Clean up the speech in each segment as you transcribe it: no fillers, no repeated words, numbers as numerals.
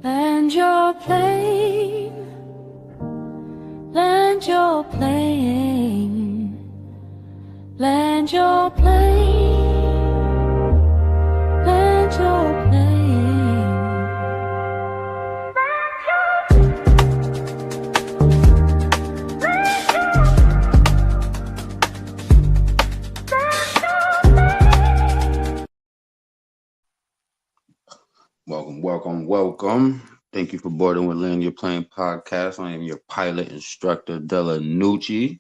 Land your plane, land your plane, land your plane, land your plane. Welcome. Thank you for boarding with Land Your Plane podcast. I am your pilot instructor, Della Nucci.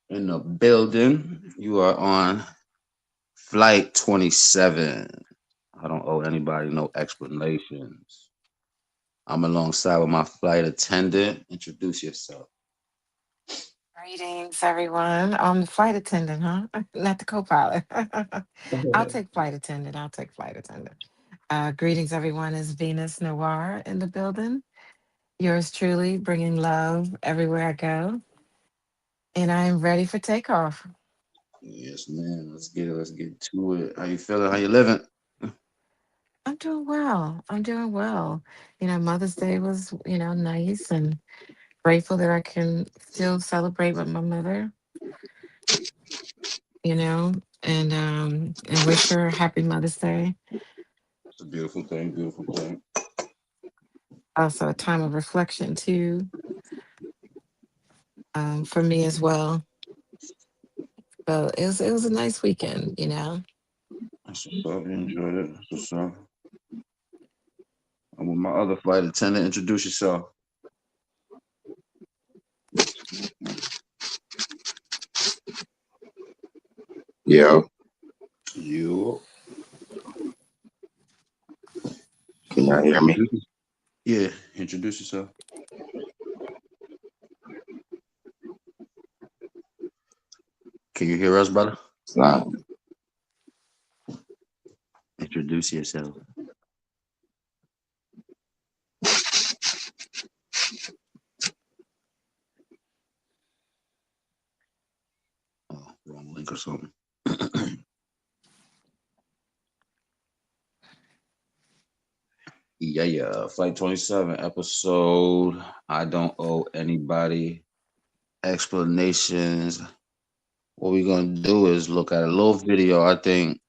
In the building, you are on flight 27. I don't owe anybody no explanations. I'm alongside with my flight attendant. Introduce yourself. Greetings, everyone. I'm the flight attendant, huh? Not the co-pilot. I'll take flight attendant. Greetings, everyone. Is Venus Noir in the building? Yours truly, bringing love everywhere I go, and I am ready for takeoff. Yes, man. Let's get to it. How you feeling? How you living? I'm doing well. Mother's Day was, nice, and grateful that I can still celebrate with my mother. And wish her a happy Mother's Day. It's a beautiful thing. Also a time of reflection too, for me as well. So it was a nice weekend. That's what's up. You enjoyed it. That's what's up. I'm with my other flight attendant. Introduce yourself. Yo, You. can y'all hear me? Yeah, introduce yourself. Can you hear us, brother? It's not. Introduce yourself. Oh, wrong link or something. Yeah. Flight 27 episode. I don't owe anybody explanations. What we're gonna do is look at a little video. I think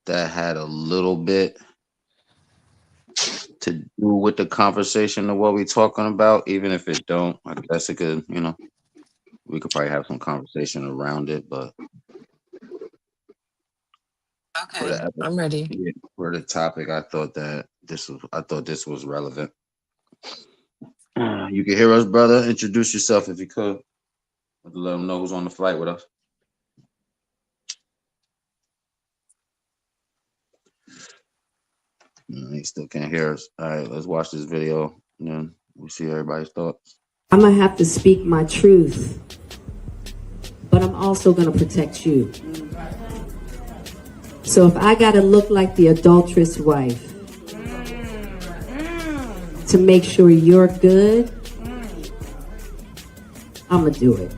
that had a little bit to do with the conversation of what we're talking about. Even if it don't, I guess it could. We could probably have some conversation around it. But for Okay, the I'm ready. for the topic, I thought this was relevant. You can hear us, brother. Introduce yourself if you could. Let them know who's on the flight with us. He still can't hear us. All right, let's watch this video and then we'll see everybody's thoughts. I'm going to have to speak my truth, but I'm also going to protect you. So if I got to look like the adulterous wife to make sure you're good, I'm going to do it.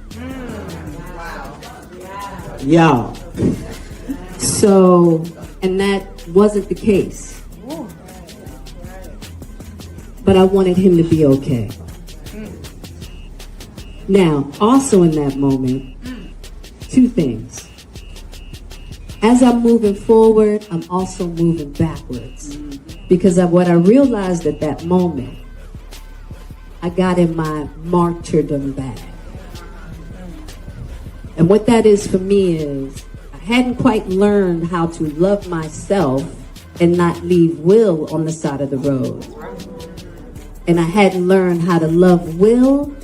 Y'all. So, and that wasn't the case. But I wanted him to be okay. Now, also in that moment, two things. As I'm moving forward, I'm also moving backwards. Because of what I realized at that moment, I got in my martyrdom bag. And what that is for me is, I hadn't quite learned how to love myself and not leave Will on the side of the road. And I hadn't learned how to love Will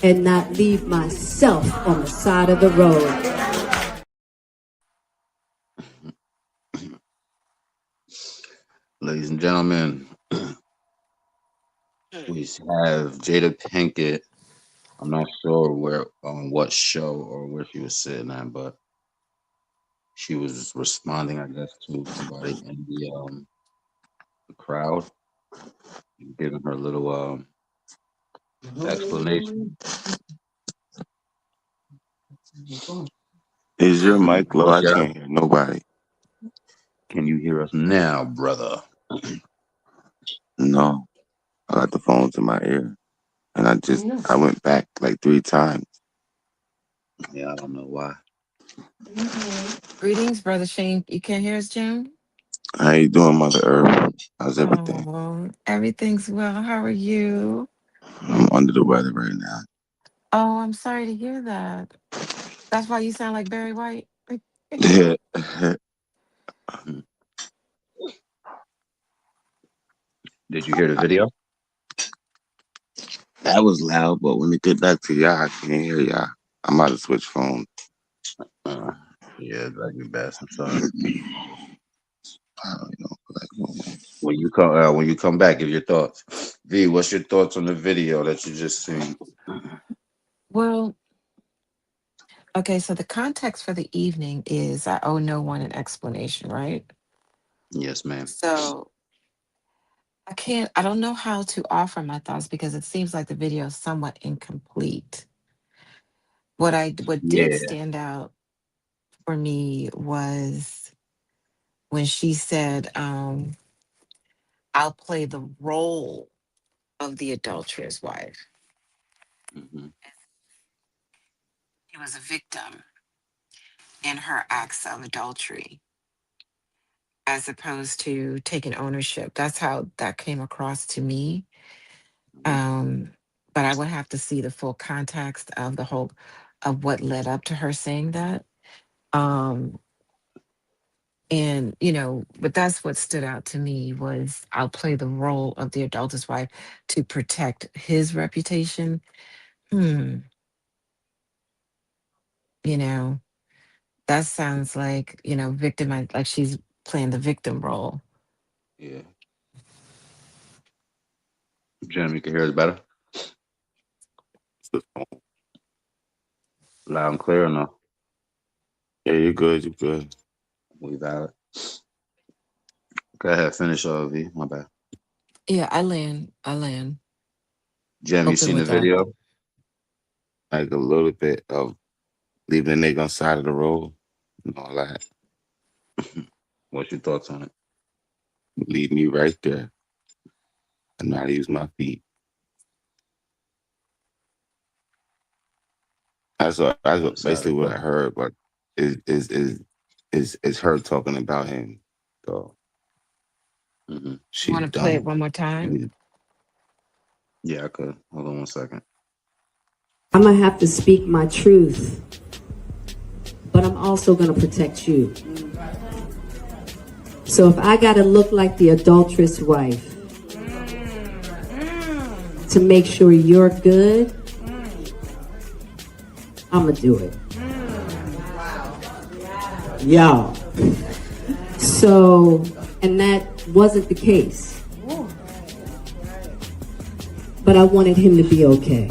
and not leave myself on the side of the road. Ladies and gentlemen, we have Jada Pinkett. I'm not sure where on what show or where she was sitting at, but she was responding, I guess, to somebody in the crowd, giving her little explanation. Is your mic low? I can't hear nobody. Can you hear us now, brother? No, I got the phone to my ear, and I went back like 3 times. Yeah, I don't know why. Greetings, Brother Shane. You can't hear us, June? How you doing, Mother Earth? How's everything? Oh, everything's well. How are you? I'm under the weather right now. Oh, I'm sorry to hear that. That's why you sound like Barry White. Yeah. Did you hear the video? That was loud, but when it get back to y'all, I can't hear y'all. I'm about to switch phones. Yeah, that'd be best. I'm sorry. I don't know. Like, When you come back, give your thoughts. V, what's your thoughts on the video that you just seen? Well, okay, so the context for the evening is I owe no one an explanation, right? Yes, ma'am. So I don't know how to offer my thoughts because it seems like the video is somewhat incomplete. What did Yeah. stand out for me was when she said, I'll play the role of the adulterous wife. Hmm. He was a victim in her acts of adultery as opposed to taking ownership. That's how that came across to me. Um, but I would have to see the full context of the whole of what led up to her saying that. Um, and but that's what stood out to me was I'll play the role of the adulterous wife to protect his reputation. Hmm, you know, that sounds like, victim, like she's playing the victim role. Yeah. Jim, you can hear us better? Loud and clear or no? yeah, you're good. You're good. We valid. Go ahead, finish V. My bad. Yeah, I land Jim, you open seen the with that. video? Like a little bit of leaving the nigga on the side of the road and all that. What's your thoughts on it? Leave me right there. I know how to use my feet. That's Side basically of what what? I heard, but is her talking about him. So Hmm. You she's want to play it dumb. one more time? Yeah, I could. Hold on one second. I'm going to have to speak my truth, but I'm also going to protect you. So if I got to look like the adulterous wife to make sure you're good, I'm going to do it. Y'all. So, and that wasn't the case. But I wanted him to be okay.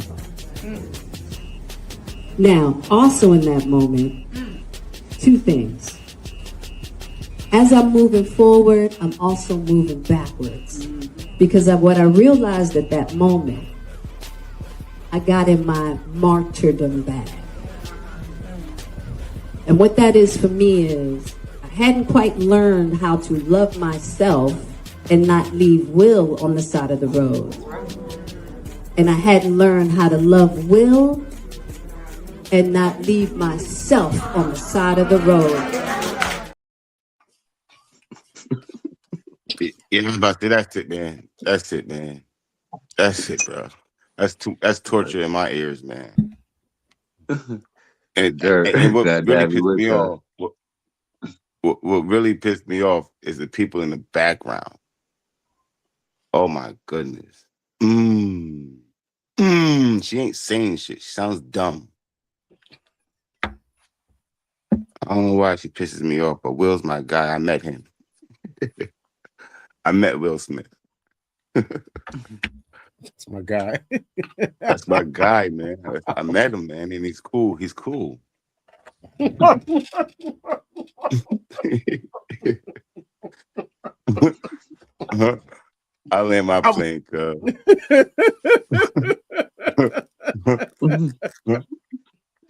Now, also in that moment, 2 things. As I'm moving forward, I'm also moving backwards. Because of what I realized at that moment, I got in my martyrdom bag. And what that is for me is, I hadn't quite learned how to love myself and not leave Will on the side of the road. And I hadn't learned how to love Will and not leave myself on the side of the road. Yeah, I'm about to. That's it, man. That's it, man. That's it, bro. That's torture in my ears, man. Dirt. And what God really damn you pissed with me that. off, what really pissed me off is the people in the background. Oh my goodness. She ain't saying shit. She sounds dumb. I don't know why she pisses me off, but Will's my guy. I met him. I met Will Smith. That's my guy. That's my guy, man. I met him, man, and he's cool. He's cool. I land my plane, cuz.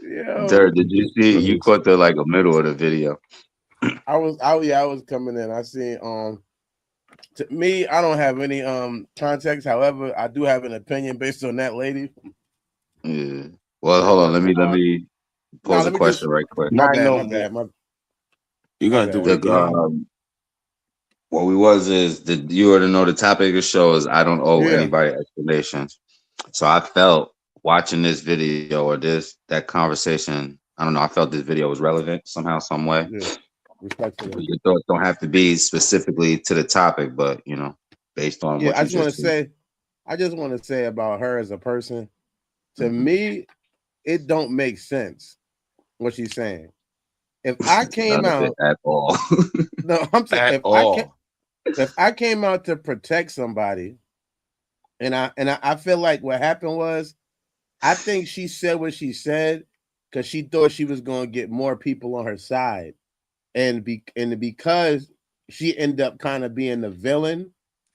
Yo. Dirt, did you see? You caught the middle of the video. I was coming in. I seen to me, I don't have any context. However, I do have an opinion based on that lady. Yeah. Well, hold on. Let me Now pose a let me just question right quick. my Not bad, no my more. bad, my You're my gonna do bad. it The, again. what we was is that you already know the topic of the show is I don't owe Yeah, anybody explanations. So I felt watching this video or that conversation. I don't know. I felt this video was relevant somehow, some way. yeah. Respectfully. Your thoughts don't have to be specifically to the topic, but based on Yeah, what you just said. I just want to say about her as a person. To me, it don't make sense what she's saying. If I came None of it out, at all. no, I'm saying At all. if I came out to protect somebody, and I feel like what happened was, I think she said what she said because she thought she was going to get more people on her side, and because she ended up kind of being the villain,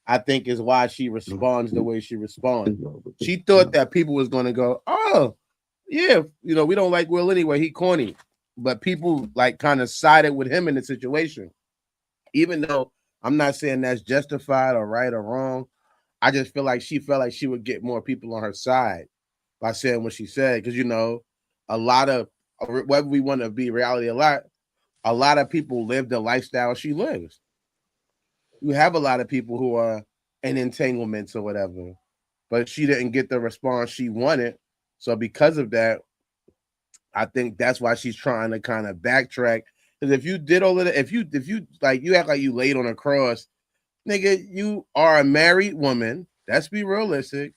I think is why she responds the way she responds. She thought that people was going to go, oh, yeah, we don't like Will anyway. He corny, but people like kind of sided with him in the situation, even though I'm not saying that's justified or right or wrong. I just feel like she felt like she would get more people on her side by saying what she said. Because a lot of whether we want to be reality a lot of people live the lifestyle she lives. You have a lot of people who are in entanglements or whatever, but she didn't get the response she wanted. So because of that, I think that's why she's trying to kind of backtrack. Because if you did all of that, if you like you act like you laid on a cross, nigga, you are a married woman. Let's be realistic.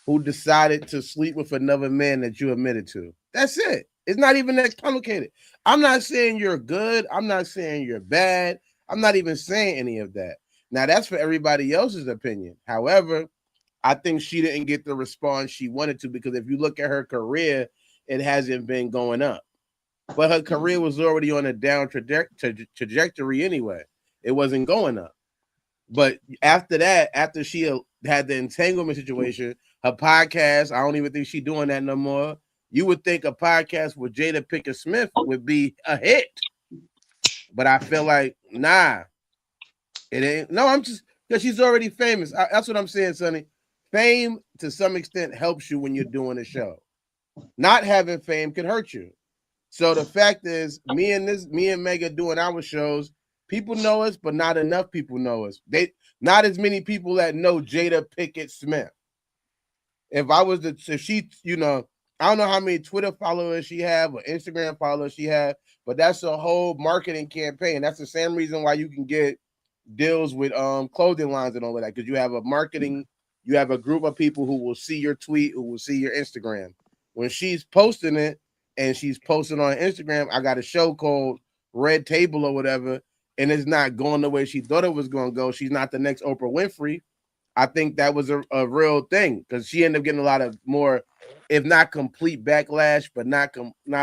Who decided to sleep with another man that you admitted to. That's it. It's not even that complicated. I'm not saying you're good. I'm not saying you're bad. I'm not even saying any of that. Now, that's for everybody else's opinion. However, I think she didn't get the response she wanted to because if you look at her career, it hasn't been going up. But her career was already on a down trajectory anyway. It wasn't going up. But after that, after she had the entanglement situation, her podcast, I don't even think she's doing that no more. You would think a podcast with Jada Pinkett Smith would be a hit. But I feel like, nah, it ain't. No, I'm just, because she's already famous. That's what I'm saying, Sonny. Fame, to some extent, helps you when you're doing a show. Not having fame can hurt you. So the fact is, me and Mega doing our shows, people know us, but not enough people know us. Not as many people that know Jada Pinkett Smith. If she, I don't know how many Twitter followers she have or Instagram followers she have, but that's a whole marketing campaign. That's the same reason why you can get deals with clothing lines and all of that, because you have a group of people who will see your tweet, who will see your Instagram. When she's posting it and she's posting on Instagram, I got a show called Red Table or whatever, and it's not going the way she thought it was going to go. She's not the next Oprah Winfrey. I think that was a real thing because she ended up getting a lot of more, if not complete backlash, but not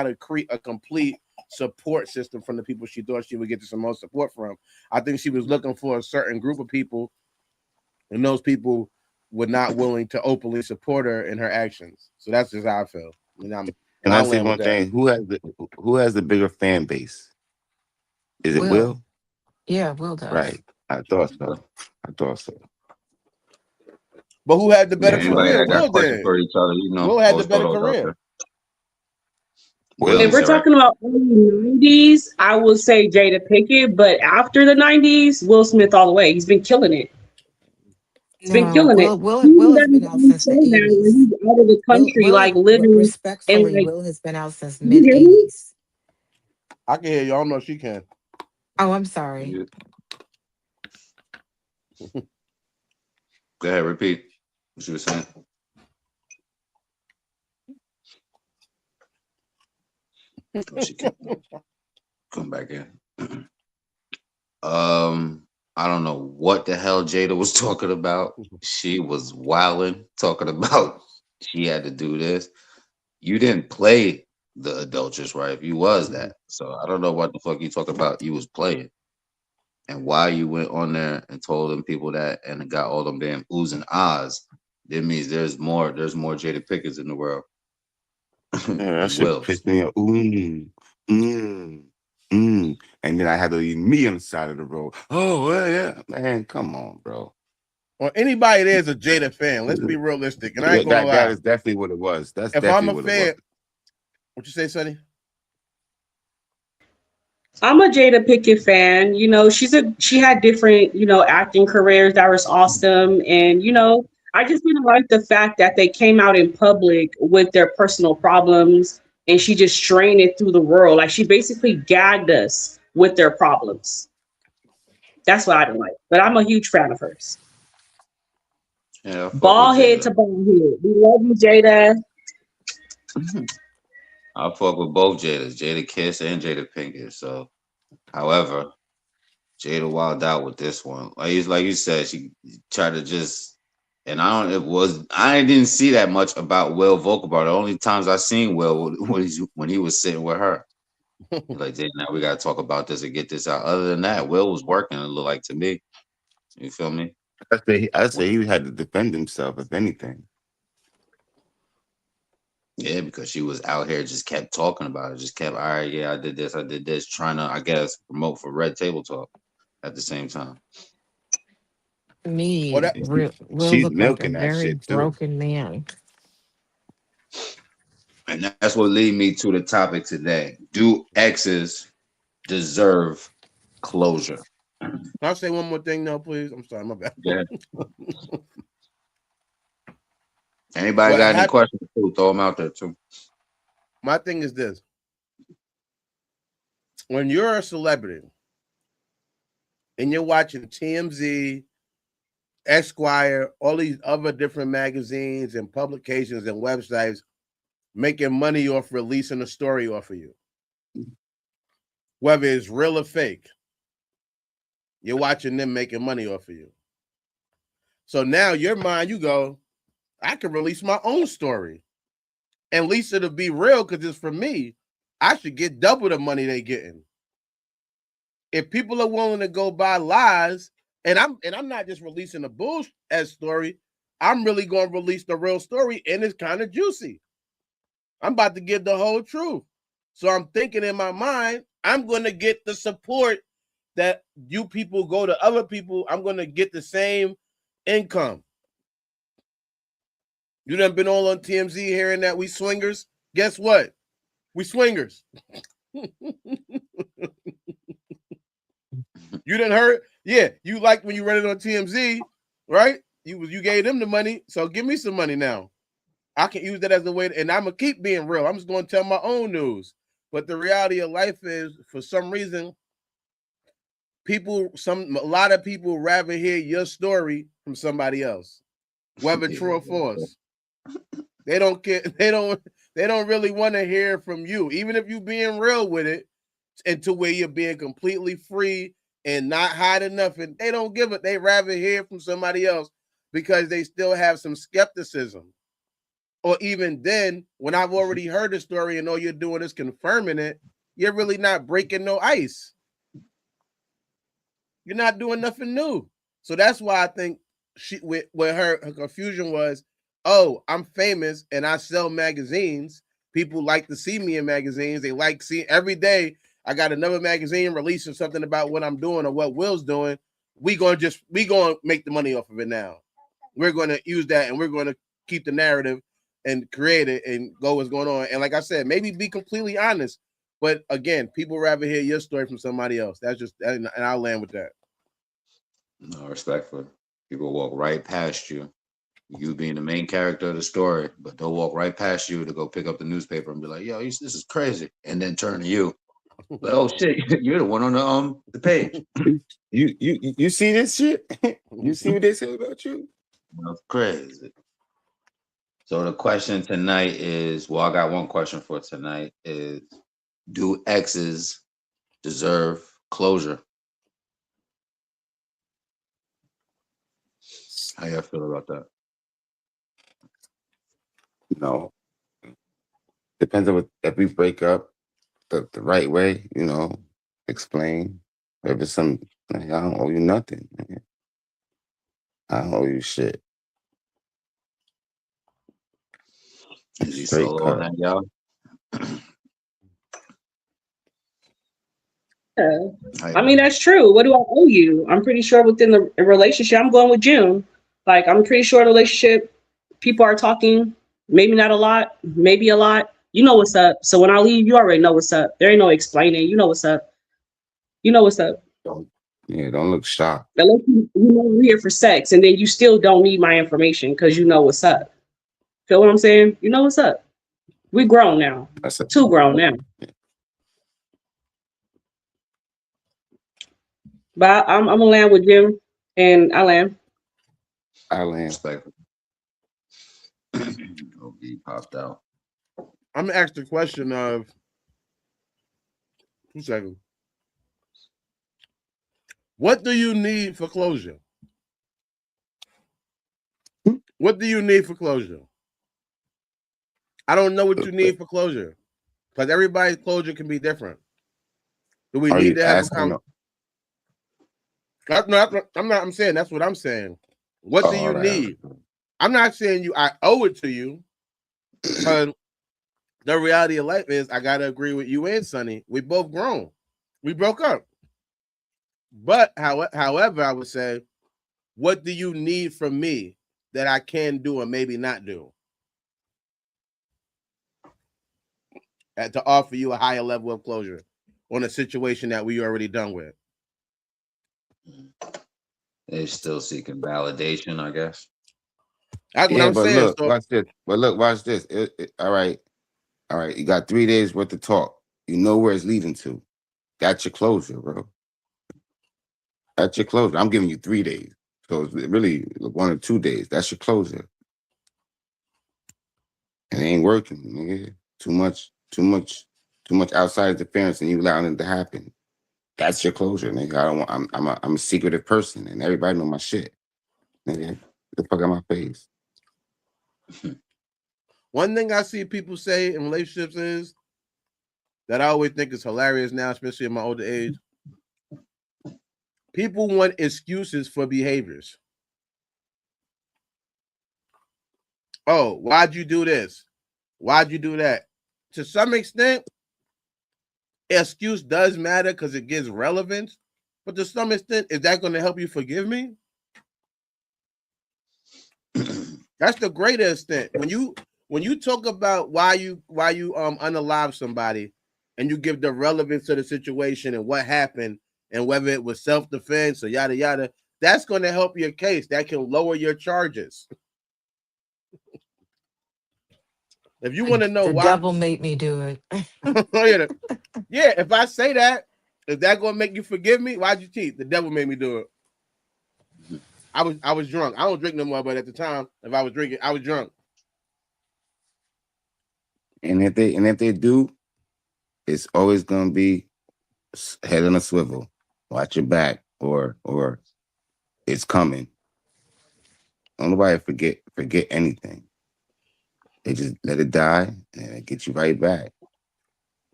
a complete support system from the people she thought she would get some most support from. I think she was looking for a certain group of people, and those people were not willing to openly support her in her actions. So that's just how I feel. And I say Land with one that. thing: who has the bigger fan base? Is it Will. Will? Yeah, Will does. Right. I thought so. I thought so. But who had the Yeah, better Yeah. anybody career? that got Will questions did. for each other, Will had the always throw better those out career. there. Will, Will. you If we're said right. talking about early 90s, I would say Jada Pinkett, but after the 90s, Will Smith all the way. He's been killing it. He's been No, killing it. Will He Will got has been his out own since the show now where 80s. he's out of the country, like living and Respectfully, like, Will has been out since can you mid hear me? 80s. I can hear you. I don't know if she can. Oh, I'm sorry. Yeah. Go ahead, repeat what you were saying. Oh, she can come back in. I don't know what the hell Jada was talking about. She was wilding, talking about she had to do this. You didn't play the adulterous wife. You was that. So I don't know what the fuck you talk about. You was playing. And why you went on there and told them people that and got all them damn oohs and ahs, that means there's more Jada Pickens in the world Yeah, that than shit Wills. pissed me off. Mm. And then I had to leave me on the side of the road. Oh, well, yeah, man, come on, bro. Well, anybody there's a Jada fan. Let's be realistic, and I ain't gonna That lie. is definitely what it was. That's If I'm definitely a what it was. fan, what you say, Sonny? I'm a Jada Pickett fan. You know, she had different, acting careers that was awesome. And, I just didn't like the fact that they came out in public with their personal problems and she just strained it through the world. Like she basically gagged us with their problems. That's what I didn't like. But I'm a huge fan of hers. Yeah, I fuck with Ball head to Jada. ball head. We love you, Jada. I fuck with both Jadas, Jada Kiss and Jada Pinkett. So, however, Jada wilded out with this one. Like you said, she tried to just, and I didn't see that much about Will vocal bar. The only times I seen Will when he was sitting with her. Like, now we gotta talk about this and get this out. Other than that, Will was working. It looked like to me. You feel me? I say he had to defend himself, if anything. Yeah, because she was out here, just kept talking about it. Just kept, all right, yeah, I did this, trying to, I guess, promote for Red Table Talk at the same time. Well, Me, that Will She's look like a milking that very shit too. broken man. And that's what lead me to the topic today. Do exes deserve closure? can I say one more thing now, please? I'm sorry, my bad. Yeah. Anybody What got any happened? questions? Too, throw them out there too. My thing is this: when you're a celebrity and you're watching TMZ, Esquire, all these other different magazines and publications and websites making money off releasing a story off of you, whether it's real or fake, you're watching them making money off of you. So now your mind, you go, I can release my own story. At least it'll be real because it's for me. I should get double the money they getting. If people are willing to go buy lies, and I'm not just releasing a bullshit story, I'm really going to release the real story, and it's kind of juicy. I'm about to give the whole truth. So I'm thinking in my mind, I'm going to get the support that you people go to other people. I'm going to get the same income. You done been all on TMZ hearing that we swingers? Guess what? We swingers. You done heard? Yeah, you liked when you read it on TMZ, right? You gave them the money, so give me some money now. I can use that as a way, and I'm gonna keep being real. I'm just gonna tell my own news. But the reality of life is, for some reason, a lot of people rather hear your story from somebody else, whether true or false. They don't care. They don't really want to hear from you, even if you being real with it, and to where you're being completely free and not hiding nothing. They don't give it. They rather hear from somebody else because they still have some skepticism. Or even then, when I've already heard the story and all you're doing is confirming it, you're really not breaking no ice. You're not doing nothing new. So that's why I think her confusion was, oh, I'm famous and I sell magazines. People like to see me in magazines. They like seeing every day. I got another magazine releasing something about what I'm doing or what Will's doing. We gonna make the money off of it now. We're gonna use that and we're gonna keep the narrative and create it and go what's going on. And like I said, maybe be completely honest. But again, people rather hear your story from somebody else. That's just, and I'll land with that. No, respectfully. People walk right past you, you being the main character of the story, but they'll walk right past you to go pick up the newspaper and be like, "Yo, this is crazy," and then turn to you, like, "Oh shit, you're the one on the page." You see this shit? You see what they say about you? That's crazy. So the question tonight is, well, I got one question for tonight is, do exes deserve closure? How y'all feel about that? No. Depends on if we break up the right way, explain. If it's I don't owe you nothing, man. I don't owe you shit. Is he Straight solo on cut. that, y'all? Yeah. I I mean, that's true. What do I owe you? I'm pretty sure within the relationship, I'm going with June. Like, I'm pretty sure the relationship, people are talking, maybe not a lot, maybe a lot. You know what's up. So when I leave, you already know what's up. There ain't no explaining. You know what's up. You know what's up. Don't, yeah, don't look shocked. Unless you know we're here for sex, and then you still don't need my information because you know what's up. Feel what I'm saying? You know what's up. We grown now. That's a Too grown now. But I'm gonna land with Jim, and I land. I land. respect. OB popped out. I'm gonna ask the question of 2 seconds. What do you need for closure? What do you need for closure? I don't know what you need for closure because everybody's closure can be different. Do we Are need you to have a asking? No, I'm not. I'm saying that's what I'm saying. What do Oh, you all right. need? I'm not saying I owe it to you. Because the reality of life is, I gotta agree with you and Sonny. We both grown. We broke up. But however, I would say, what do you need from me that I can do or maybe not do? To offer you a higher level of closure on a situation that we already done with. They're still seeking validation, I guess. That's what Yeah, I'm but saying. look, So watch this. But look, watch this. All right, all right. You got 3 days worth of talk. You know where it's leading to. That's your closure, bro. That's your closure. I'm giving you 3 days, so it's really 1 or 2 days. That's your closure. It ain't working, nigga. Too much outside interference, and you allowing it to happen. That's your closure, nigga. I don't want. I'm a secretive person, and everybody know my shit, nigga. Get the fuck out my face. one thing I see people say in relationships is that I always think is hilarious now, especially in my older age. People want excuses for behaviors. Oh, why'd you do this? Why'd you do that? To some extent, excuse does matter because it gives relevance. But to some extent, is that going to help you forgive me? That's the greater extent. When you talk about why you unalive somebody and you give the relevance to the situation and what happened and whether it was self-defense or yada yada, that's going to help your case. That can lower your charges. If you want to know The why, devil made me do it. yeah, if I say that, is that going to make you forgive me? Why'd you cheat? The devil made me do it. I was drunk. I don't drink no more, but at the time, if I was drinking, I was drunk. And if they do, it's always gonna be head on a swivel. Watch your back, or it's coming. Don't nobody forget anything. They just let it die and it get you right back.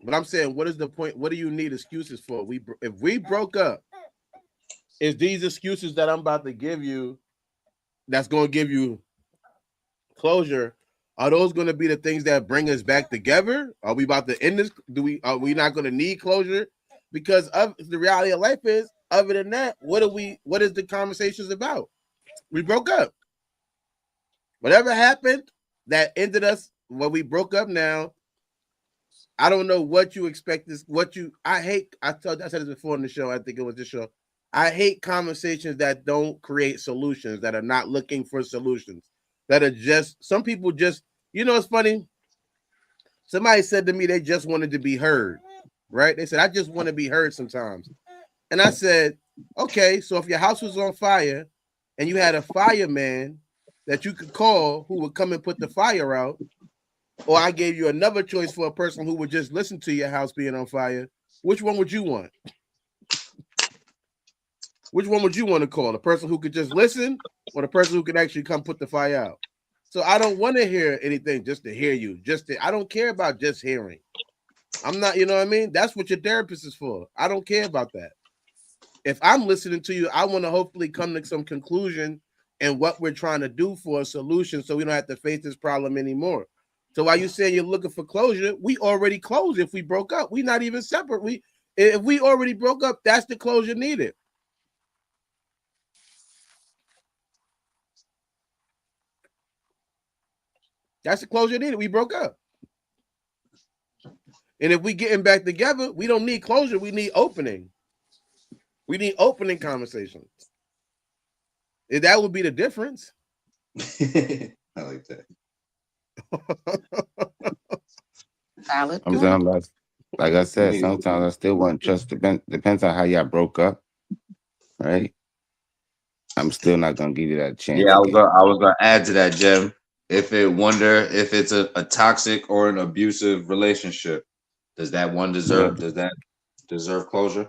But I'm saying, what is the point? What do you need excuses for? If we broke up, is these excuses that I'm about to give you that's going to give you closure? Are those going to be the things that bring us back together? Are we about to end this? Are we not going to need closure? Because of the reality of life is, other than that, what is the conversations about? We broke up. Whatever happened that ended us when we broke up now, I don't know what you expect this. I said this before in the show. I think it was this show. I hate conversations that don't create solutions, that are not looking for solutions, that are just, some people just, it's funny. Somebody said to me they just wanted to be heard, right? They said, I just want to be heard sometimes. And I said, okay, so if your house was on fire and you had a fireman that you could call who would come and put the fire out, or I gave you another choice for a person who would just listen to your house being on fire, which one would you want? Which one would you want to call? The person who could just listen or the person who could actually come put the fire out? So I don't want to hear anything just to hear you. I don't care about just hearing. I'm not, you know what I mean? That's what your therapist is for. I don't care about that. If I'm listening to you, I want to hopefully come to some conclusion and what we're trying to do for a solution so we don't have to face this problem anymore. So while you saying you're looking for closure, we already closed if we broke up. We're not even separate. If we already broke up, that's the closure needed. That's the closure needed. We broke up. And if we getting back together, we don't need closure. We need opening. We need opening conversations. If that would be the difference. I like that. Valid point. Sometimes, like I said, sometimes I still want trust. Depends on how y'all broke up, right? I'm still not gonna give you that chance Yeah, again. I was gonna add to that, Jim. If it's a toxic or an abusive relationship, does that deserve closure?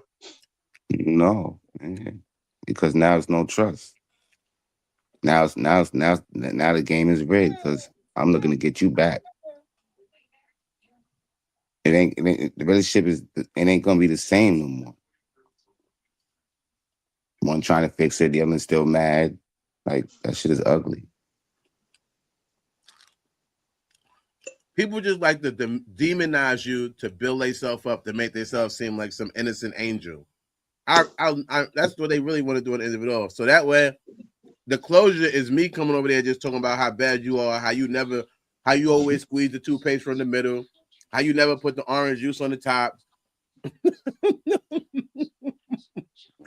No, because now it's no trust. Now the game is rigged because I'm looking to get you back. The relationship it ain't gonna be the same no more. One trying to fix it, the other still mad. Like that shit is ugly. People just like to demonize you to build themselves up to make themselves seem like some innocent angel. That's what they really want to do in individual. So that way, the closure is me coming over there just talking about how bad you are, how you always squeeze the toothpaste from the middle, how you never put the orange juice on the top.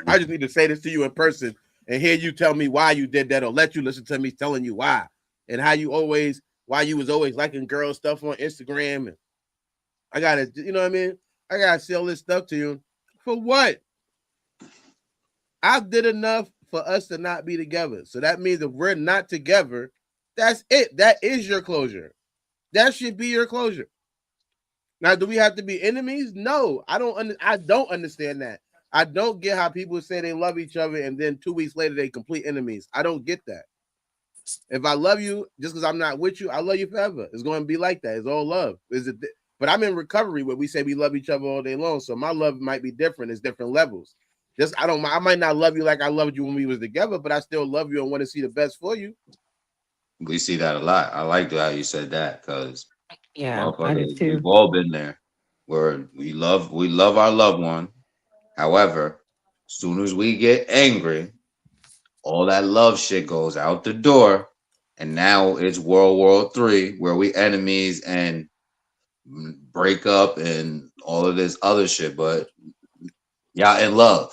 I just need to say this to you in person and hear you tell me why you did that, or let you listen to me telling you why, and why you was always liking girl stuff on Instagram. And I gotta, you know what I mean? I gotta sell this stuff to you for what? I did enough for us to not be together. So that means if we're not together, that's it. That is your closure. That should be your closure. Now, do we have to be enemies? No, I don't understand that. I don't get how people say they love each other and then 2 weeks later they complete enemies. I don't get that. If I love you, just because I'm not with you, I love you forever. It's going to be like that. It's all love. But I'm in recovery where we say we love each other all day long. So my love might be different. It's different levels. I might not love you like I loved you when we was together, but I still love you and want to see the best for you. We see that a lot. I like how you said that because Yeah, I do motherfuckers, we've too. all been there where we love our loved one. However, as soon as we get angry, all that love shit goes out the door, and now it's World War III where we enemies and break up and all of this other shit. But y'all in love.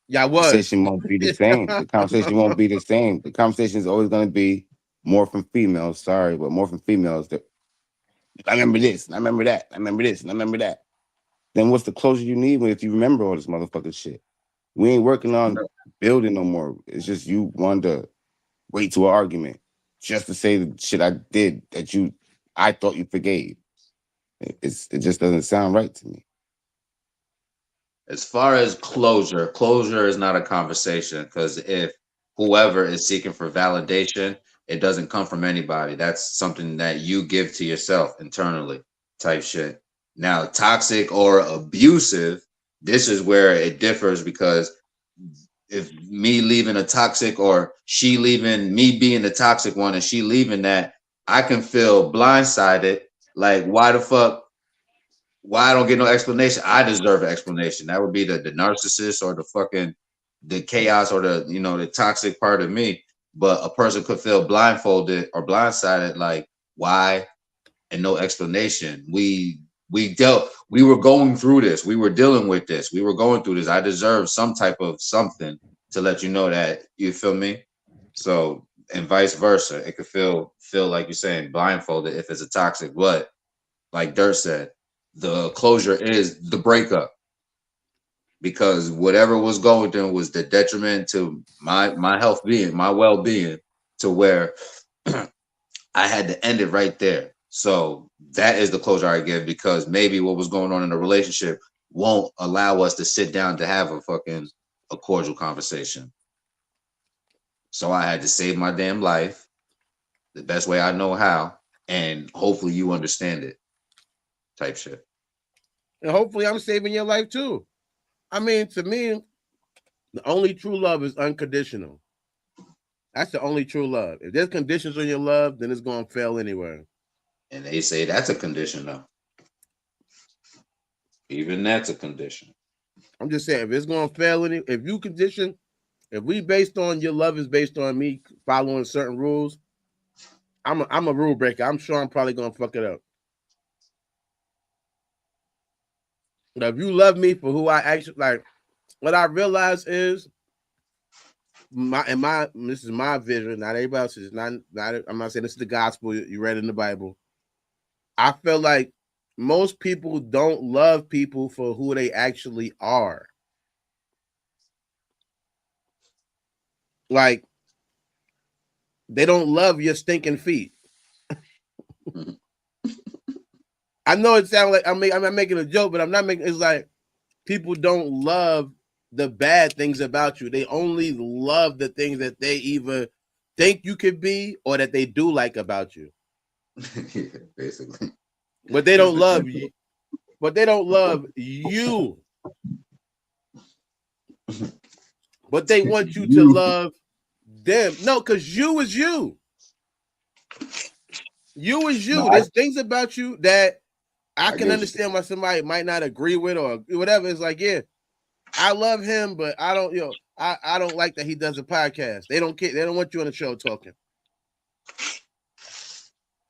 Yeah, I The was. conversation won't be the same. The conversation won't be the same. The conversation is always going to be more from females. Sorry, but more from females. That I remember this, and I remember that. I remember this, and I remember that. Then what's the closure you need if you remember all this motherfucking shit? We ain't working on building no more. It's just you want to wait to an argument just to say the shit I did that I thought you forgave. It just doesn't sound right to me. As far as closure is not a conversation because if whoever is seeking for validation, it doesn't come from anybody. That's something that you give to yourself internally, type shit. Now, toxic or abusive, this is where it differs because if me leaving a toxic or she leaving me being the toxic one and she leaving that, I can feel blindsided. Like, why I don't get no explanation? I deserve an explanation. That would be the narcissist or the chaos or the toxic part of me. But a person could feel blindfolded or blindsided, like why and no explanation. We were going through this. We were dealing with this. We were going through this. I deserve some type of something to let you know that, you feel me? So, and vice versa. It could feel like you're saying blindfolded if it's a toxic, but like Dirt said, the closure is the breakup because whatever was going through was the detriment to my health being, my well-being, to where I had to end it right there. So that is the closure I give because maybe what was going on in the relationship won't allow us to sit down to have a cordial conversation. So I had to save my damn life the best way I know how, and hopefully you understand it, type shit. And hopefully I'm saving your life too. I mean, to me, the only true love is unconditional. That's the only true love. If there's conditions on your love, then it's going to fail anywhere. And they say that's a condition though. Even that's a condition. I'm just saying, if it's gonna fail, if you condition, if we based on your love is based on me following certain rules, I'm a rule breaker. I'm sure I'm probably gonna fuck it up. But if you love me for who I actually like, what I realize is my this is my vision, not everybody else's. Not I'm not saying this is the gospel you read in the Bible. I feel like most people don't love people for who they actually are. Like they don't love your stinking feet. I know it sounds like I'm not making a joke, but I'm not making. It's like people don't love the bad things about you. They only love the things that they either think you could be or that they do like about you. Yeah, basically. But they It's don't the love simple. you. But they don't love you. But they want you to You. love them. No, because you is you. You is No, you. There's things about you that I I can get you. understand why somebody might not agree with or whatever. It's like, yeah, I love him, but I don't, I don't like that he does a podcast. They don't care. They don't want you on the show talking.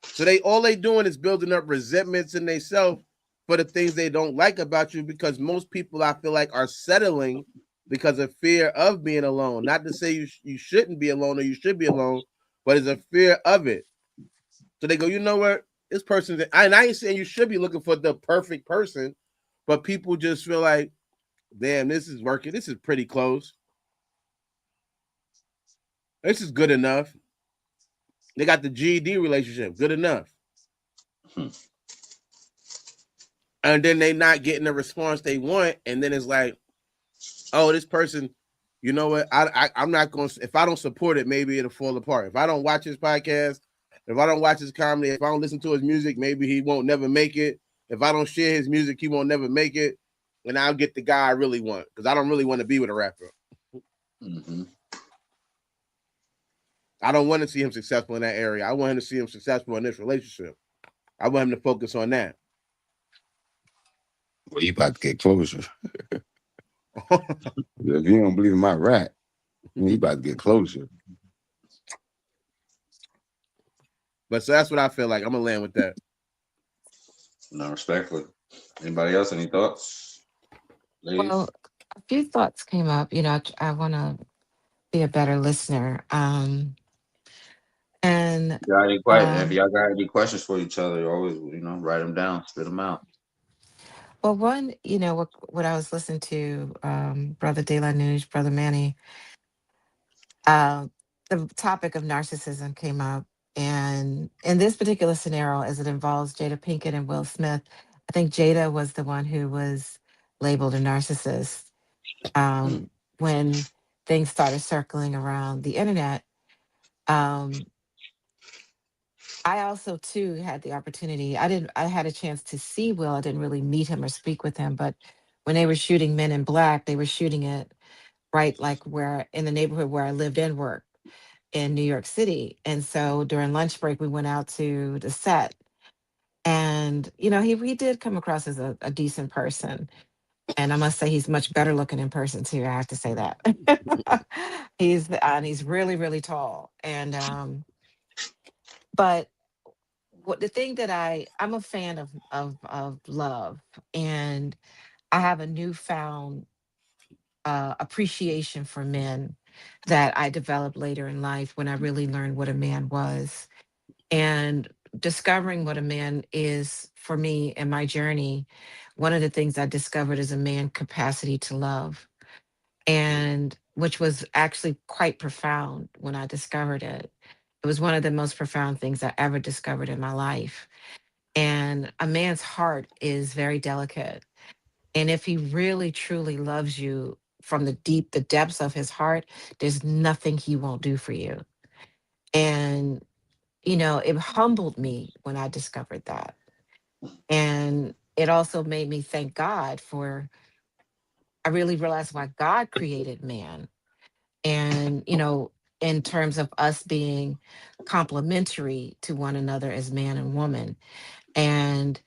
So all they doing is building up resentments in themselves for the things they don't like about you, because most people I feel like are settling because of fear of being alone. Not to say you shouldn't be alone or you should be alone, but it's a fear of it. So they go, you know what? This person, and I ain't saying you should be looking for the perfect person, but people just feel like, damn, this is working. This is pretty close. This is good enough. They got the GED relationship, good enough. Hmm. And then they not getting the response they want, and then it's like, oh, this person, you know what? I'm not going to, if I don't support it, maybe it'll fall apart. If I don't watch his podcast, if I don't watch his comedy, if I don't listen to his music, maybe he won't never make it. If I don't share his music, he won't never make it. And I'll get the guy I really want, because I don't really want to be with a rapper. Mm-hmm. I don't want to see him successful in that area. I want him to see him successful in this relationship. I want him to focus on that. Well, you about to get closure. If you don't believe in my rap, you about to get closure. But so that's what I feel like. I'm gonna land with that. No, respectfully. Anybody else? Any thoughts, Well, ladies? a few thoughts came up. I want to be a better listener. And Got any if um, y'all got any questions for each other, you always write them down, spit them out. well, one, what I was listening to, Brother De La News, Brother Manny, uh, the topic of narcissism came up. And in this particular scenario, as it involves Jada Pinkett and Will Smith, I think Jada was the one who was labeled a narcissist Mm. um, when things started circling around the internet. Um, I also too had the opportunity. I had a chance to see Will. I didn't really meet him or speak with him, but when they were shooting Men in Black, they were shooting it right like where in the neighborhood where I lived and worked in New York City. And so during lunch break, we went out to the set. And, he did come across as a decent person. And I must say he's much better looking in person too. I have to say that. He's really, really tall. And but what the thing that I'm a fan of love, and I have a newfound appreciation for men that I developed later in life when I really learned what a man was. And discovering what a man is for me in my journey, one of the things I discovered is a man capacity to love, and which was actually quite profound when I discovered it. It was one of the most profound things I ever discovered in my life. And a man's heart is very delicate. And if he really truly loves you from the depths of his heart, there's nothing he won't do for you. And, it humbled me when I discovered that. And it also made me thank God I really realized why God created man. And, in terms of us being complementary to one another as man and woman. And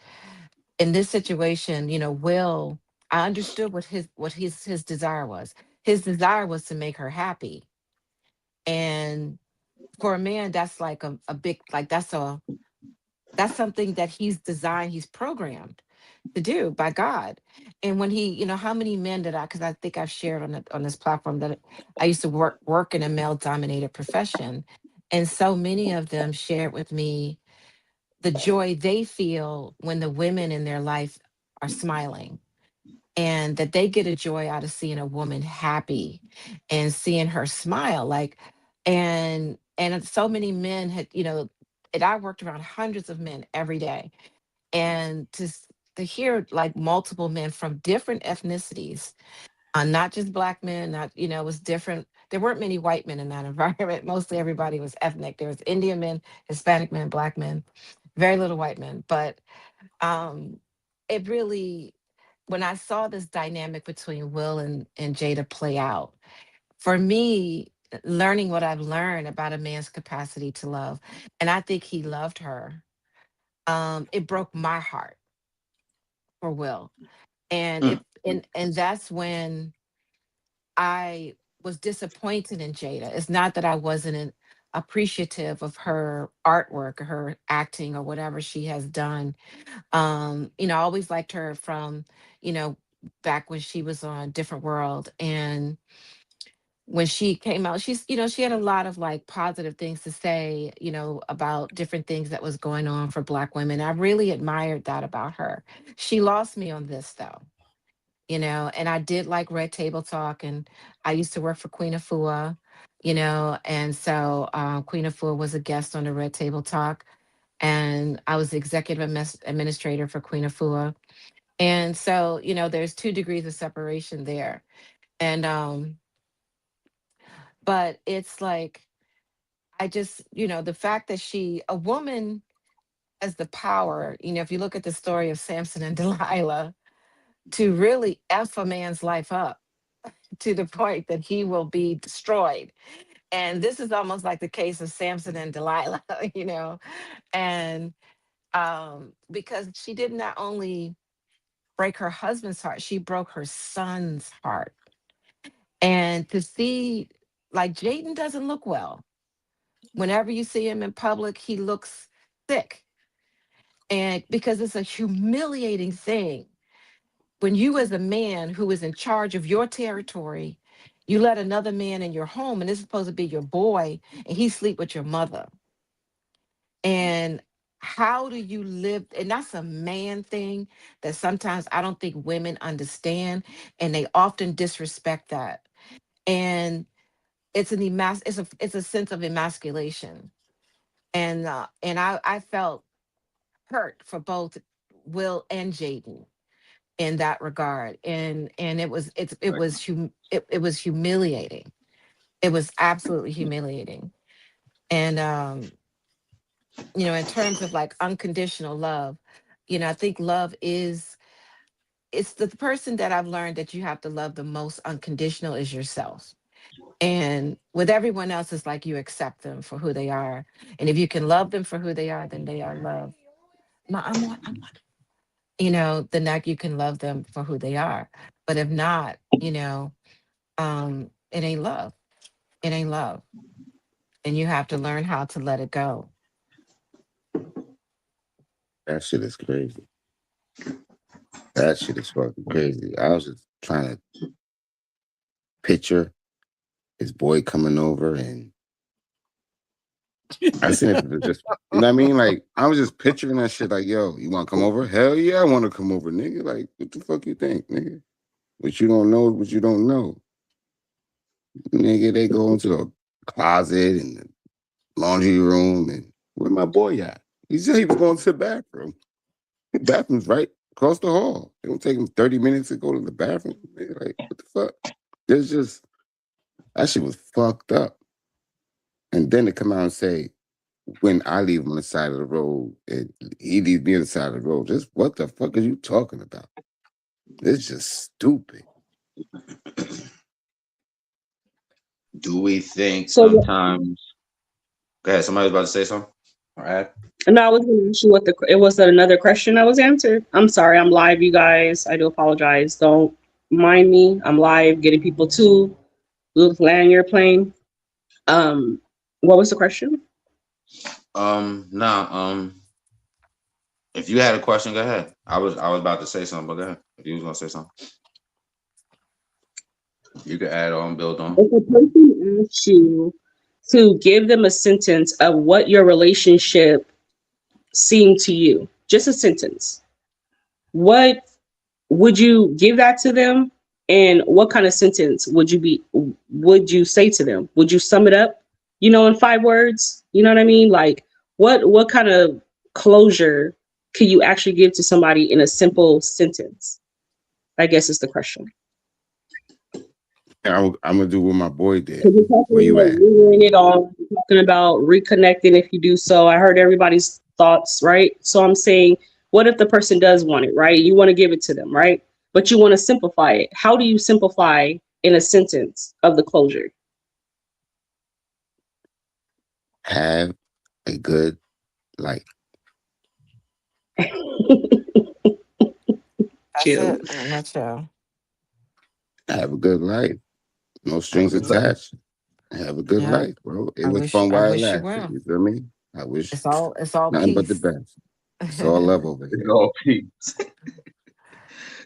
in this situation, Will, I understood what his desire was. His desire was to make her happy. And for a man, that's like a big, like that's something that he's designed, he's programmed to do by God. And when he, how many men did I, because I think I've shared on this platform that I used to work in a male dominated profession. And so many of them shared with me the joy they feel when the women in their life are smiling, and that they get a joy out of seeing a woman happy and seeing her smile. Like, and so many men had, and I worked around hundreds of men every day, and to hear like multiple men from different ethnicities, not just black men, not, it was different. There weren't many white men in that environment. Mostly everybody was ethnic. There was Indian men, Hispanic men, black men, very little white men. But um it really, when I saw this dynamic between Will and Jada play out, for me, learning what I've learned about a man's capacity to love, and I think he loved her, it broke my heart for Will. And Mm. and that's when I was disappointed in Jada. It's not that I wasn't appreciative of her artwork or her acting or whatever she has done. I always liked her from, you know, back when she was on Different World. And when she came out, she had a lot of like positive things to say, about different things that was going on for Black women. I really admired that about her. She lost me on this though, and I did like Red Table Talk, and I used to work for Queen Afua, and so Queen Afua was a guest on the Red Table Talk, and I was the executive administrator for Queen Afua. And so, there's 2 degrees of separation there. And but it's like, I just, the fact that a woman has the power, if you look at the story of Samson and Delilah, to really F a man's life up to the point that he will be destroyed. And this is almost like the case of Samson and Delilah, and because she did not only break her husband's heart, she broke her son's heart. And to see, like, Jaden doesn't look well. Whenever you see him in public, he looks sick. And because it's a humiliating thing when you, as a man who is in charge of your territory, you let another man in your home, and this is supposed to be your boy, and he sleep with your mother. And how do you live? And that's a man thing that sometimes I don't think women understand, and they often disrespect that. And it's a sense of emasculation. And I felt hurt for both Will and Jaden in that regard. And it was humiliating. It was absolutely humiliating. And in terms of like unconditional love, I think love is it's the person that I've learned that you have to love the most unconditional is yourself. And with everyone else, it's like you accept them for who they are. And if you can love them for who they are, then they are loved. Then that you can love them for who they are. But if not, it ain't love. It ain't love. And you have to learn how to let it go. That shit is crazy. That shit is fucking crazy. I was just trying to picture his boy coming over, and I seen it just, you know what I mean? Like, I was just picturing that shit like, yo, you want to come over? Hell yeah, I want to come over, nigga. Like, what the fuck you think, nigga? What you don't know, what you don't know. Nigga, they go into the closet and the laundry room, and where my boy at? He said he was going to the bathroom. The bathroom's right across the hall. It don't take him 30 minutes to go to the bathroom. Nigga, like, what the fuck? There's just, that shit was fucked up. And then to come out and say, when I leave him on the side of the road and he leaves me on the side of the road, just what the fuck are you talking about? It's just stupid. Do we think So sometimes? Go ahead. Somebody's about to say something. Or add? No, I was going to ask you what it was another question that was answered. I'm sorry, I'm live, you guys. I do apologize. Don't mind me. I'm live, getting people to land your plane. What was the question? Now, if you had a question, go ahead. I was about to say something, but go ahead. If you was gonna say something, you could add on, build on. If a person asks you to give them a sentence of what your relationship seemed to you, just a sentence, what would you give that to them? And what kind of sentence would you say to them? Would you sum it up, in 5 words? You know what I mean? Like what kind of closure can you actually give to somebody in a simple sentence? I guess is the question. I'm gonna do what my boy did. Because you're Where talking you about at? moving it on, you're talking about reconnecting if you do so. I heard everybody's thoughts, right? So I'm saying, what if the person does want it, right? You want to give it to them, right? But you want to simplify it. How do you simplify in a sentence of the closure? Have a good life. That's Chill. it in a nutshell. Have a good life. No Have a strings good life. attached. Have a good Yeah. life, bro. It was fun I while it wish you lasted. well. You feel me? I wish It's all nothing but the peace. best. It's all love over It's here. all peace.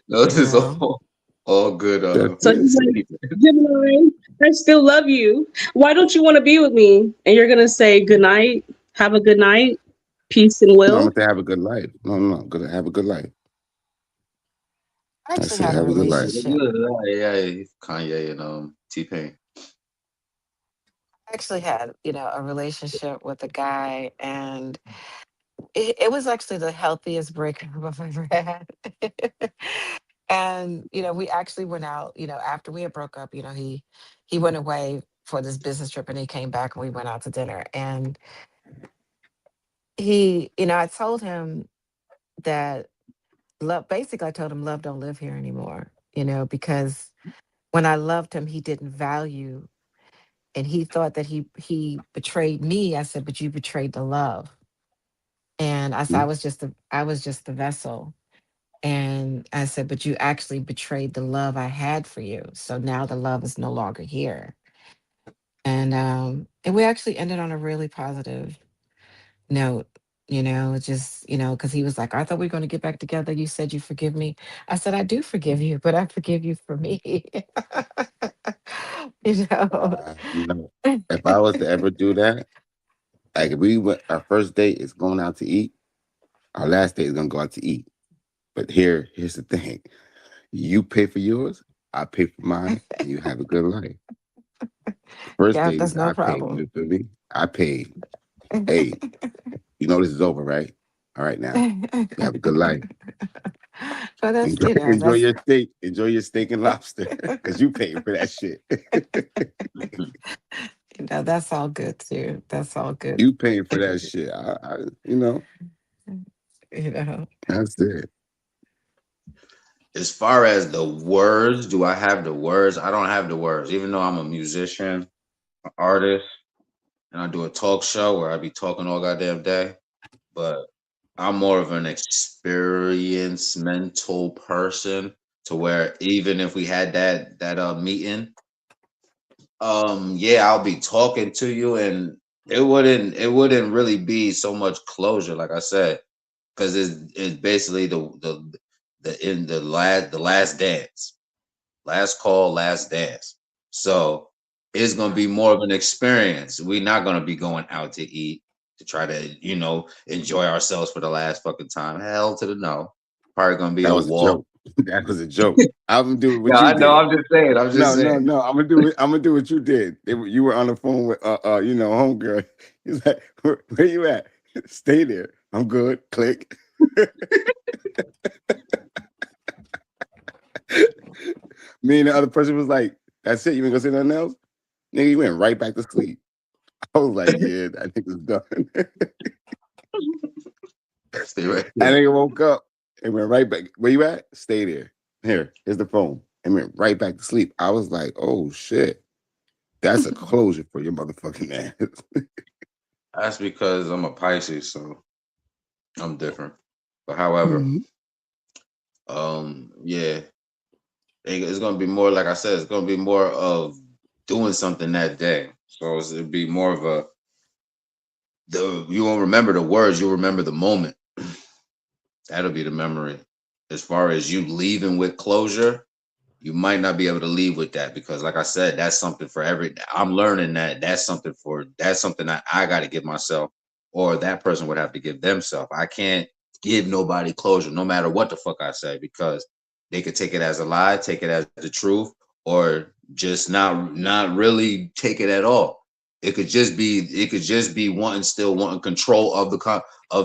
No, this You is know. all good. That's So it. he's like, Gemini, I still love you. Why don't you want to be with me? And you're gonna say good night, have a good night, peace and No, I'm will. gonna say have a good life. No. Gonna have a good life. I I actually said had a have a good Yeah, life. relationship. yeah, Kanye and T-Pain. I actually had, a relationship with a guy, and it was actually the healthiest breakup I've ever had. And we actually went out, after we had broke up. He went away for this business trip, and he came back, and we went out to dinner. And I told him that love, basically I told him love don't live here anymore, because when I loved him, he didn't value, and he thought that he betrayed me. I said, but you betrayed the love. And I said, I was just the vessel. And I said, but you actually betrayed the love I had for you. So now the love is no longer here. And we actually ended on a really positive note. Just, because he was like, I thought we were going to get back together. You said you forgive me. I said, I do forgive you, but I forgive you for me. you know. No. If I was to ever do that, like if we went, our first date is going out to eat. Our last date is gonna go out to eat. But here's the thing: you pay for yours, I pay for mine, and you have a good life. First Yeah, date that's is no I paid. problem. You feel me? I paid. Hey, you know this is over, right? All right, now you have a good life. But that's, Enjoy, enjoy that's your steak. Enjoy your steak and lobster, because you paying for that shit. that's all good too. That's all good. You paying for that shit. you know. That's it. As far as the words, do I have the words? I don't have the words, even though I'm a musician, an artist, and I do a talk show where I be talking all goddamn day. But I'm more of an experience mental person to where even if we had that meeting, yeah, I'll be talking to you and it wouldn't really be so much closure, like I said, because it's basically the last dance, last call, last dance. So it's gonna be more of an experience. We're not gonna be going out to eat to try to, enjoy ourselves for the last fucking time. Hell to the no. Probably gonna be That a was a walk. joke. That was a joke. I'm gonna do No, what you I know. did. I'm just saying. I'm just No, no, saying. no. I'm gonna do it. I'm gonna do what you did. You were on the phone with homegirl. He's like, where you at? Stay there. I'm good. Click. Me and the other person was like, that's it. You ain't gonna say nothing else? Nigga, you went right back to sleep. I was like, yeah, I think it's done. Stay right I there. nigga woke up and went right back. Where you at? Stay there. Here's the phone. And went right back to sleep. I was like, oh shit. That's a closure for your motherfucking ass. That's because I'm a Pisces, so I'm different. But however, yeah, it's gonna be more like I said. It's gonna be more of doing something that day. So it'd be more of you won't remember the words. You'll remember the moment. That'll be the memory. As far as you leaving with closure, you might not be able to leave with that because, like I said, that's something for I'm learning that that's something that I got to give myself, or that person would have to give themselves. I can't give nobody closure, no matter what the fuck I say, because they could take it as a lie, take it as the truth, or just not really take it at all. It could just be wanting control of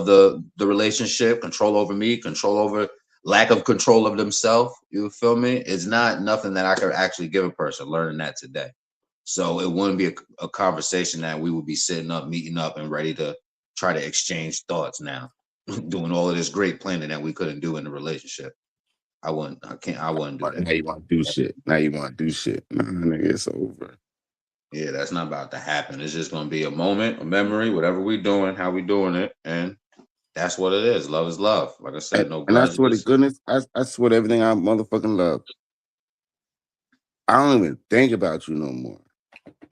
the relationship, control over me, control over lack of control of themselves. You feel me? It's not nothing that I could actually give a person. Learning that today, so it wouldn't be a conversation that we would be sitting up, meeting up, and ready to try to exchange thoughts. Now, doing all of this great planning that we couldn't do in the relationship. I wouldn't. I can't. I wouldn't do But that. now you want to do shit. Now you want to do shit. Nah, nigga, it's over. Yeah, that's not about to happen. It's just gonna be a moment, a memory, whatever we doing, how we doing it, and that's what it is. Love is love. Like I said, no And I swear to grudges. goodness, I swear to everything I motherfucking love. I don't even think about you no more.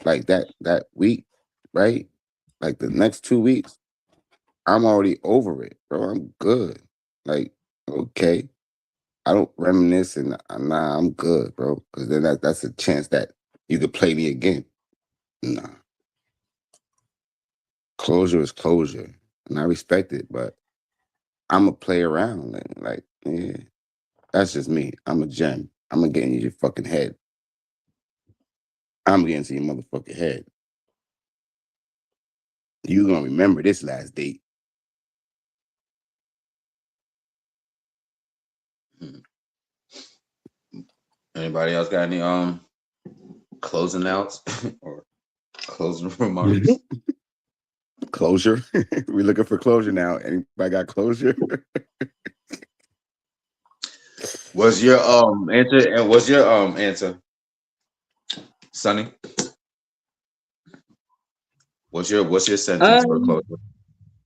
Like that week, right? Like the next 2 weeks, I'm already over it, bro. I'm good. Like, okay. I don't reminisce and nah, I'm good, bro. Because then that's a chance that you could play me again. Nah. Closure is closure. And I respect it, but I'ma play around. Like, yeah. That's just me. I'm a gem. I'm gonna get in your fucking head. I'm getting into your motherfucking head. You gonna remember this last date. Hmm. Anybody else got any closing outs or closing remarks? Closure. We looking for closure now. Anybody got closure? Was your answer and was your answer, Sonny? What's your sentence for Um, closure?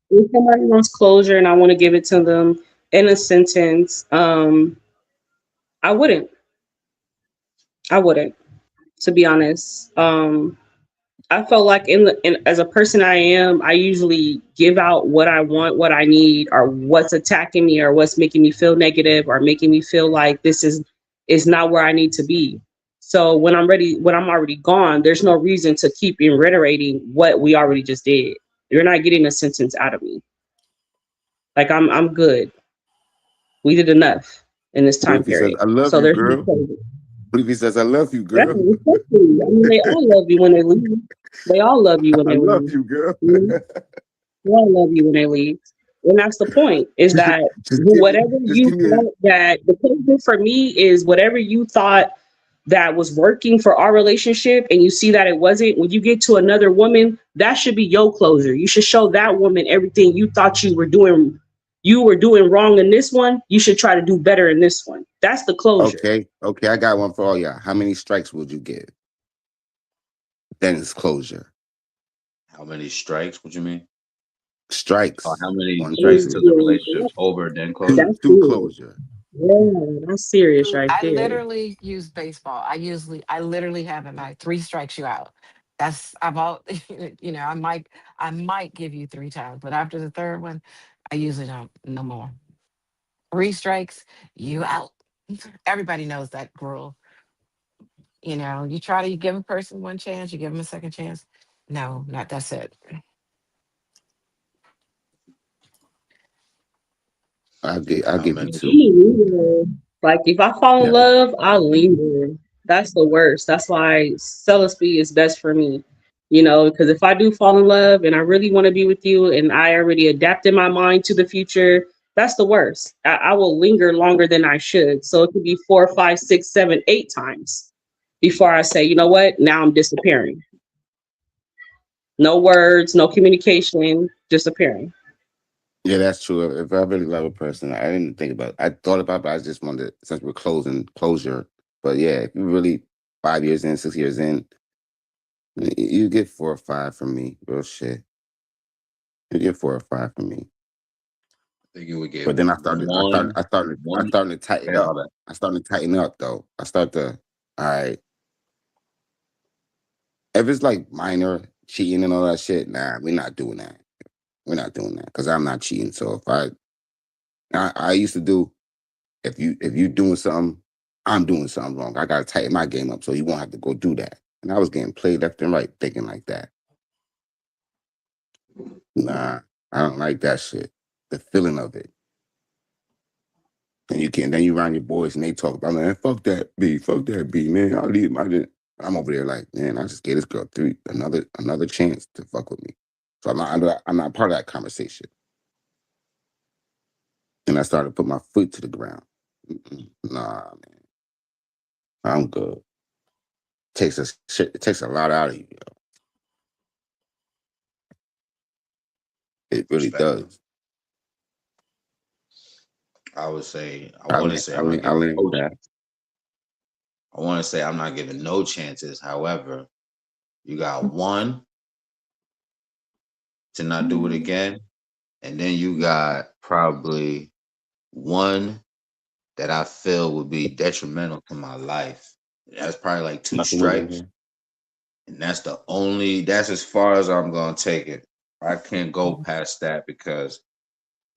if somebody wants closure and I want to give it to them in a sentence, I wouldn't. I wouldn't, to be honest. I felt like as a person I am, I usually give out what I want, what I need, or what's attacking me, or what's making me feel negative, or making me feel like this is not where I need to be. So when I'm ready, when I'm already gone, there's no reason to keep reiterating what we already just did. You're not getting a sentence out of me. Like I'm good. We did enough in this What time if he says, period. I love So you, there's no girl? closure. What if he says, I love you, Yeah, girl? respectfully. I mean, they all love you when they leave. They all love you when I they love leave. you, girl. You know? They all love you when they leave. And that's the point, is just, that just whatever just you give me a thought that the closure for me is whatever you thought that was working for our relationship and you see that it wasn't, when you get to another woman, that should be your closure. You should show that woman everything you thought you were doing wrong in this one. You should try to do better in this one. That's the closure. okay, I got one for all y'all. How many strikes would you get? Then it's closure. How many strikes? What you mean? Or Strikes. how many One strike days is till the Yeah, relationship's over, then closure? two that's two serious. closure. Yeah, that's serious right I there. literally use baseball. I literally have it like three strikes you out. That's I've all I might give you three times, but after the third one, I usually don't no more. Three strikes, you out. Everybody knows that rule. You try to give a person one chance, you give them a second chance. No, not that's it. I'll How give you many? two. Me neither. Like if I fall in Yeah. love, I linger. That's the worst. That's why celibacy is best for me. Because if I do fall in love and I really want to be with you and I already adapted my mind to the future, that's the worst. I will linger longer than I should. So it could be 4, 5, 6, 7, 8 times before I say, you know what? Now I'm disappearing. No words, no communication, disappearing. Yeah, that's true. If I really love a person, I didn't think about it. I thought about it, but I just wanted, since we're closing closure. But yeah, if you really 5 years in, 6 years in, you get 4 or 5 from me. Real shit. You get 4 or 5 from me. I think you would get But then I one. started to tighten up. I started to tighten up though. I start to, all right. If it's like minor cheating and all that shit, nah, we're not doing that. We're not doing that because I'm not cheating. So if I used to do, if you doing something, I'm doing something wrong. I gotta tighten my game up so you won't have to go do that. And I was getting played left and right, thinking like that. Nah, I don't like that shit. The feeling of it. And then you around your boys and they talk about, man, fuck that B, man. I'll leave I'm over there like, man, I just gave this girl another chance to fuck with me. So I'm not part of that conversation. And I started to put my foot to the ground. Nah, man. I'm good. It takes a lot out of you, yo. It really does. I would say I want to say I'm not giving no chances. However, you got one to not do it again, and then you got probably one that I feel would be detrimental to my life. That's probably like 2 strikes, and that's as far as I'm gonna take it. I can't go past that because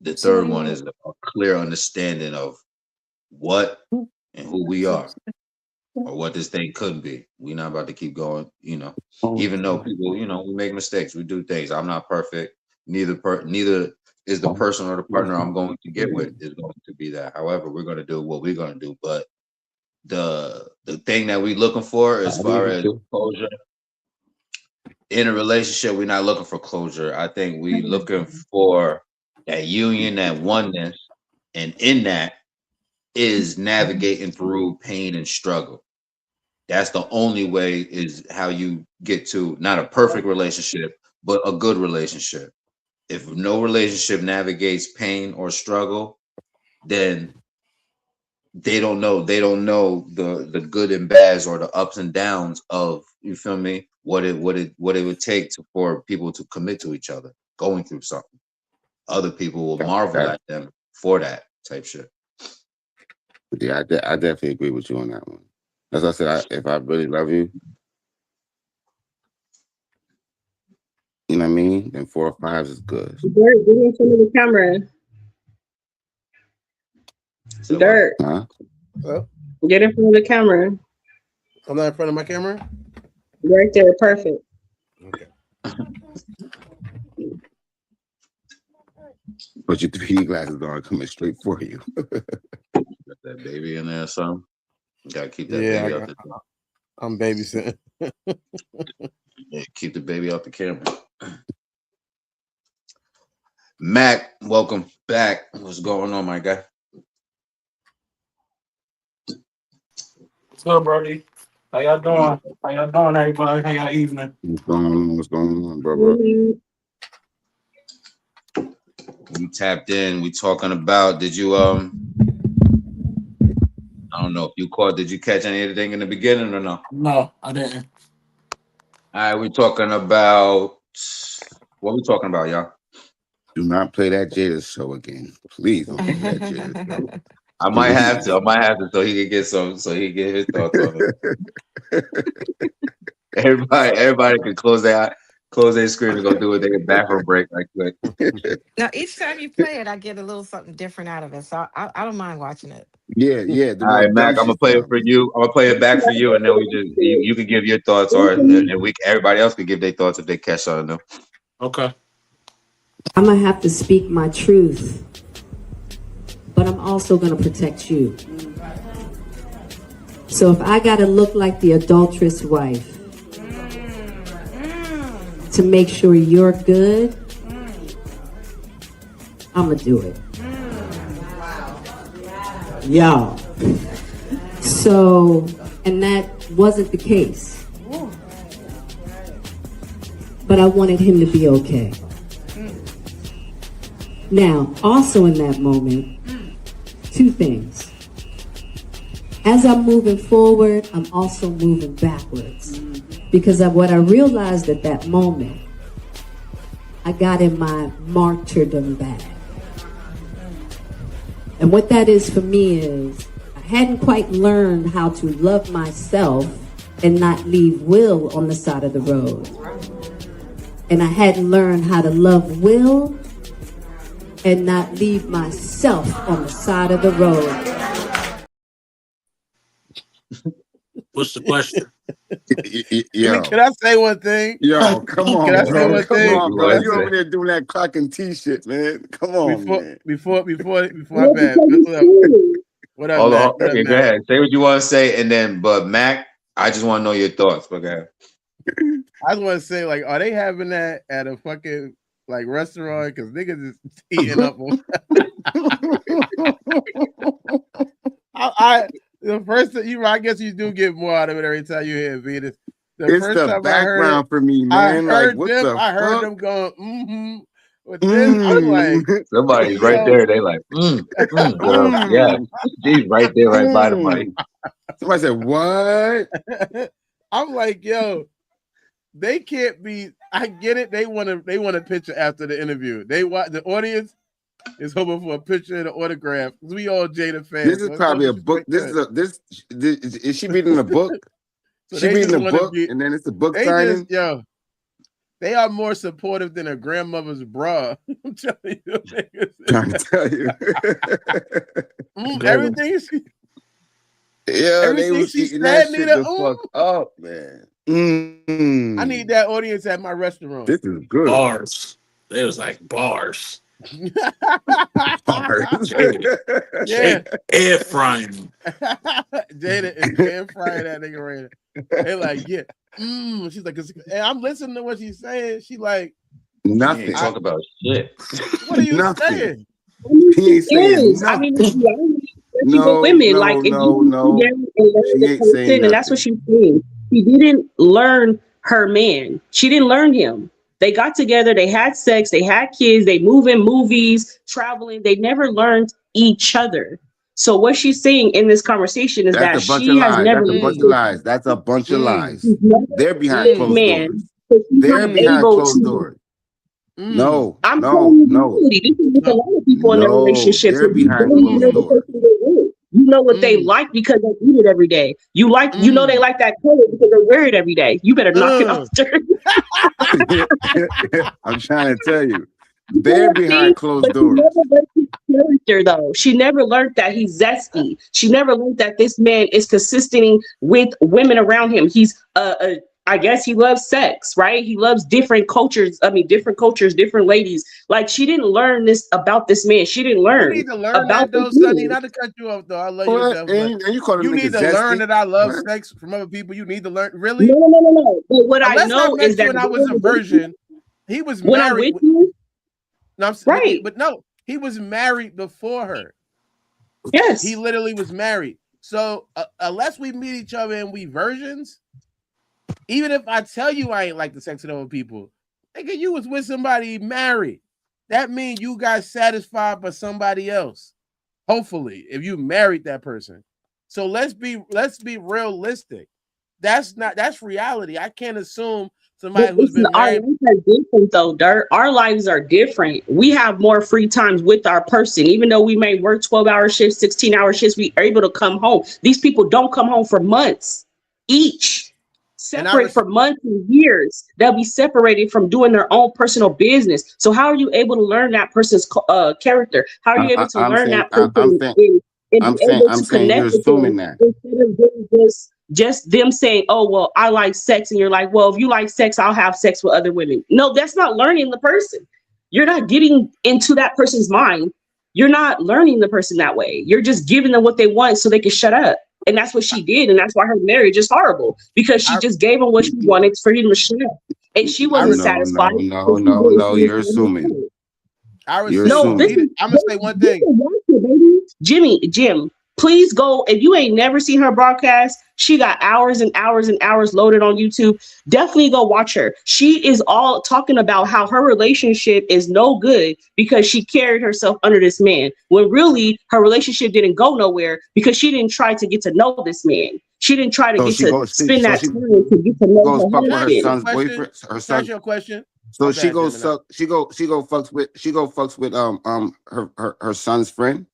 the third one is a clear understanding of what and who we are, or what this thing could be. We're not about to keep going, even though people, we make mistakes, we do things. I'm not perfect. Neither is the person or the partner I'm going to get with is going to be that. However, we're going to do what we're going to do. But the thing that we're looking for as far as closure in a relationship, we're not looking for closure. I think we're looking for that union, that oneness, and in that is navigating through pain and struggle. That's the only way is how you get to not a perfect relationship, but a good relationship. If no relationship navigates pain or struggle, then they don't know the good and bads or the ups and downs of, you feel me, what it would take for people to commit to each other going through something. Other people will marvel at them for that type shit. Yeah, I definitely agree with you on that one. As I said, if I really love you, you know what I mean, then 4 or 5 is good. Dirt, get in front of the camera. So Dirt. Huh? Get in front of the camera. I'm not in front of my camera? Right there, perfect. Okay. Put your 3D glasses on, coming straight for you. Got that baby in there, son. You gotta keep that baby out the camera. I'm babysitting. Yeah, keep the baby out the camera. Mac, welcome back. What's going on, my guy? What's good, Brody? How y'all doing? How y'all doing, everybody? How y'all evening? What's going on, brother? We tapped in. We talking about, did you I don't know if you caught, did you catch anything in the beginning or no? No, I didn't. All right, we're talking about, what we talking about, y'all? Do not play that Jada show again. Please don't play that Jada show. I might have to, so he can get his thoughts on it. Everybody can close their screen and go do it. They get bathroom break right quick. Now, each time you play it, I get a little something different out of it, so I don't mind watching it. Yeah. All right, Mac, I'm gonna play it for you. I'm gonna play it back for you, and then you can give your thoughts, or and everybody else can give their thoughts if they catch something new. Okay. I'm gonna have to speak my truth, but I'm also gonna protect you. So if I gotta look like the adulterous wife to make sure you're good, I'm gonna do it. Y'all. So, and that wasn't the case. But I wanted him to be okay. Now, also in that moment, 2 things. As I'm moving forward, I'm also moving backwards. Because of what I realized at that moment, I got in my martyrdom bag. And what that is for me is I hadn't quite learned how to love myself and not leave Will on the side of the road. And I hadn't learned how to love Will and not leave myself on the side of the road. What's the question? Yo, Can I say one thing? yo, come on, Can I say bro. one Come thing? on, bro. You over there doing that clock and T shit, man. Come on, man. Before I pass. What up, Hold Mac? on. What up, Okay, go Mac? ahead. Say what you want to say, and then, but Mac, I just want to know your thoughts. Okay. I just want to say, like, are they having that at a fucking like restaurant? Because niggas is eating up on. The first thing I guess you do get more out of it every time you hear Venus. It's first the time background for me, man. I Like, what the I heard fuck? them going, mm-hmm. But then I'm like, Somebody's right there. They like, girl, yeah, she's right there, right by the mic. Somebody said, what? I'm like, yo, they can't be. I get it. They want a picture after the interview. They want the audience is hoping for a picture and an autograph. We all Jada fans. This is probably a book. Is she reading a book? So she reading a book, and then it's a book signing. They are more supportive than a grandmother's bra. I'm telling you. Trying to tell you. Everything she. Yeah, they was eating that shit the fuck up, man. I need that audience at my restaurant. This is good. Bars. It was like bars. Bars. Yeah. Air frying. Jada is air frying that nigga right now. They like, yeah. She's like, and I'm listening to what she's saying. She like, nothing. Talk about shit. What are you saying? He ain't saying nothing. I mean, women like if no. She ain't saying nothing. And that's what she's saying. She didn't learn her man. She didn't learn him. They got together, they had sex, they had kids, they move in movies, traveling. They never learned each other. So what she's saying in this conversation is that she has never. That's a bunch of lies. That's a bunch of lies. They're behind closed doors. They're behind closed doors. No, no. This is with a lot of people in their relationships. They're behind closed doors. You know what they like because they eat it every day. You know they like that color because they wear it every day. You better knock it off. I'm trying to tell you. They're behind closed doors. Character though, she never learned that he's zesty. She never learned that this man is consisting with women around him. He's I guess he loves sex, right? He loves different cultures. I mean, different cultures, different ladies. Like she didn't learn this about this man. She didn't learn. You need to learn about that though, Sonny. Not to cut you off though. I love you. You need to learn that I love sex from other people. You need to learn. Really? No. But what I know is that when I was a virgin, he was when married. I'm with you, no, right? But no, he was married before her. Yes, he literally was married. So unless we meet each other and we virgins. Even if I tell you I ain't like the sex with other people, nigga, you was with somebody married. That means you got satisfied by somebody else. Hopefully, if you married that person. So let's be realistic. That's reality. I can't assume somebody who's been married. Our lives are different though, Dirt. Our lives are different. We have more free times with our person. Even though we may work 12-hour shifts, 16-hour shifts, we are able to come home. These people don't come home for months each. Separate for months and years. They'll be separated from doing their own personal business. So how are you able to learn that person's character? How are you able to learn that person I'm saying you're assuming that. Instead of doing just them saying, oh, well, I like sex. And you're like, well, if you like sex, I'll have sex with other women. No, that's not learning the person. You're not getting into that person's mind. You're not learning the person that way. You're just giving them what they want so they can shut up. And that's what she did. And that's why her marriage is horrible, because she just gave him what she wanted for him to shut up. And she wasn't satisfied. No, you're assuming. I'm going to say one thing. Jim, please go. If you ain't never seen her broadcast, she got hours and hours and hours loaded on YouTube. Definitely go watch her. She is all talking about how her relationship is no good because she carried herself under this man, when really her relationship didn't go nowhere because she didn't try to get to know this man. She didn't try to spend that time to get to know her son's boyfriend. That's your question. So she go fucks with her son's friend.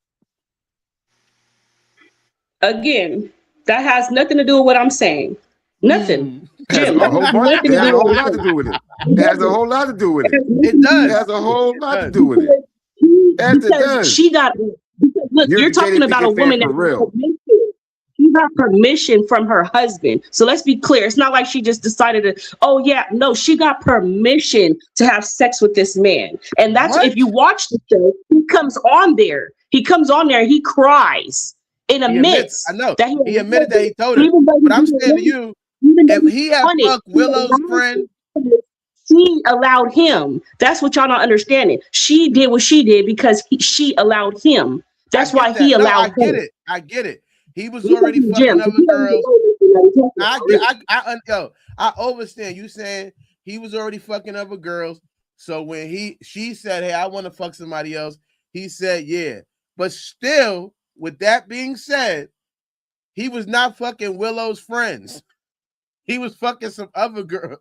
Again, that has nothing to do with what I'm saying. Nothing. It has Jim, a that has whole bunch. nothing It to has do a with whole what lot I'm to saying. do with it. It It has a doesn't. whole lot to do with It it. has nothing It to do It does. has a whole It lot to does. do with it. Yes, it because does. she got, because look, You're you're the talking Jada about a Pinkett fan woman for that got real. permission. She got permission from her husband. So let's be clear. It's not like she just decided to, oh yeah, no, she got permission to have sex with this man. And that's, What? if you watch the show, he comes on there. He comes on there, he cries and He admits. I admits know. that He admitted that he told her. even though he But I'm didn't saying to want it, you, even though if he he had wanted it, fucked Willow's friend, she allowed him. That's what y'all not understanding. She did what she did because she allowed him. That's I why get he that. No, allowed her. I get it. He was He already fucking fucking Jim. other He doesn't girls. know this, like, talking I about get. it. I understand you saying he was already fucking other girls. So when she said, "Hey, I want to fuck somebody else," he said, "Yeah." But still, with that being said, he was not fucking Willow's friends. He was fucking some other girl.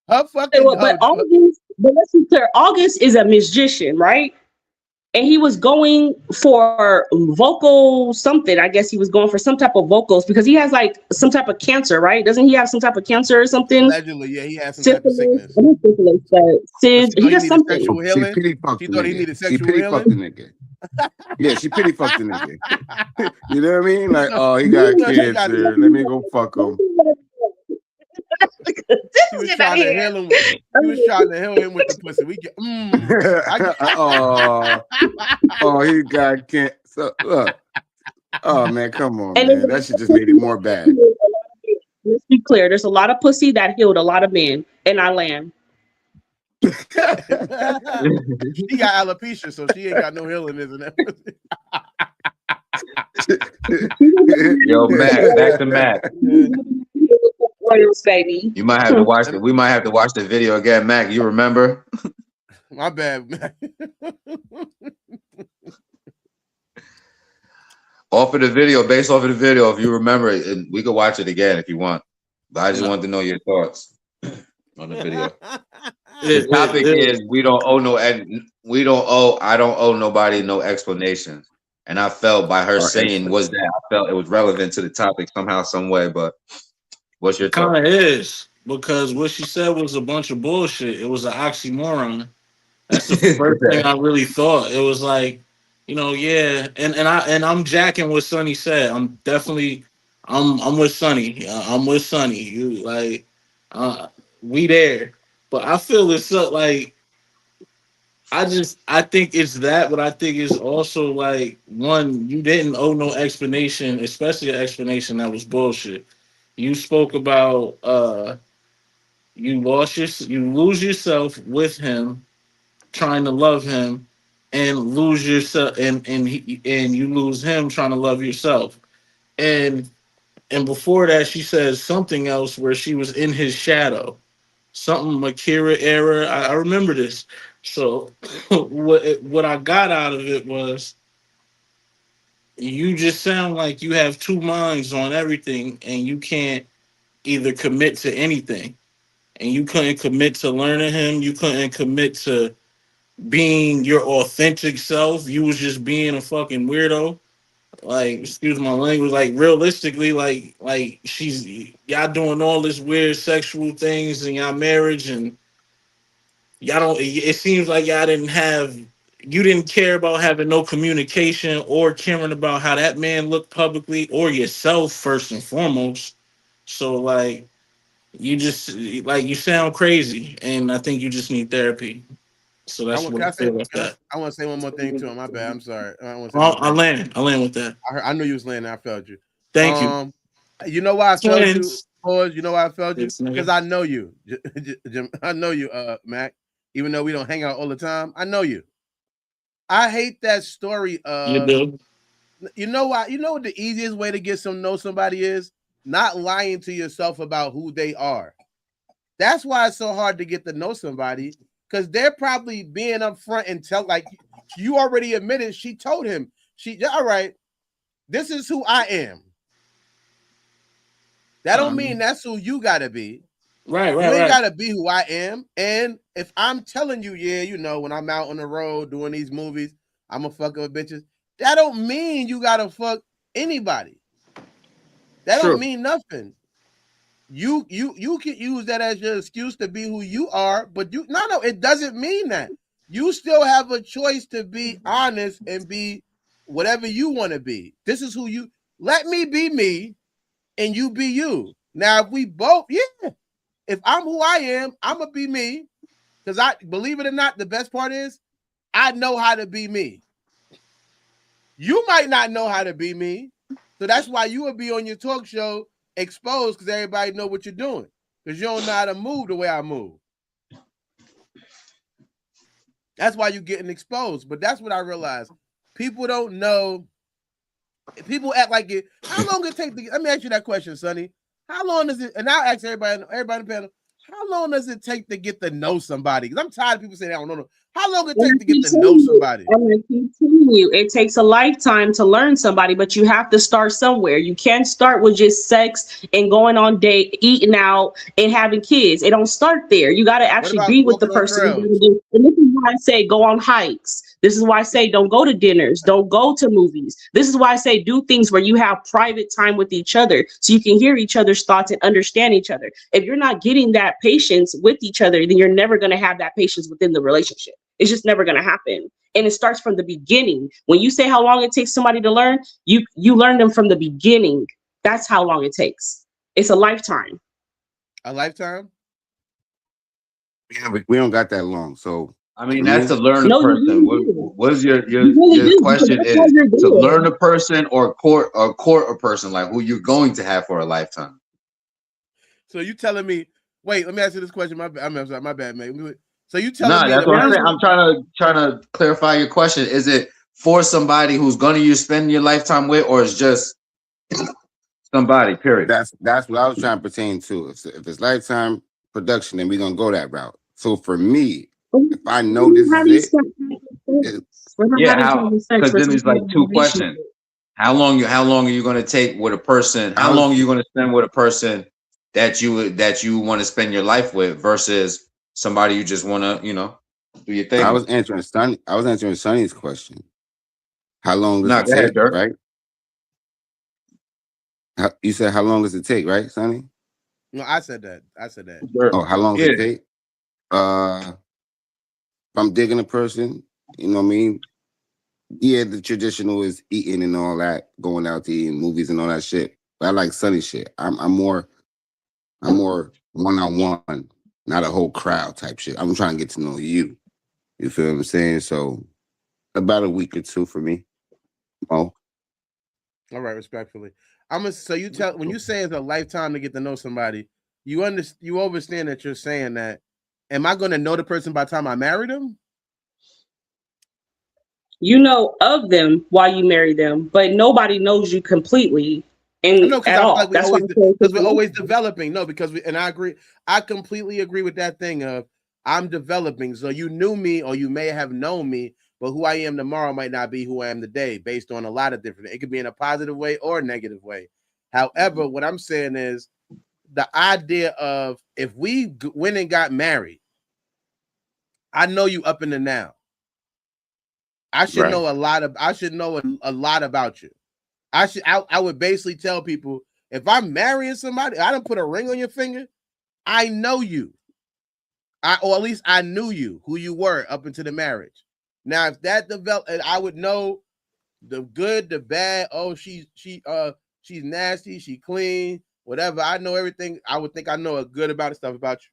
Her fucking. But August, but let's be clear. August is a musician, right? And he was going for vocal something. I guess he was going for some type of vocals because he has like some type of cancer, right? Doesn't he have some type of cancer or something? Allegedly, yeah, he had some type of sickness. Not syphilis, but She SIDS. thought He he has needed something. sexual She healing. pity fucked She the thought he nigga. needed She sexual pity healing. fucked the nigga. Yeah, she pity fucked the nigga. You know what I mean? Like, No, oh, he got he got- cancer. Let me go fuck him. He was trying to heal him. He was trying to heal him with the pussy. We get. Oh, he got cancer. So, look. Oh man, come on, And man. That shit just made it more bad. let's be clear. There's a lot of pussy that healed a lot of men in our land. She got alopecia, so she ain't got no healing, isn't it? Yo, Mac, back to Mac. Oils, baby. You might have to watch it. We might have to watch the video again, Mac. You remember? My bad, man. Off of the video, based off of the video, if you remember it, and we could watch it again if you want. But I just wanted to know your thoughts on the video. The topic is we don't owe no, and we don't owe. I don't owe nobody no explanation. And I felt by her saying was that I felt it was relevant to the topic somehow, some way. But what's your It kind thought? of is because what she said was a bunch of bullshit. It was an oxymoron. That's the first thing I really thought. It was like, yeah, and I'm jacking what Sonny said. I'm with Sonny. I'm with Sonny. You like, we there. But I feel it's like I think it's that, but I think it's also like one, you didn't owe no explanation, especially an explanation that was bullshit. You spoke about you lose yourself with him trying to love him and lose yourself and you lose him trying to love yourself. And before that she says something else where she was in his shadow. Something Makira era. I remember this. So what I got out of it was you just sound like you have two minds on everything and you can't either commit to anything. And you couldn't commit to learning him. You couldn't commit to being your authentic self. You was just being a fucking weirdo. Like, excuse my language. Like, realistically, like she's y'all doing all this weird sexual things in y'all marriage, and y'all don't. It seems like you didn't care about having no communication or caring about how that man looked publicly or yourself first and foremost. So like, you just like you sound crazy, and I think you just need therapy. So that's what I feel about that. I want to say one more thing to him. My bad. I'm sorry. I want to say I land with that. I knew you was landing. I felt you. Thank you. You know why I felt you, Twins. boys? You know why I felt you? Yes, nigga. Because I know you, Jim. I know you, Mac. Even though we don't hang out all the time, I know you. I hate that story of You do. you know why? You know what the easiest way to get know somebody is? Not lying to yourself about who they are. That's why it's so hard to get to know somebody, because they're probably being upfront and tell, like, you already admitted. She told him, all right, this is who I am. That don't mean that's who you gotta be. Right. You ain't gotta be who I am. And if I'm telling you, yeah, you know, when I'm out on the road doing these movies, I'm a fuck with bitches. That don't mean you gotta fuck anybody. That True. don't mean nothing. You can use that as your excuse to be who you are, but no, it doesn't mean that. You still have a choice to be honest and be whatever you want to be. This is who you let me be me and you be you. Now, if we both, yeah, if I'm who I am, I'm gonna be me. Because I believe it or not, the best part is I know how to be me. You might not know how to be me. So that's why you will be on your talk show exposed because everybody know what you're doing. Because you don't know how to move the way I move. That's why you're getting exposed. But that's what I realized. People don't know. People act like it. How long it take to let me ask you that question, Sonny. How long does it, and I'll ask everybody in the panel, how long does it take to get to know somebody? Because I'm tired of people saying, I don't know. How long it take to get to know somebody? I'm going to continue. It takes a lifetime to learn somebody, but you have to start somewhere. You can't start with just sex and going on date, eating out, and having kids. It don't start there. You got to actually be with the person. And this is why I say go on hikes. This is why I say don't go to dinners, don't go to movies. This is why I say do things where you have private time with each other so you can hear each other's thoughts and understand each other. If you're not getting that patience with each other, then you're never going to have that patience within the relationship. It's just never going to happen. And it starts from the beginning. When you say how long it takes somebody to learn, you learn them from the beginning. That's how long it takes. It's a lifetime. A lifetime? Yeah, we don't got that long. So I mean, that's to learn a No, person. What is your question is to learn a person or court a person, like who you're going to have for a lifetime. So you telling me, wait, let me ask you this question. My bad, man. So you telling me that's what I'm saying. I'm trying to clarify your question. Is it for somebody who's gonna you spend your lifetime with, or is just somebody, period? That's what I was trying to pertain to. If it's lifetime production, then we're gonna go that route. So for me, if I know this is it, because then there's like two questions. How long are you gonna take with a person? How long are you gonna spend with a person that you want to spend your life with versus somebody you just wanna, do your thing. I was answering Sonny's question. How long does it go ahead, take, Dirk. right? You said how long does it take, right, Sonny? No, I said that. Dirk. Oh, how long does it take? If I'm digging a person, you know what I mean? Yeah, the traditional is eating and all that, going out to eat, movies and all that shit. But I like Sonny shit. I'm more one-on-one, not a whole crowd type shit. I'm trying to get to know you. You feel what I'm saying? So about a week or two for me. Oh. All right, respectfully. So you when you say it's a lifetime to get to know somebody, you understand that you're saying that. Am I going to know the person by the time I marry them? You know of them while you marry them, but nobody knows you completely at all. That's why we're always developing. No, and I agree. I completely agree with that thing of I'm developing. So you knew me, or you may have known me, but who I am tomorrow might not be who I am today, based on a lot of different. It could be in a positive way or a negative way. However, what I'm saying is the idea of if we went and got married, I know you up in the now. I should know a lot about you. I would basically tell people, if I'm marrying somebody, I don't put a ring on your finger, I know you. Or at least I knew you, who you were up into the marriage. Now, if that developed, I would know the good, the bad. Oh, she's nasty, she clean, whatever. I know everything. I would think I know a good about stuff about you.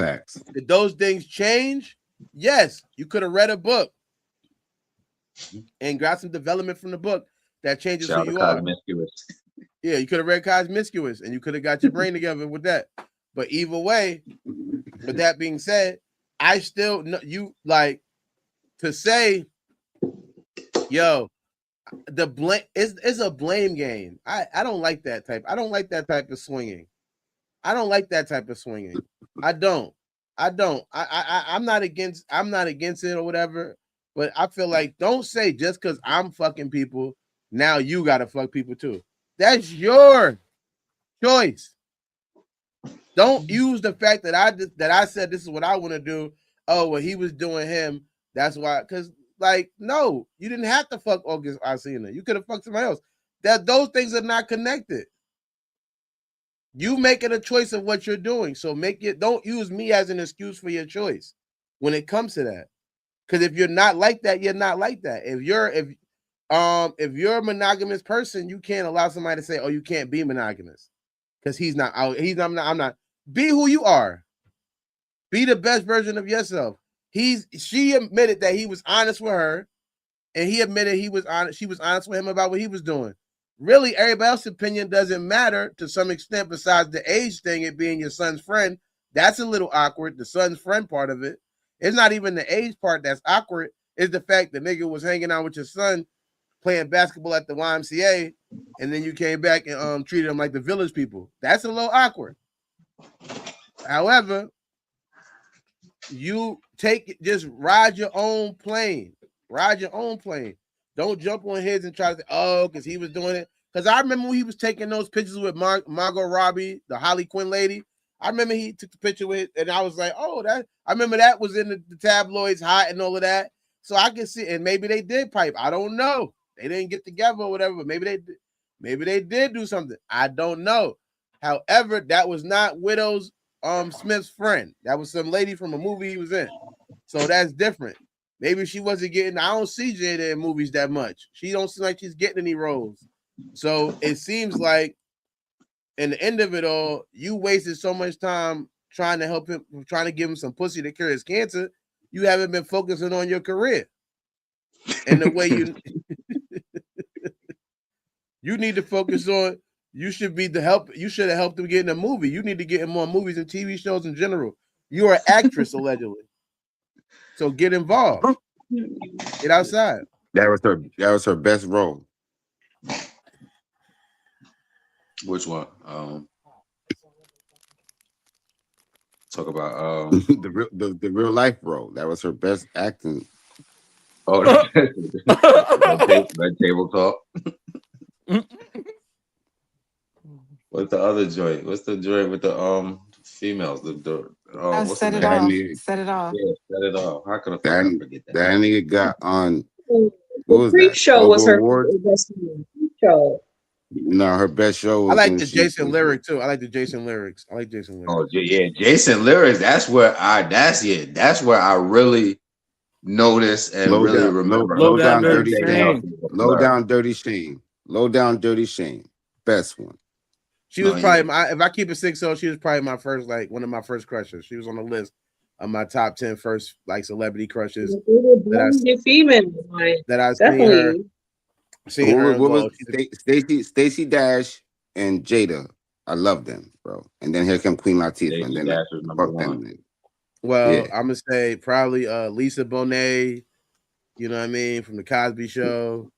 Facts. Did those things change? Yes, you could have read a book and got some development from the book that changes who you are. Yeah, you could have read Cosmiscuous and you could have got your brain together with that. But either way, with that being said, I still know you, like, to say, yo, the blame is a blame game. I don't like that type. I don't like that type of swinging. I don't. I'm not against it or whatever. But I feel like, don't say just because I'm fucking people, now you gotta fuck people too. That's your choice. Don't use the fact that I said this is what I want to do. Oh, well, he was doing him. That's why. Because like, no, you didn't have to fuck August Alsina. You could have fucked somebody else. That those things are not connected. You making a choice of what you're doing. So don't use me as an excuse for your choice when it comes to that. Because if you're not like that, you're not like that. If you're a monogamous person, you can't allow somebody to say, "Oh, you can't be monogamous," because he's not. I'm not. Be who you are. Be the best version of yourself. She admitted that he was honest with her, and he admitted he was honest. She was honest with him about what he was doing. Really, everybody else's opinion doesn't matter to some extent, besides the age thing, it being your son's friend. That's a little awkward. The son's friend part of it. It's not even the age part that's awkward. It's the fact the nigga was hanging out with your son, playing basketball at the YMCA, and then you came back and treated him like the village people. That's a little awkward. However, you just ride your own plane. Ride your own plane. Don't jump on his and try to say, oh, because he was doing it. Because I remember when he was taking those pictures with Margot Robbie, the Harley Quinn lady. I remember he took the picture with, and I was like, oh, I remember that was in the tabloids, hot and all of that. So I can see, and maybe they did pipe. I don't know. They didn't get together or whatever. But maybe they did do something. I don't know. However, that was not Widow's Smith's friend. That was some lady from a movie he was in. So that's different. Maybe she wasn't getting. I don't see Jada in movies that much. She don't seem like she's getting any roles. So it seems like, in the end of it all, you wasted so much time trying to help him, trying to give him some pussy to cure his cancer. You haven't been focusing on your career. And the way you need to focus on. You should be the help. You should have helped him get in a movie. You need to get in more movies and TV shows in general. You're an actress, allegedly. So get involved. Get outside. That was her best role. Which one? Talk about the real life role. That was her best acting. Oh, that table talk. What's the other joint? What's the joint with the females? What's set the it name? off. Nigga, Set it off. Yeah, set it off. How could I forget that? That nigga got on. The What was Creep that? Show was her Awards? best show. No, her best show was I like when the she Jason was- lyric too. I like the Jason lyrics. I like Jason lyrics. Oh yeah, Jason lyrics. That's where I really noticed and Low really down, remember. Low down dirty Everything else shame. was a low blur. down, dirty shame. Low down, dirty shame. Best one. She was probably if I keep it 6-0, she was probably my first, like one of my first crushes. She was on the list of my top 10 first like celebrity crushes that I seen her. Seen her What was involved. Stacey Dash and Jada? I love them, bro. And then here come Queen Latifah, Stacey and then Dash was number fuck one. them. Well, Yeah. I'm gonna say probably Lisa Bonet, you know what I mean, from the Cosby Show.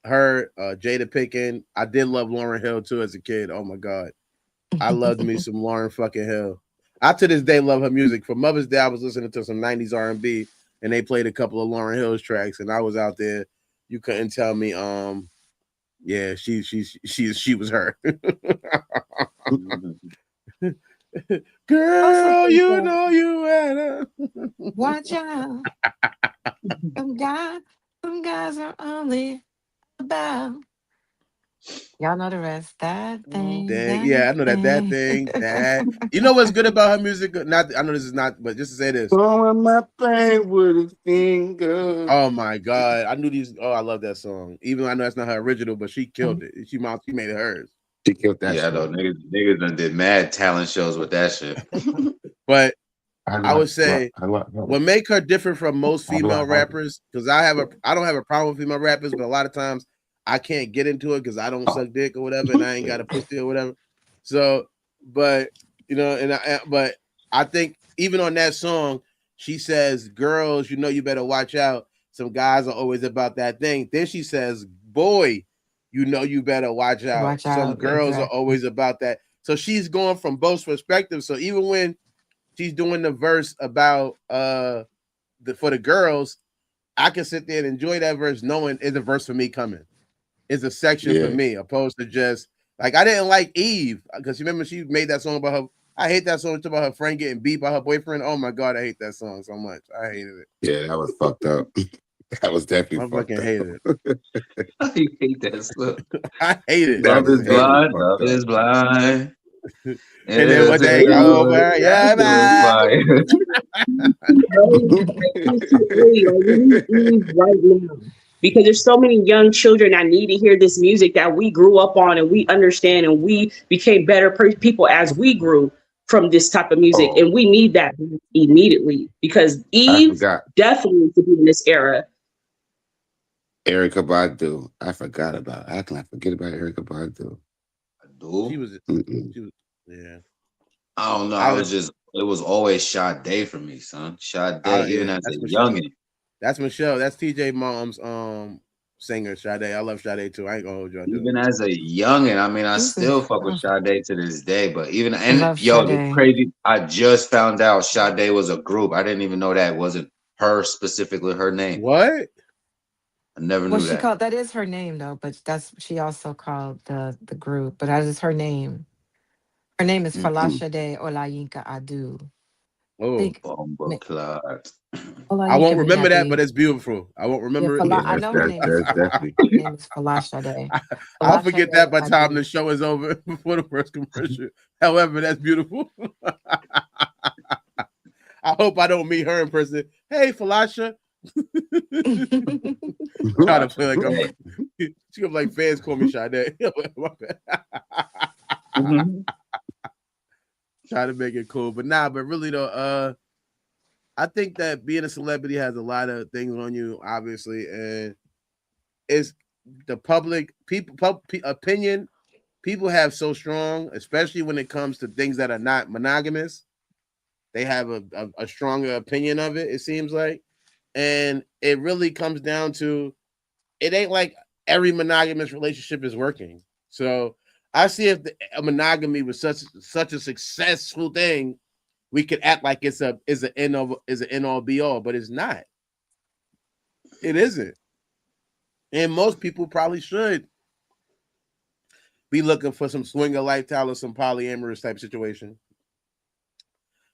Her, Jada Pinkett. I did love Lauryn Hill too as a kid. Oh my god, I loved me some Lauryn fucking Hill. I to this day love her music. For Mother's Day, I was listening to some 90s R&B, and they played a couple of Lauryn Hill's tracks, and I was out there. You couldn't tell me. Yeah, she was her. Girl, you know you had her. Watch out. Some guys are only about. Y'all know the rest. That thing. Dang, yeah, I know that thing. That you know what's good about her music? Not, I know this is not, but just to say this. Throwing my thing with a finger. Oh my god, I knew these. Oh, I love that song. Even though I know that's not her original, but she killed it. She made it hers. She killed that. Yeah, I know niggas done did mad talent shows with that shit. But I would say what make her different from most female rappers, because I don't have a problem with female rappers, but a lot of times I can't get into it because I don't suck dick or whatever, and I ain't got a pussy or whatever. So, but you know, but I think even on that song, she says, "Girls, you know, you better watch out. Some guys are always about that thing." Then she says, "Boy, you know, you better watch out. Some girls are always about that." So she's going from both perspectives. So even when she's doing the verse about for the girls, I can sit there and enjoy that verse knowing it's a verse for me coming. It's a section for me, opposed to just Like I didn't like Eve because you remember she made that song about her. I hate that song about her friend getting beat by her boyfriend. Oh my god, I hate that song so much. I hated it. Yeah, that was fucked up. That was definitely I fucked fucking up. hated it. I hate that stuff. I hate it. I That Love was just is hated definitely blind, love fucked up. is blind. it. And then It'll one take day good, over, yeah, yeah, to bye. fire. It's too early. Like we need Eve right now because there's so many young children that need to hear this music that we grew up on and we understand and we became better people as we grew from this type of music Oh, and we need that immediately because I Eve forgot. definitely needs to be in this era. Erica Badu. I forgot about. How can I forget about Erica Badu? I She do. was, Mm-mm. she was, yeah. I don't know. I I was listen. just it was always Sade for me, son. Sade, even Yeah, as a that's Michelle. youngin. That's Michelle. That's TJ Mom's singer, Sade. I love Sade too. I ain't gonna hold you. I do. Even as a youngin, I mean, I Who's this? still fuck with Oh, Sade to this day. But even I and love yo, the Sade. crazy, I just found out Sade was a group. I didn't even know that it wasn't her specifically her name. What? I never Well, knew she that. called that is her name though, but that's she also called the group, but that is her name. Her name is Mm-mm. Falasha de Olayinka Adu. Oh, Think Bomba clot. I Olayinka won't remember that, but Miyabi. it's beautiful. I won't Yeah, remember it, but Fala. it's I Yeah, know her beautiful. that's name is that's Fala. definitely. Her name is Falasha de I'll Falasha forget that de by the time the Adu. show is over before the first commercial. However, that's beautiful. I hope I don't meet her in person. Hey, Falasha. Try to play like I'm. Hey. She gonna be like fans call me Sade. Mhm. Try to make it cool, but nah. But really though, I think that being a celebrity has a lot of things on you, obviously, and it's the public opinion people have so strong, especially when it comes to things that are not monogamous. They have a stronger opinion of it. It seems like, and it really comes down to it ain't like every monogamous relationship is working. So I see if a monogamy was such a successful thing, we could act like it's a is an end all be all, but it's not. It isn't. And most people probably should be looking for some swinger lifestyle or some polyamorous type situation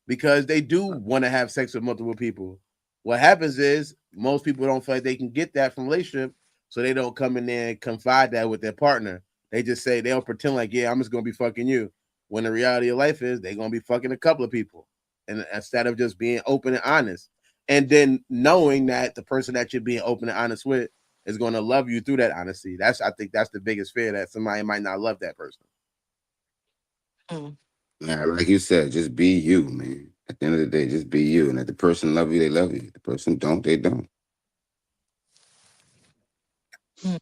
because they do want to have sex with multiple people. What happens is most people don't feel like they can get that from relationship, so they don't come in there and confide that with their partner. They just say they'll pretend like, yeah, I'm just gonna be fucking you. When the reality of life is they're gonna be fucking a couple of people. And instead of just being open and honest. And then knowing that the person that you're being open and honest with is gonna love you through that honesty. I think that's the biggest fear that somebody might not love that person. Mm. Nah, like you said, just be you, man. At the end of the day, just be you. And if the person love you, they love you. If the person don't, they don't. Mm.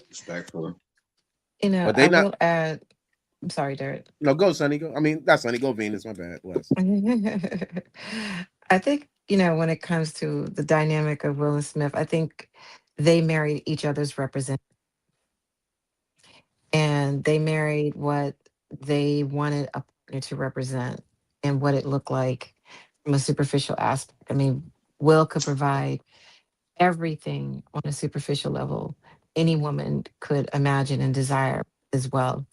Respectful. But I they not will add. I'm sorry, Derek. no go Sonny, go. I mean not Sonny, go Venus, my bad. Wes. I think, when it comes to the dynamic of Will and Smith, I think they married each other's represent and they married what they wanted a partner to represent and what it looked like from a superficial aspect. I mean, Will could provide everything on a superficial level any woman could imagine and desire as well.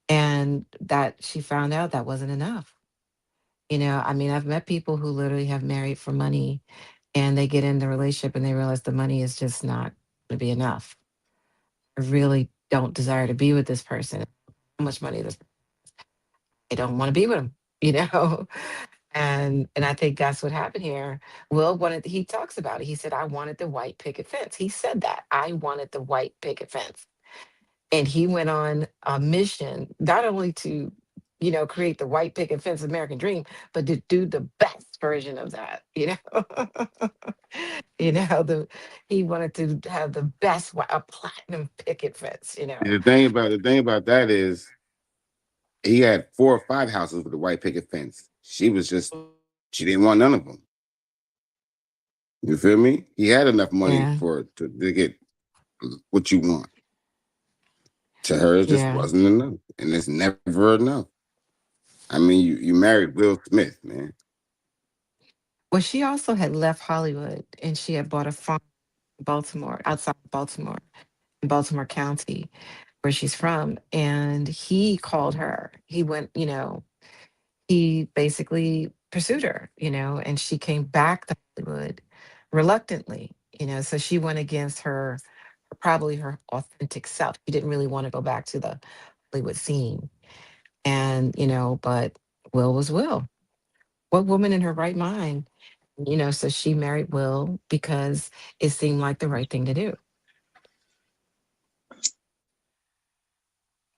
And that she found out that wasn't enough. I mean, I've met people who literally have married for money and they get in the relationship and they realize the money is just not going to be enough. I really don't desire to be with this person. How much money this I don't want to be with him, you know? And I think that's what happened here. Will wanted he talks about it. He said, I wanted the white picket fence. He said that. I wanted the white picket fence. And he went on a mission, not only to, create the white picket fence American dream, but to do the best version of that, the he wanted to have the best a platinum picket fence. And the thing about that is he had 4 or 5 houses with a white picket fence. She didn't want none of them. You feel me? He had enough money Yeah, to get what you want. To her, it just yeah. wasn't enough, and it's never enough. I mean, you married Will Smith, man. Well, she also had left Hollywood and she had bought a farm in Baltimore, outside of Baltimore, in Baltimore County. where she's from, and he called her. He went, he basically pursued her, and she came back to Hollywood reluctantly, so she went against her, probably her authentic self. She didn't really want to go back to the Hollywood scene. And, but Will was Will. What woman in her right mind, so she married Will because it seemed like the right thing to do.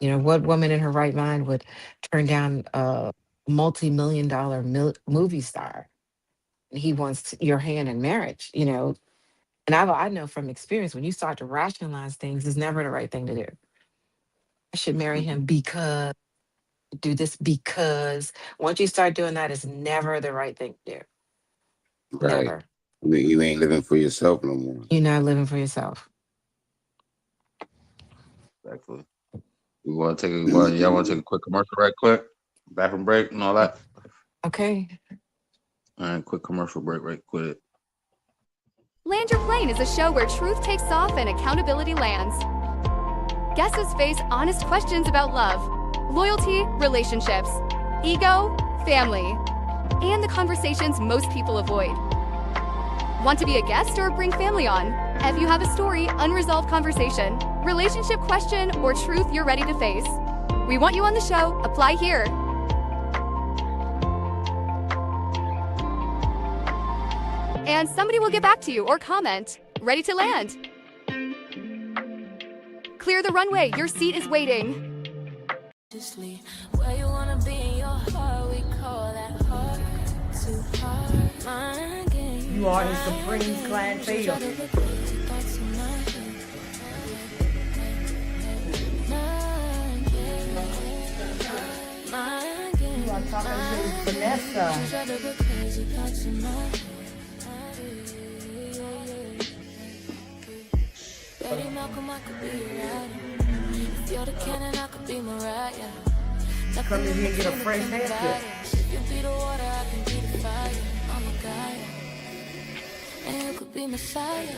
What woman in her right mind would turn down a multi-million dollar movie star? He wants your hand in marriage, And I know from experience, when you start to rationalize things, it's never the right thing to do. I should marry him because, do this because. Once you start doing that, it's never the right thing to do. Right. Never. You ain't living for yourself no more. You're not living for yourself. Exactly. Y'all want to take a quick commercial right quick? Bathroom break and all that? Okay. All right, quick commercial break right quick. Land Your Plane is a show where truth takes off and accountability lands. Guests face honest questions about love, loyalty, relationships, ego, family, and the conversations most people avoid. Want to be a guest or bring family on? If you have a story, unresolved conversation, relationship question, or truth you're ready to face, we want you on the show. Apply here. And somebody will get back to you or comment. Ready to land. Clear the runway. Your seat is waiting. Where you wanna be in your heart, we call that heart to heart. Mind game. You are his supreme clientele. You are talking to Vanessa. Betty Malcolm, I could be your rider. If you're the cannon, I could be Mariah. Come in here and get a fresh haircut. If you be the water, I can be the fire. I'm a guy, and you could be Messiah.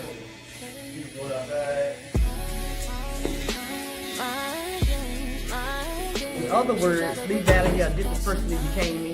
In other words, leave out of here a different person than you came in.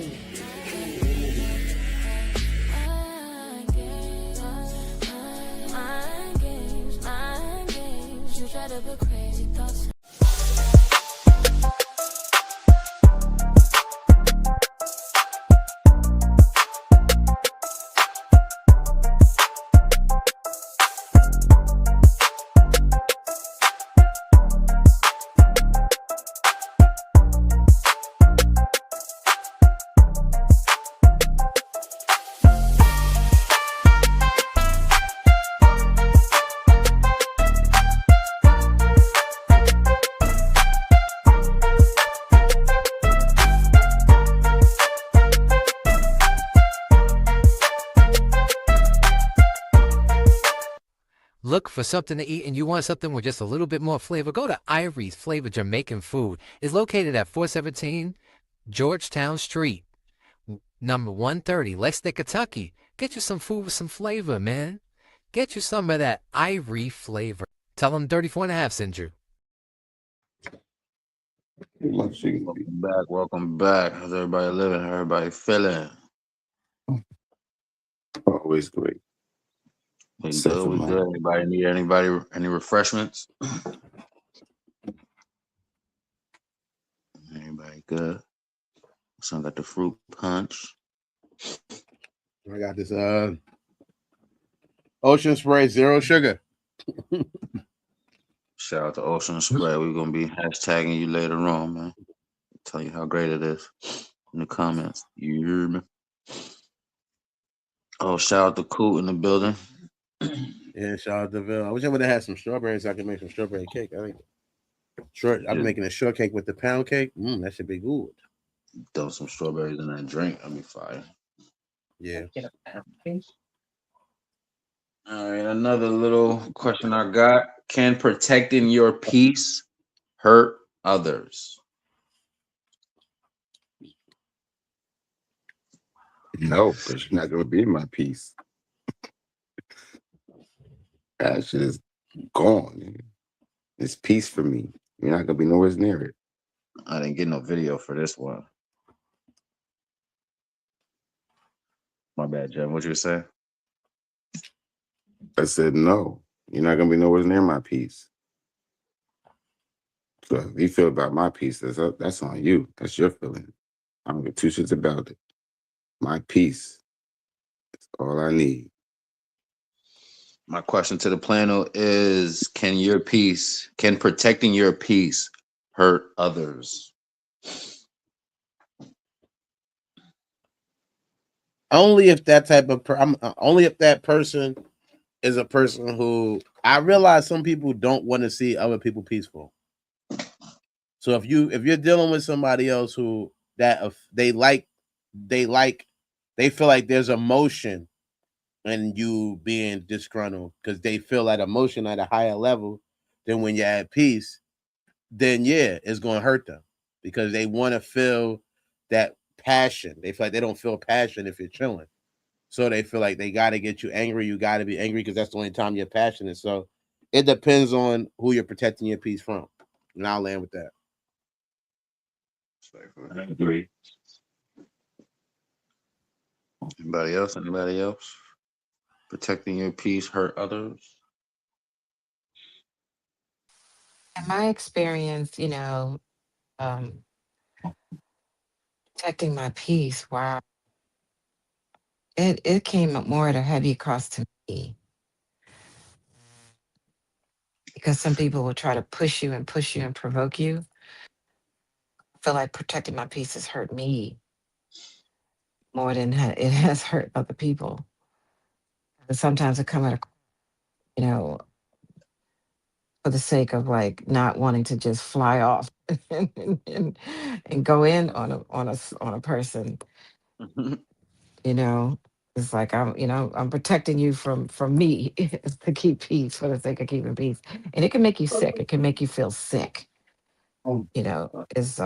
Look for something to eat and you want something with just a little bit more flavor? Go to Ivory's Flavor Jamaican Food. It's located at 417 Georgetown Street, number 130, Lexington, Kentucky. Get you some food with some flavor, man. Get you some of that Ivory flavor. Tell them Dirty 4.5 sent you. Welcome back. How's everybody living? How everybody feeling? Always great. We good. Anybody need any refreshments? Anybody good? Some got the fruit punch. I got this Ocean Spray Zero Sugar. Shout out to Ocean Spray. We're gonna be hashtagging you later on, man. Tell you how great it is in the comments. You hear me? Oh, shout out to Coot in the building. Yeah, shout out to Bill. I wish I would have had some strawberries so I could make some strawberry cake. I'm making a shortcake with the pound cake. That should be good. Throw some strawberries in that drink. I'll be fire. Yeah. All right, another little question I got. Can protecting your peace hurt others? No, because you're not going to be in my peace. That shit is gone. It's peace for me. You're not gonna be nowhere near it. I didn't get no video for this one. My bad, Jen. What you say? I said no. You're not gonna be nowhere near my peace. So if you feel about my peace, that's on you. That's your feeling. I don't give two shits about it. My peace is all I need. My question to the panel is: can protecting your peace hurt others? Only if that type of only if that person is a person who I realize some people don't want to see other people peaceful. So if you're dealing with somebody else who that they feel like there's emotion in you being disgruntled because they feel that emotion at a higher level than when you're at peace, then yeah, it's going to hurt them because they want to feel that passion. They feel like they don't feel passion if you're chilling. So they feel like they got to get you angry. You got to be angry because that's the only time you're passionate. So it depends on who you're protecting your peace from. And I'll land with that. I agree. Anybody else? Anybody else? Protecting your peace hurt others? In my experience, protecting my peace, wow, it came up more at a heavy cost to me because some people will try to push you and provoke you. I feel like protecting my peace has hurt me more than it has hurt other people. And sometimes it come at a, you know, for the sake of like not wanting to just fly off and go in on a person, you know. It's like I'm protecting you from me to keep peace for the sake of keeping peace. And it can make you sick. It can make you feel sick, is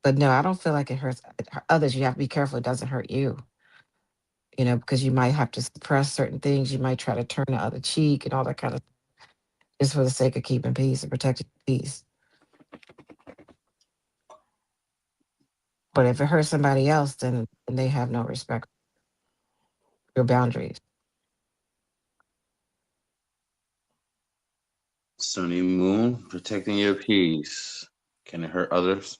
but no, I don't feel like it hurts others. You have to be careful it doesn't hurt you, because you might have to suppress certain things. You might try to turn the other cheek and all that kind of just for the sake of keeping peace and protecting peace. But if it hurts somebody else, then they have no respect for your boundaries. Sunny Moon, protecting your peace. Can it hurt others?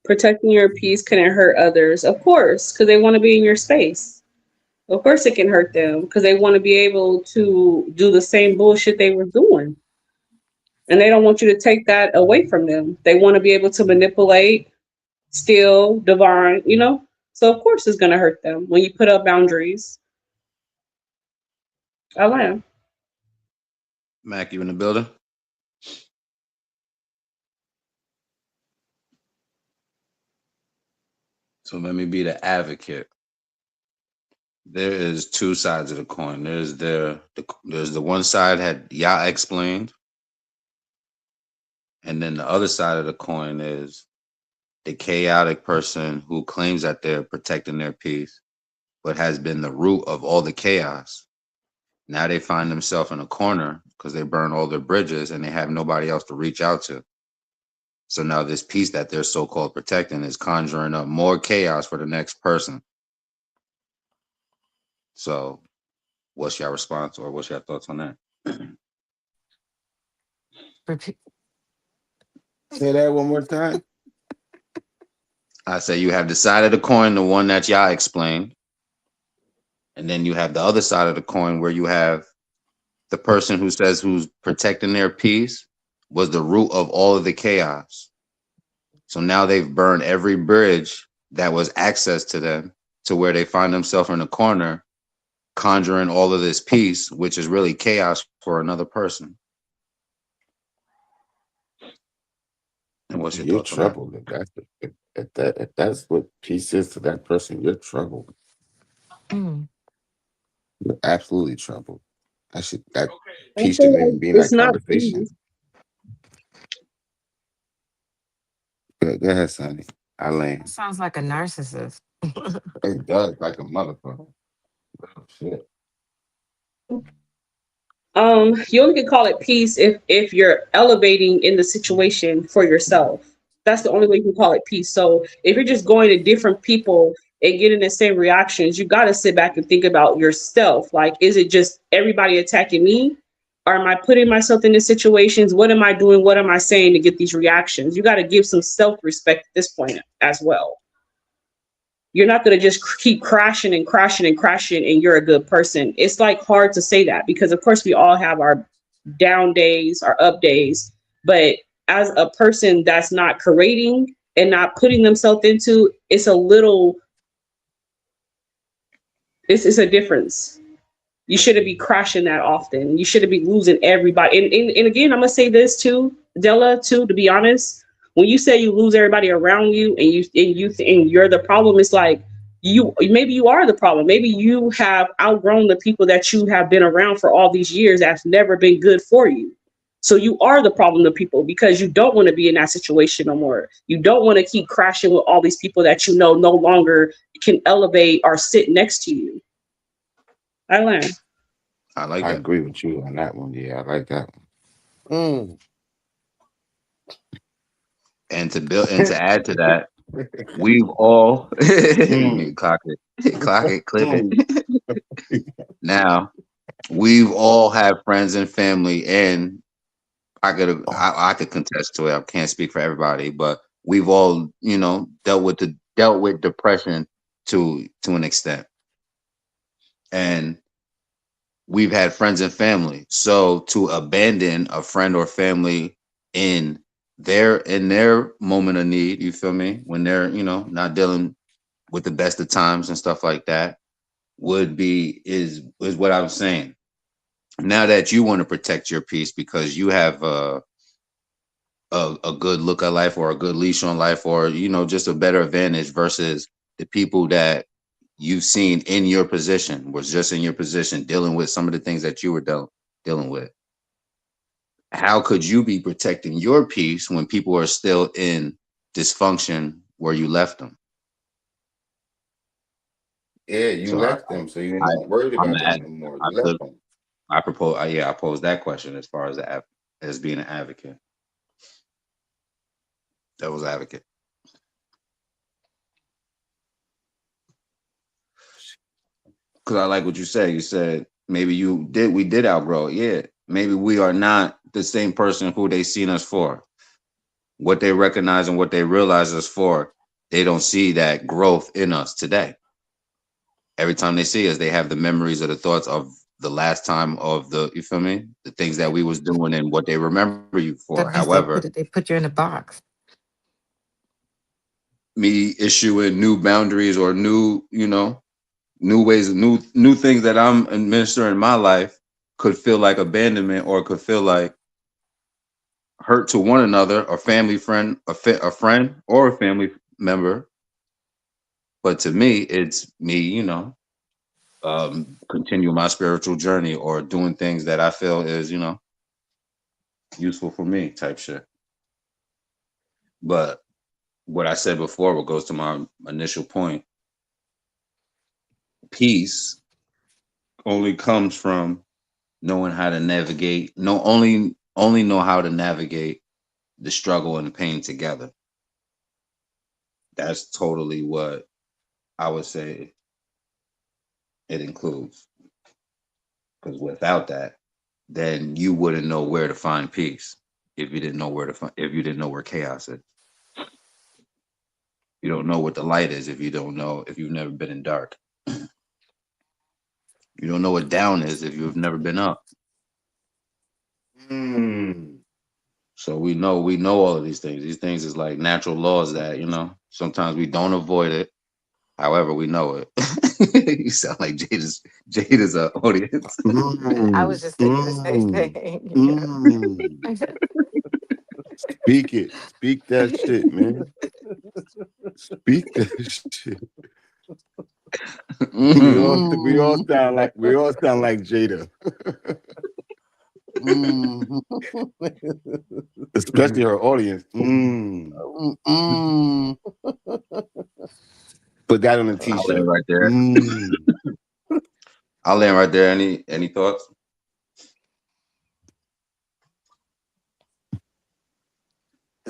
Protecting your peace couldn't hurt others, of course, because they want to be in your space. Of course, it can hurt them because they want to be able to do the same bullshit they were doing. And they don't want you to take that away from them. They want to be able to manipulate, steal, divine. So, of course, it's going to hurt them when you put up boundaries. I land. Mac, you in the building? So let me be the advocate. There is two sides of the coin. There's the one side that y'all explained, and then the other side of the coin is the chaotic person who claims that they're protecting their peace, but has been the root of all the chaos. Now they find themselves in a corner because they burn all their bridges and they have nobody else to reach out to. So now this peace that they're so-called protecting is conjuring up more chaos for the next person. So what's your response or what's your thoughts on that? Repeat. Say that one more time. I say you have the side of the coin, the one that y'all explained, and then you have the other side of the coin where you have the person who says who's protecting their peace was the root of all of the chaos. So now they've burned every bridge that was access to them to where they find themselves in a corner conjuring all of this peace, which is really chaos for another person. And what's your You're thoughts on that? troubled. If that's what peace is to that person, you're troubled. Mm. You're absolutely troubled. That I peace feel shouldn't like even be in it's that not conversation. peace. Go ahead, Sonny. I land. Sounds like a narcissist. It does like a motherfucker. Oh, shit. You only can call it peace if you're elevating in the situation for yourself. That's the only way you can call it peace. So if you're just going to different people and getting the same reactions, you got to sit back and think about yourself. Like, is it just everybody attacking me? Or am I putting myself in these situations? What am I doing? What am I saying to get these reactions? You got to give some self-respect at this point as well. You're not going to just keep crashing and crashing and crashing and you're a good person. It's like hard to say that because of course we all have our down days, our up days, but as a person that's not creating and not putting themselves into, it's a little, it's a difference. You shouldn't be crashing that often. You shouldn't be losing everybody. And again, I'm gonna say this too, Della, too, to be honest. When you say you lose everybody around you and you're the problem, it's like you maybe you are the problem. Maybe you have outgrown the people that you have been around for all these years that's never been good for you. So you are the problem to people because you don't want to be in that situation no more. You don't want to keep crashing with all these people that you know no longer can elevate or sit next to you. I learned. I like I that. agree with you on that one. Yeah, I like that Mm. And to add to that, we've all you need to clock it, clip it. Now, we've all had friends and family, and I could contest to it. I can't speak for everybody, but we've all, dealt with depression to an extent. And we've had friends and family. So to abandon a friend or family in their moment of need, you feel me? When they're, not dealing with the best of times and stuff like that, is what I was saying. Now that you want to protect your peace because you have a good look at life or a good leash on life or just a better advantage versus the people that you've seen in your position, was just in your position, dealing with some of the things that you were dealing with. How could you be protecting your peace when people are still in dysfunction where you left them? Yeah, you So left them, so you I ain't worried I'm about them at no more. I You left could them. I propose yeah, I posed that question as far as as being an advocate. Devil's advocate. Because I like what you said. You said maybe we did outgrow it. Yeah. Maybe we are not the same person who they seen us for. What they recognize and what they realize us for, they don't see that growth in us today. Every time they see us, they have the memories or the thoughts of the last time of you feel me? The things that we was doing and what they remember you for. That means they However, they put you in a box. me issuing new boundaries or new ways, new things that I'm administering in my life could feel like abandonment or could feel like hurt to one another, a family friend, a friend or a family member. But to me, it's me, continue my spiritual journey or doing things that I feel is, useful for me type shit. But what I said before, what goes to my initial point, peace only comes from knowing how to navigate, only know how to navigate the struggle and the pain together. That's totally what I would say it includes. Because without that, then you wouldn't know where to find peace if you didn't know if you didn't know where chaos is. You don't know what the light is if you've never been in dark. You don't know what down is if you've never been up. Mm. So we know all of these things. These things is like natural laws that, sometimes we don't avoid it. However, we know it. You sound like Jada's audience. I was Mm. just thinking the same Mm. thing. Mm. Speak it. Speak that shit, man. Speak that shit. Mm. We all sound like Jada. Mm. Especially her audience. Mm. Mm. Put that on a I'll land t-shirt. right there. Mm. I'll land right there. Any thoughts?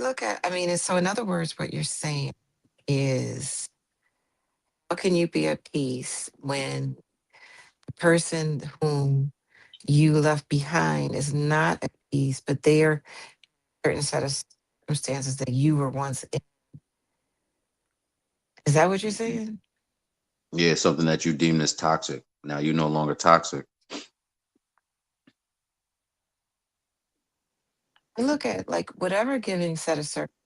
look at, I mean, and so in other words, what you're saying is, how can you be at peace when the person whom you left behind is not at peace, but they're certain set of circumstances that you were once in? Is that what you're saying? Yeah, something that you deemed as toxic. Now you're no longer toxic. I look at like whatever giving set of circumstances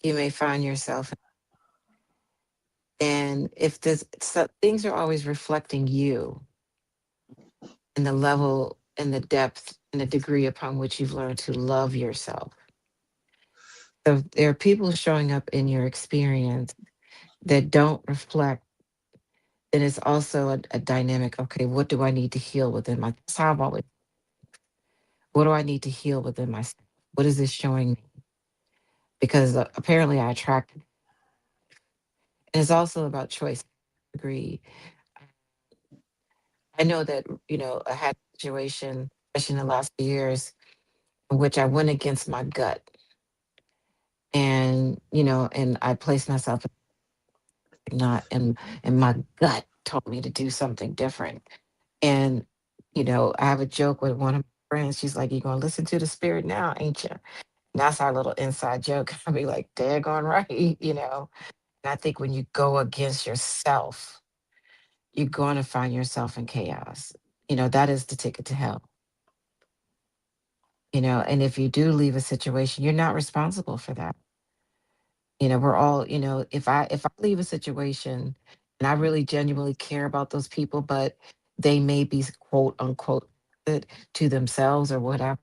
you may find yourself in. And if this so things are always reflecting you and the level and the depth and the degree upon which you've learned to love yourself. So if there are people showing up in your experience that don't reflect, then it's also a dynamic. Okay, what do I need to heal within my? That's how I've always. What do I need to heal within myself? What is this showing me? Because apparently I attract, and it's also about choice. I agree. I know that I had a situation, especially in the last few years, in which I went against my gut, and and I placed myself not, and my gut told me to do something different. And I have a joke with one of my friends. She's like, "You gonna listen to the spirit now, ain't you?" And that's our little inside joke. I'll be like, "Daggone right," And I think when you go against yourself, you're going to find yourself in chaos. That is the ticket to hell. And if you do leave a situation, you're not responsible for that. We're all, if I leave a situation and I really genuinely care about those people, but they may be quote unquote good to themselves or whatever,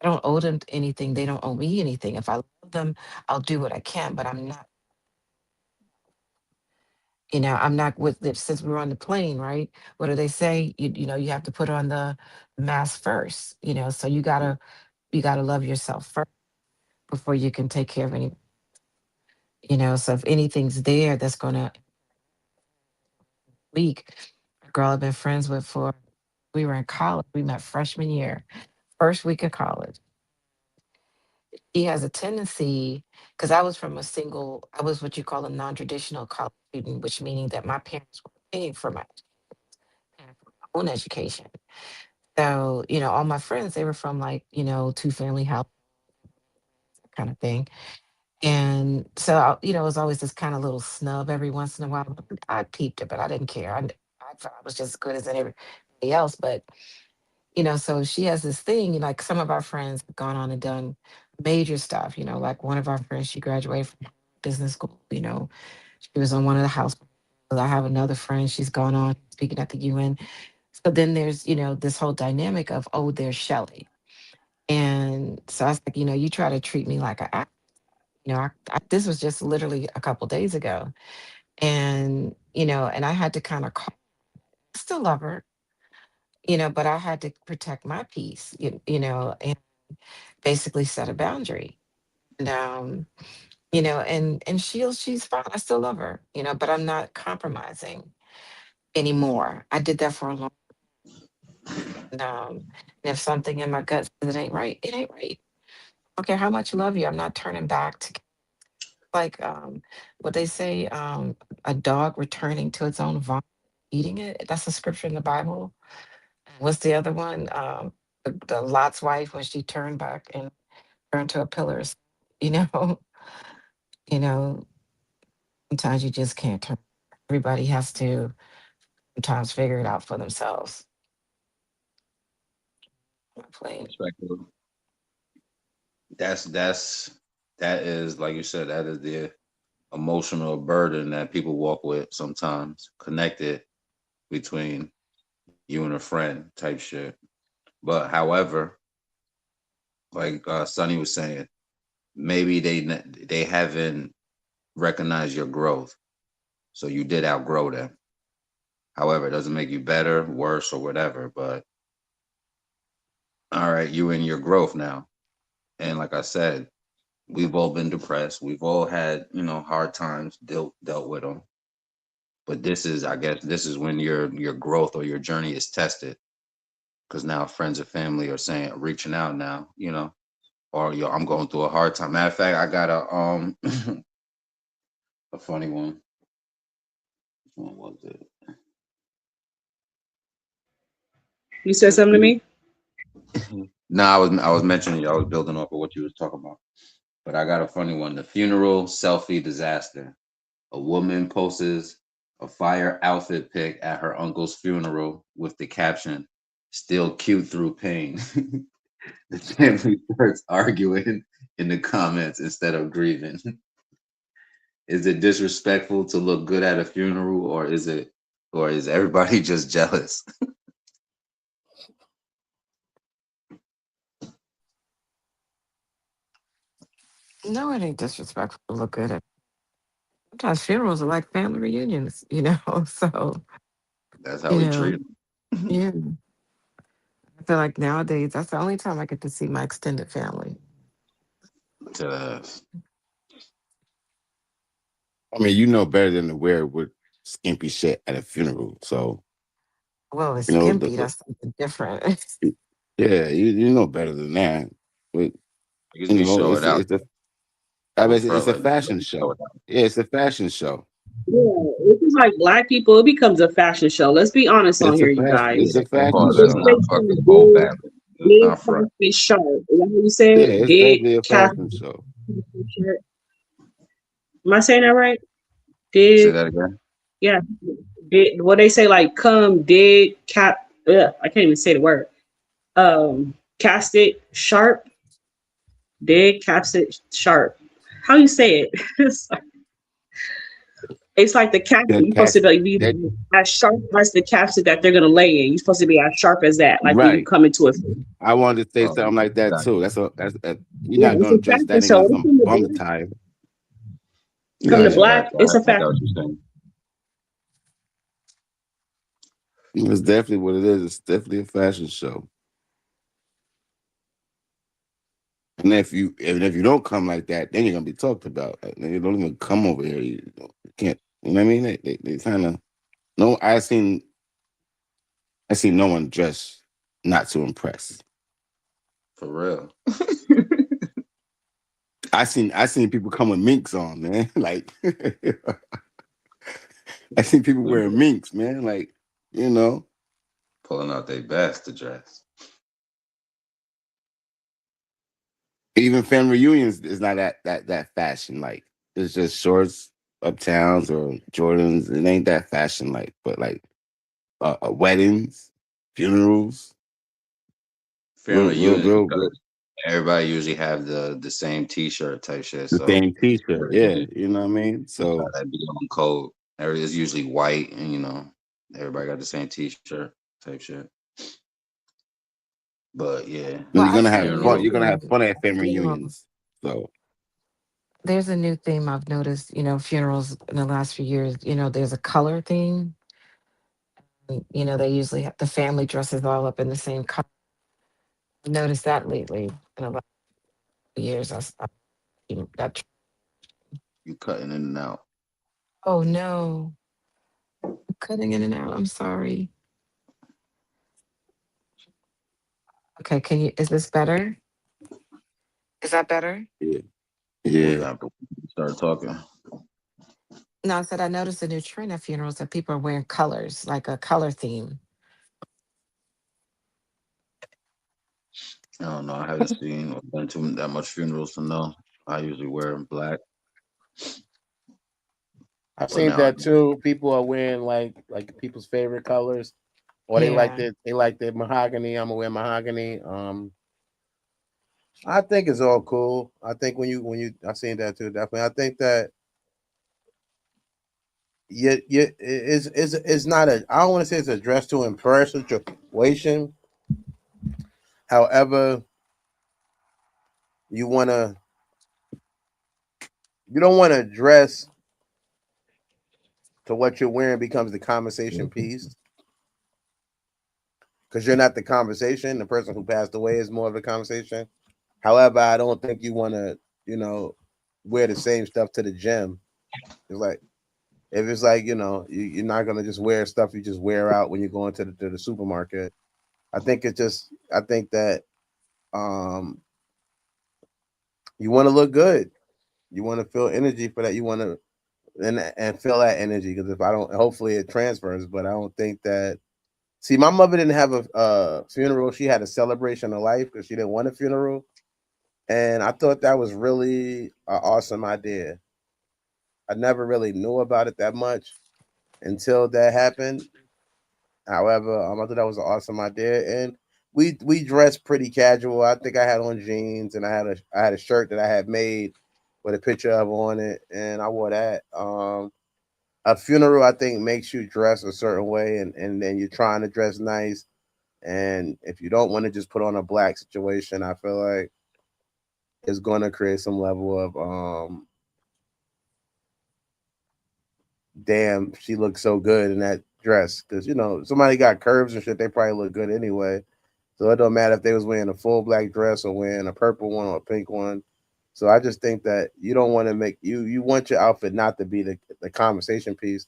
I don't owe them anything. They don't owe me anything. If I love them, I'll do what I can, but I'm not with them. Since we were on the plane, right? What do they say? You have to put on the mask first, so you gotta love yourself first before you can take care of any, so if anything's there that's gonna week, a girl I've been friends with for we were in college, we met freshman year, first week of college. She has a tendency, because I was what you call a non-traditional college student, which meaning that my parents were paying for paying for my own education. So, all my friends, they were from like, two-family house kind of thing. And so, it was always this kind of little snub every once in a while. I peeped it, but I didn't care. I thought I was just as good as anybody else. But, so she has this thing, like some of our friends have gone on and done major stuff, like one of our friends, she graduated from business school, she was on one of the house. I have another friend, she's gone on speaking at the UN. So then there's, this whole dynamic of, oh, there's Shelly. And so I was like, you try to treat me like this was just literally a couple days ago. And, and I had to kind of call, I still love her, but I had to protect my peace, and basically set a boundary. And, and she's fine. I still love her, but I'm not compromising anymore. I did that for a long and if something in my gut says it ain't right, it ain't right. I don't care how much I love you. I'm not turning back to like what they say, a dog returning to its own vomit, eating it. That's a scripture in the Bible. What's the other one? The Lot's wife when she turned back and turned to a pillar. You know, you know. Sometimes you just can't turn. Everybody has to sometimes figure it out for themselves. Not playing. Perspective. That is like you said, that is the emotional burden that people walk with sometimes, connected between you and a friend type shit. But however, like Sonny was saying, maybe they haven't recognized your growth, so you did outgrow them. However, it doesn't make you better, worse, or whatever. But all right, you in your growth now, and like I said, we've all been depressed. We've all had hard times, dealt with them. But this is, I guess, this is when your growth or your journey is tested, because now friends and family are saying, reaching out now. or yo, I'm going through a hard time. Matter of fact, I got a funny one. What was it? You said something to me? No, I was mentioning, I was building off of what you was talking about. But I got a funny one. The funeral selfie disaster. A woman posts a fire outfit pic at her uncle's funeral with the caption, "Still cute through pain." The family starts arguing in the comments instead of grieving. Is it disrespectful to look good at a funeral, or is everybody just jealous? No, it ain't disrespectful to look good at. Sometimes funerals are like family reunions, you know. So That's how you we know, treat them. yeah. I feel like nowadays that's the only time I get to see my extended family. To us. I mean, you know better than to wear with skimpy shit at a funeral. So Well, it's you know skimpy. That's something different. yeah, you know better than that. But you Usually know, show it out. I mean, Prefer it's a like fashion show show. it out. Yeah, it's a fashion show. Yeah, if it's like black people, it becomes a fashion show. Let's be honest on here, you It's guys. a They fashion call People that show. say not something fucking whole big, family. It's big, not front. casket sharp. Is that what you said? Yeah, it's Big definitely a casket fashion show. shirt. Am I saying that right? Say Dig, that again. yeah. Dig, what they say, like come, dig, cap. Ugh, I can't even say the word. Casket sharp, dig, capsit sharp. How you say it? It's like the capsule. That You're supposed to cast be that as sharp as the capsule that they're gonna lay in. You're supposed to be as sharp as that, like when you right. come into a I wanted to say Oh, something like that got too. you. That's you're yeah, not it's a gonna dress fashion that nigga show. in It's some from the bum black. tie. From the Got you. Got black, you. it's a I got what fashion. you're saying. It's definitely what it is. It's definitely a fashion show. And if you don't come like that, then you're gonna be talked about. Like, you don't even come over here. You can't. You know what I mean? They kind of no. I seen no one dress not to impress. For real. I seen people come with minks on, man. Like I seen people wearing minks, man. Like you know, Pulling out their best to dress. even family reunions is not that fashion. Like it's just shorts, uptowns or Jordans. It ain't that fashion. Like, but like weddings, funerals, Family units real because everybody usually have the same T-shirt type shit. the So same T-shirt. Yeah, everybody you know what I mean. So that be on code. It's usually white, and everybody got the same T-shirt type shit. But yeah, Well, you're I've gonna seen have a new fun. funeral. You're gonna have theme. fun at family Funeral. reunions. So There's a new theme I've noticed. Funerals in the last few years. There's a color theme. They usually have the family dresses all up in the same color. I've noticed that lately in the last few years. That. You cutting in and out. Oh no, cutting in and out. I'm sorry. Okay, can you? Is this better? Is that better? yeah, We're yeah. gonna have to start talking. No, I said I noticed a new trend at funerals that people are wearing colors, like a color theme. I don't know. I haven't seen or been to that much funerals to know. I usually wear black, I've but seen now I that do. too. People are wearing like people's favorite colors, or Yeah. they like the mahogany. I'm gonna wear mahogany. I think it's all cool. I think when you I've seen that too. Definitely, I think that it's not a. I don't want to say it's a dress to impress situation. However, you wanna you don't want to dress to what you're wearing becomes the conversation piece because you're not the conversation. The person who passed away is more of the conversation. However, I don't think you want to, wear the same stuff to the gym. It's like if it's like you're not gonna just wear stuff you just wear out when you're going to the supermarket. I think that um You want to look good. You want to feel energy for that. You want to and feel that energy because if I don't, hopefully it transfers. But I don't think that. See, my mother didn't have a funeral. She had a celebration of life because she didn't want a funeral, and I thought that was really an awesome idea. I never really knew about it that much until that happened. However, I thought that was an awesome idea, and we dressed pretty casual. I think I had on jeans, and I had a shirt that I had made with a picture of on it, and I wore that. A funeral, I think, makes you dress a certain way, and then you're trying to dress nice. And if you don't want to just put on a black situation, I feel like it's going to create some level of damn, she looks so good in that dress because somebody got curves and shit, they probably look good anyway. So it don't matter if they was wearing a full black dress or wearing a purple one or a pink one. So I just think that you don't want to make you want your outfit not to be the conversation piece.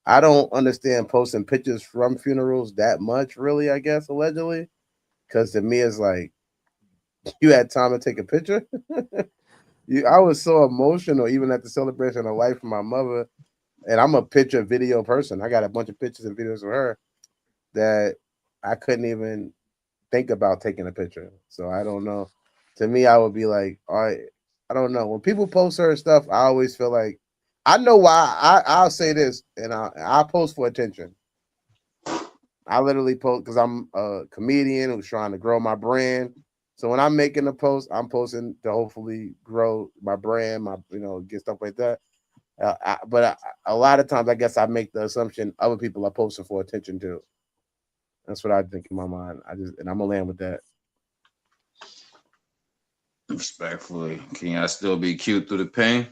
I don't understand posting pictures from funerals that much, really. I guess allegedly, because to me it's like you had time to take a picture. I was so emotional even at the celebration of life for my mother, and I'm a picture video person. I got a bunch of pictures and videos of her that I couldn't even think about taking a picture. So I don't know. To me, I would be like, all right, I don't know. When people post her stuff, I always feel like I know why. I'll say this, and I post for attention. I literally post because I'm a comedian who's trying to grow my brand. So when I'm making a post, I'm posting to hopefully grow my brand, my get stuff like that. But a lot of times, I guess I make the assumption other people are posting for attention too. That's what I think in my mind. And I'm gonna land with that. Respectfully, can I still be cute through the pain?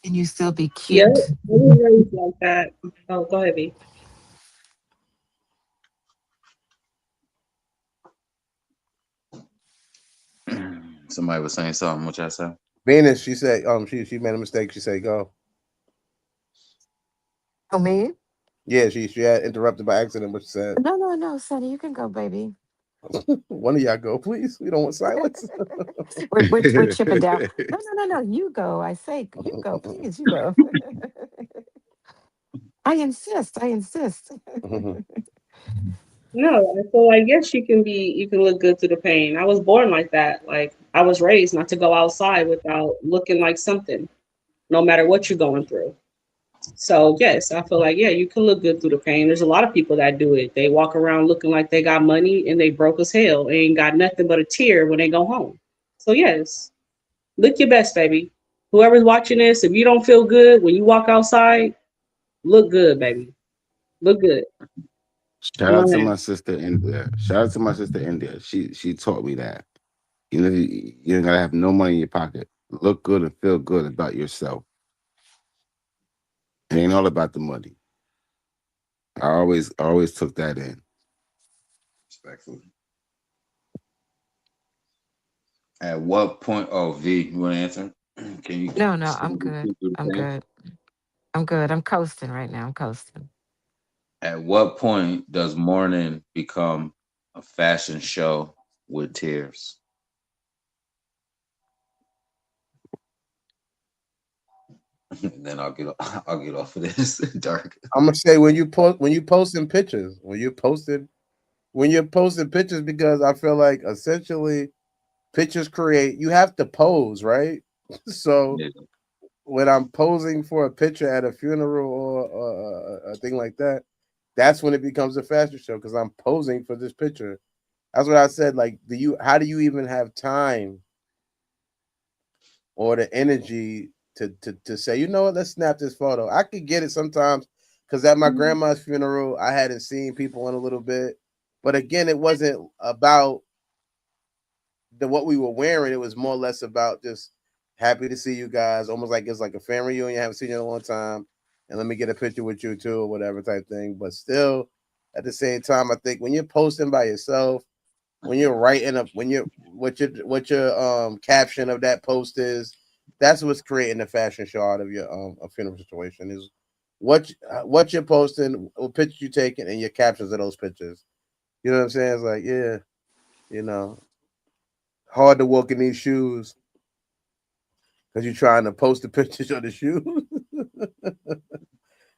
Can you still be Yep, cute? I was raised like that. Oh, go ahead, B. Somebody was saying something. What y'all say? Venus, she said, she made a mistake. She said, "Go." Oh, me? Yeah, she had interrupted by accident, but she said, No, no, no, Sonny, you can go, baby. "One of y'all go, please. We don't want silence." We're chipping down. No, no, no, no. You go. I say you go, please. You go. I insist. I insist. No, I feel like yes, you can look good through the pain. I was born like that. Like I was raised not to go outside without looking like something, no matter what you're going through. So yes, I feel like yeah, you can look good through the pain. There's a lot of people that do it. They walk around looking like they got money and they broke as hell, ain't got nothing but a tear when they go home. So yes, look your best, baby. Whoever's watching this, if you don't feel good when you walk outside, look good, baby. Look good. Shout I'm out on to that. my sister India. Shout out to my sister India. She taught me that. You don't gotta have no money in your pocket. Look good and feel good about yourself. It ain't all about the money. I always took that in. Respectfully. At what point? Oh, V, you want to answer? Can you No, no, still I'm be good. cute through I'm the pain? good. I'm good. I'm coasting right now. I'm coasting. At what point does mourning become a fashion show with tears? Then I'll get off of this dark. I'm gonna say when you posting pictures, when you're posting pictures because I feel like essentially pictures create you have to pose, right? So Yeah, when I'm posing for a picture at a funeral or a thing like that, that's when it becomes a fashion show because I'm posing for this picture. That's what I said. Like, how do you even have time or the energy to say, you know what, let's snap this photo? I could get it sometimes because at my grandma's funeral, I hadn't seen people in a little bit. But again, it wasn't about what we were wearing. It was more or less about just happy to see you guys, almost like it's like a family reunion. I haven't seen you in a long time, and let me get a picture with you too, or whatever type thing. But still, at the same time, I think when you're posting by yourself, when you're writing up, when you're what your caption of that post is, that's what's creating the fashion show out of your a funeral situation is what you're posting, what pictures you taking, and your captions of those pictures. You know what I'm saying? It's like, yeah. You know, hard to walk in these shoes because you're trying to post the pictures of the shoes.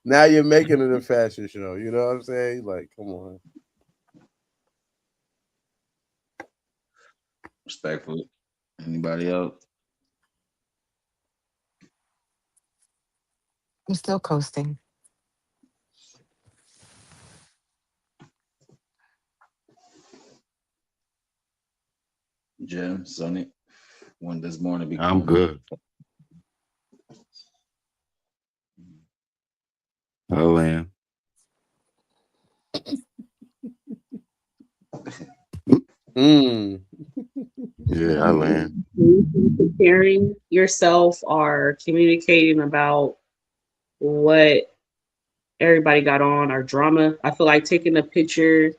Now you're making it a fashion show. You know what I'm saying? Like, come on. Respectfully. Anybody else? I'm still coasting. Jim, Sonny, when does morning I'm become? good. Oh, man. Mm. Yeah, I land. Comparing yourself or communicating about what everybody got on or drama. I feel like taking a picture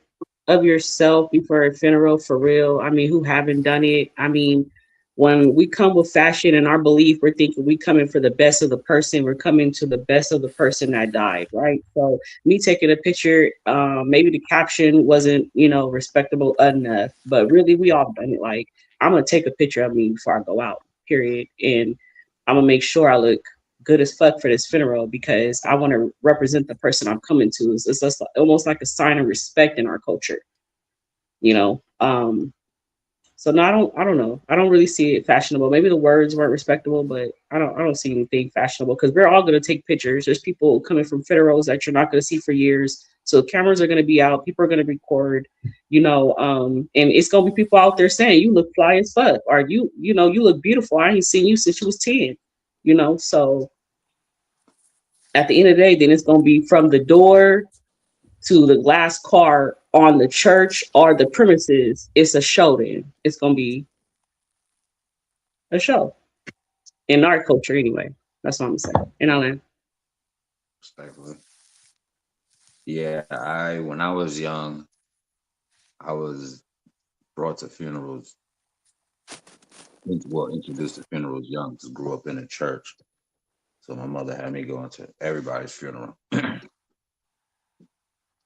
of yourself before a funeral for real. I mean, who haven't done it? I mean, when we come with fashion and our belief, we're thinking we coming for the best of the person. We're coming to the best of the person that died, right? So me taking a picture, maybe the caption wasn't, respectable enough, but really we all done it. Like I'm gonna take a picture of me before I go out, period, and I'm gonna make sure I look good as fuck for this funeral because I want to represent the person I'm coming to. It's just almost like a sign of respect in our culture, you know. So no, I don't know. I don't really see it fashionable. Maybe the words weren't respectable, but I don't see anything fashionable because we're all gonna take pictures. There's people coming from funerals that you're not gonna see for years. So cameras are gonna be out, people are gonna record, and it's gonna be people out there saying you look fly as fuck, or you look beautiful. I ain't seen you since you was 10, so at the end of the day, then it's going to be from the door to the last car on the church or the premises. It's a show then. It's going to be a show in our culture anyway. That's what I'm saying. And I'll end. Respectfully. Yeah, when I was young, I was brought to funerals. Well, introduced to funerals young because grew up in a church. So my mother had me going to everybody's funeral.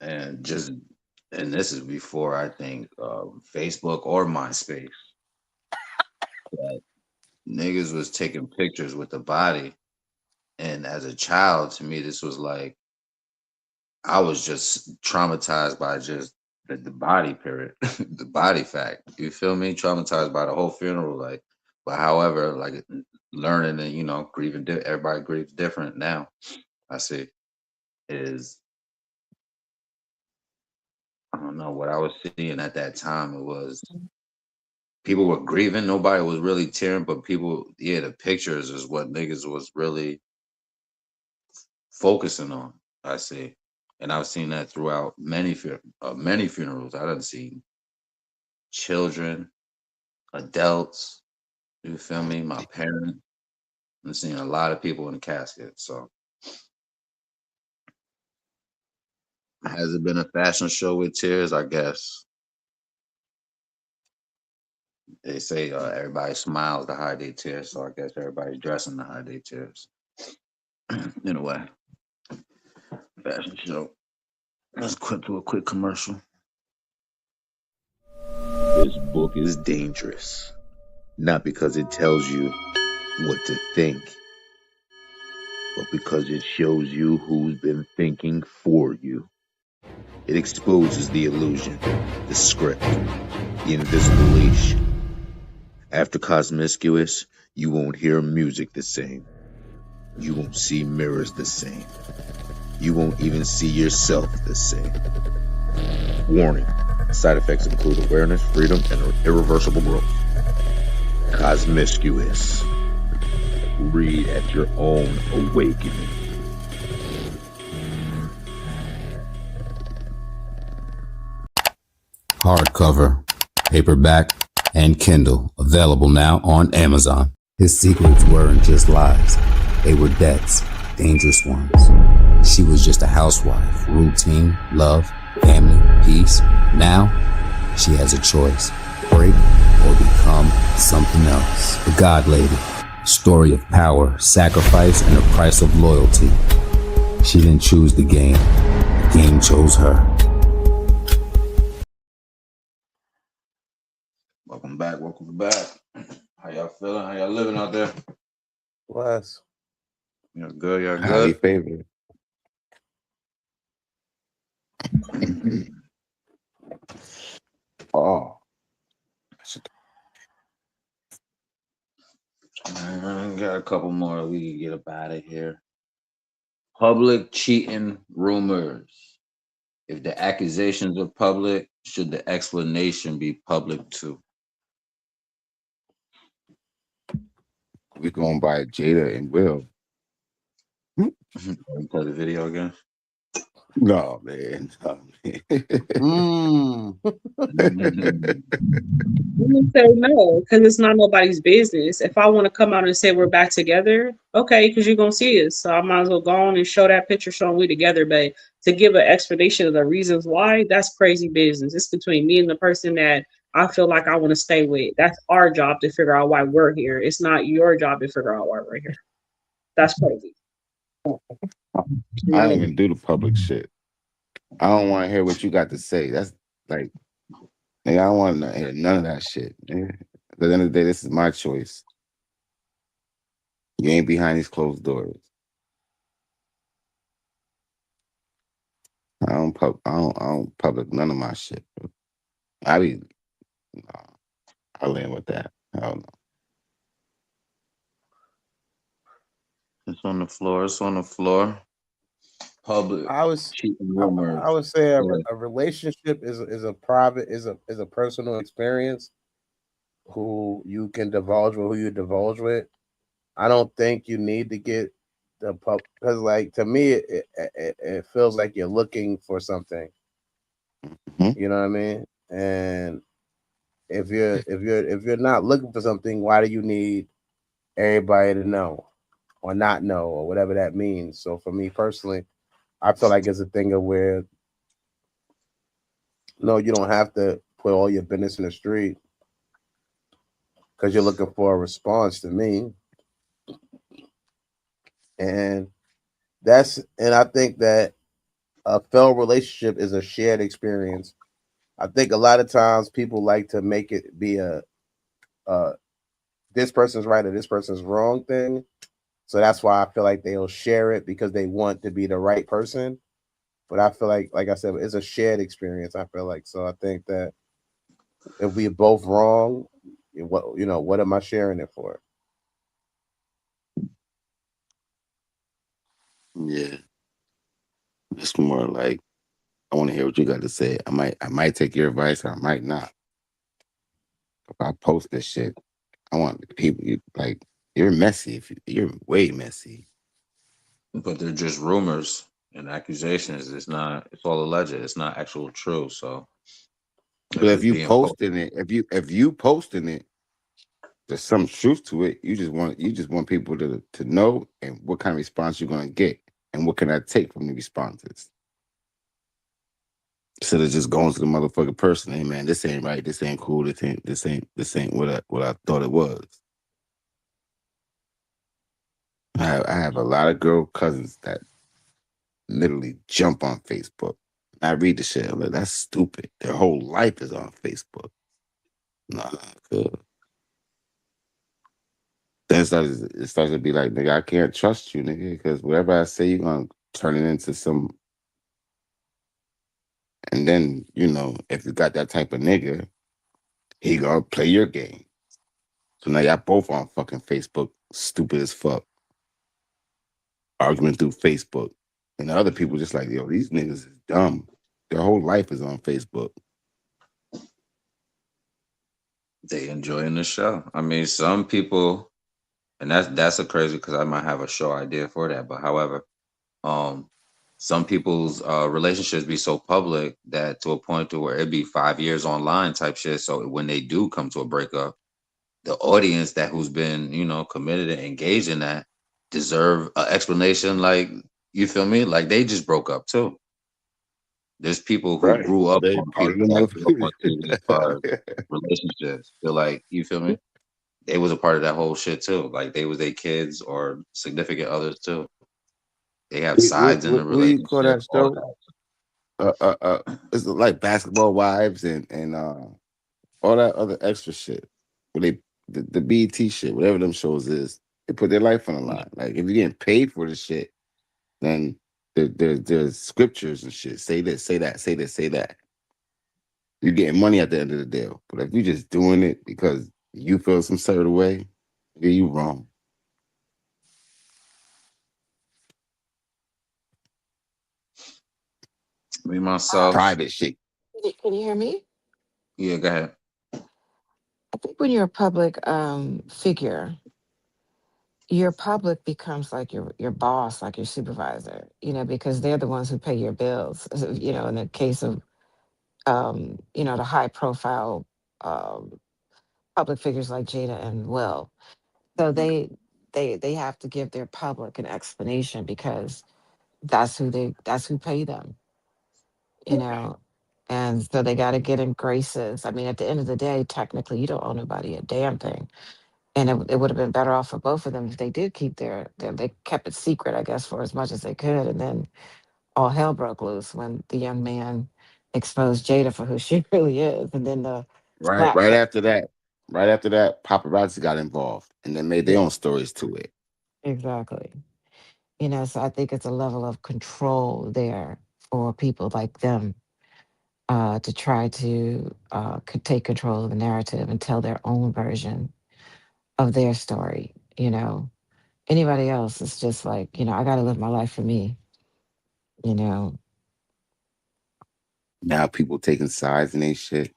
and this is before I think Facebook or MySpace. That niggas was taking pictures with the body. And as a child, to me, this was like I was just traumatized by just the body period, the body fact. You feel me? Traumatized by the whole funeral, like. But however, like learning and grieving, everybody grieves different now. I see is I don't know what I was seeing at that time. It was people were grieving. Nobody was really tearing, but people, yeah, the pictures is what niggas was really focusing on. I see, and I've seen that throughout many funerals. I done seen children, adults. You feel me? My parents. I've seen a lot of people in the casket. So, has it been a fashion show with tears? I guess they say everybody smiles to hide their tears. So I guess everybody's dressing to hide their tears. In a way, fashion show. Let's do a quick commercial. This book is dangerous, not because it tells you what to think, but because it shows you who's been thinking for you. It exposes the illusion, the script, the invisible leash. After Cosmiscuous, you won't hear music the same. You won't see mirrors the same. You won't even see yourself the same. Warning. Side effects include awareness, freedom, and irreversible growth. Cosmiscuous. Read at your own awakening. Hardcover, paperback, and Kindle available now on Amazon. His secrets weren't just lies. They were debts, dangerous ones. She was just a housewife, routine, love, family, peace. Now, she has a choice, break or become something else. The God Lady, story of power, sacrifice, and a price of loyalty. She didn't choose the game chose her. Welcome back. Welcome back. How y'all feeling? How y'all living out there? Bless. Y'all good? Y'all Highly good? favored. Oh, Got a couple more. We can get up out of here. Public cheating rumors. If the accusations are public, should the explanation be public too? we going by Jada and Will. Play the video again. No, man. Mm. I'm gonna say no, because it's not nobody's business. If I want to come out and say we're back together, okay, because you're gonna see us. So I might as well go on and show that picture showing we together. But to give an explanation of the reasons why, that's crazy business. It's between me and the person that I feel like I want to stay with. That's our job to figure out why we're here. It's not your job to figure out why we're here. That's crazy. I don't even do the public shit. I don't want to hear what you got to say. That's like, nigga, I don't want to hear none of that shit. Nigga. At the end of the day, this is my choice. You ain't behind these closed doors. I don't public none of my shit. Bro. I land with that. I don't know. It's on the floor. It's on the floor. Public I was cheating I, rumors. I would say Go ahead. a relationship is a private is a personal experience who you can divulge with, who you divulge with. I don't think you need to get the pub because, like, to me, it feels like you're looking for something. Mhm. You know what I mean? And if you're not looking for something, why do you need everybody to know or not know or whatever that means? So for me personally, I feel like it's a thing of where no, you don't have to put all your business in the street because you're looking for a response to me. And I think that a failed relationship is a shared experience. I think a lot of times people like to make it be a this person's right or this person's wrong thing. So that's why I feel like they'll share it because they want to be the right person. But I feel like I said, it's a shared experience. I feel like so. I think that if we're both wrong, what am I sharing it for? Yeah. It's more like I want to hear what you got to say. I might take your advice or I might not. If I post this shit, I want people like you're messy. You're way messy. But they're just rumors and accusations. It's not. It's all alleged. It's not actual true. So But if if it's you being posted, posting it, if you posting it, there's some truth to it. You just want people to know and what kind of response you're gonna get and what can I take from the responses. Instead of just going to the motherfucking person, hey man, this ain't right, this ain't cool, this ain't what I thought it was. I have a lot of girl cousins that literally jump on Facebook. I read the shit, I'm like, that's stupid. Their whole life is on Facebook. Nah, good. Then it starts to be like, nigga, I can't trust you, nigga, because whatever I say, you're gonna turn it into some. And then, if you got that type of nigga, he gonna play your game. So now y'all both on fucking Facebook, stupid as fuck, arguing through Facebook. And the other people just like, yo, these niggas is dumb. Their whole life is on Facebook. they enjoying the show. I mean, some people, and that's a crazy because I might have a show idea for that. But however, um, some people's relationships be so public that to a point to where it be 5 years online type shit. So when they do come to a breakup, the audience that who's been committed and engaged in that deserve an explanation. Like, you feel me? Like, they just broke up too. There's people who Right. grew up They on part of the people that grew up on TV as far as motherfucker. relationships. Feel like, you feel me? They was a part of that whole shit too. Like, they was their kids or significant others too. They have what, sides in the what, what do you call relationship, that all show? that. It's like Basketball Wives and all that other extra shit. Where the BET shit, whatever them shows is, they put their life on the line. Like if you're getting paid for the shit, then there's scriptures and shit. Say this, say that, say this, say that. You're getting money at the end of the deal. But if you're just doing it because you feel some certain way, yeah, you wrong. Me myself. Private shit. Can you hear me? Yeah, go ahead. I think when you're a public figure, your public becomes like your boss, like your supervisor, because they're the ones who pay your bills. In the case of the high profile um, public figures like Jada and Will. So they have to give their public an explanation because that's who pay them, you know. And so they got to get in graces. I mean, at the end of the day, technically, you don't owe nobody a damn thing. And it would have been better off for both of them if they did keep they kept it secret, I guess, for as much as they could. And then all hell broke loose when the young man exposed Jada for who she really is. And then the Right, slap back. right after that, paparazzi got involved and then made their Yeah, own stories to it. exactly. So I think it's a level of control there for people like them to try to take control of the narrative and tell their own version of their story. Anybody else is just like, I got to live my life for me, you know. Now people taking sides and they shit.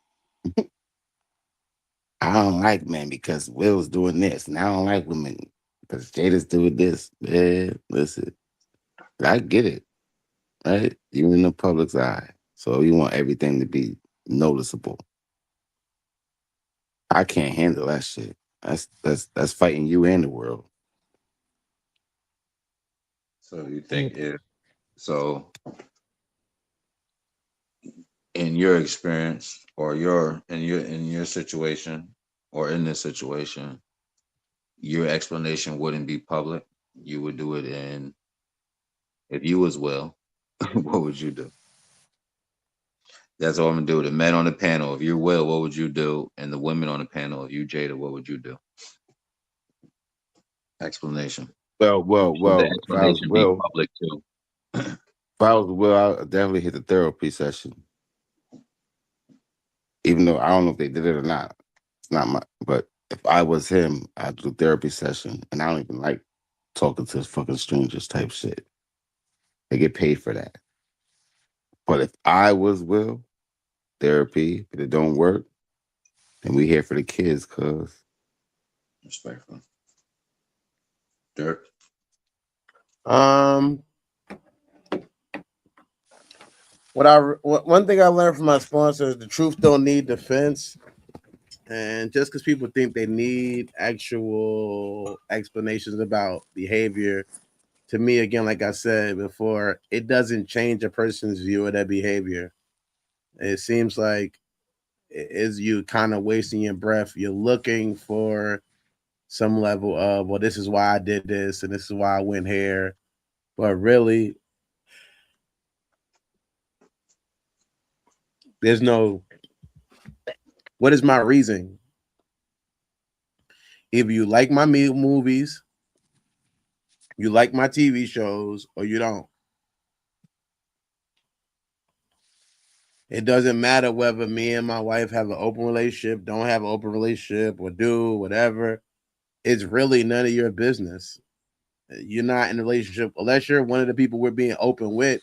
I don't like men because Will's doing this, and I don't like women because Jada's doing this. Man, listen, I get it, right? You're in the public's eye, so you want everything to be noticeable. I can't handle that shit. That's fighting you and the world. So you Yeah. think if so in your experience or your situation or in this situation, your explanation wouldn't be public. You would do it in if you as well, what would you do? That's all I'm gonna do. The men on the panel, if you're Will, what would you do? And the women on the panel, if you Jada, what would you do? Explanation. Should the Well. explanation be public too? If I was Will, I would definitely hit the therapy session. Even though I don't know if they did it or not. It's not my. But if I was him, I'd do a therapy session, and I don't even like talking to fucking strangers type shit. They get paid for that. But if I was Will, therapy, but it don't work, then we here for the kids, cuz. Respectful. Dirk. One thing I learned from my sponsor is the truth don't need defense. And just because people think they need actual explanations about behavior, to me, again, like I said before, it doesn't change a person's view of their behavior. It seems like it is you kind of wasting your breath. You're looking for some level of, well, this is why I did this and this is why I went here. But really, there's no, what is my reason? Either you like my movies, you like my TV shows, or you don't. It doesn't matter whether me and my wife have an open relationship, don't have an open relationship, or do whatever. It's really none of your business. You're not in a relationship unless you're one of the people we're being open with.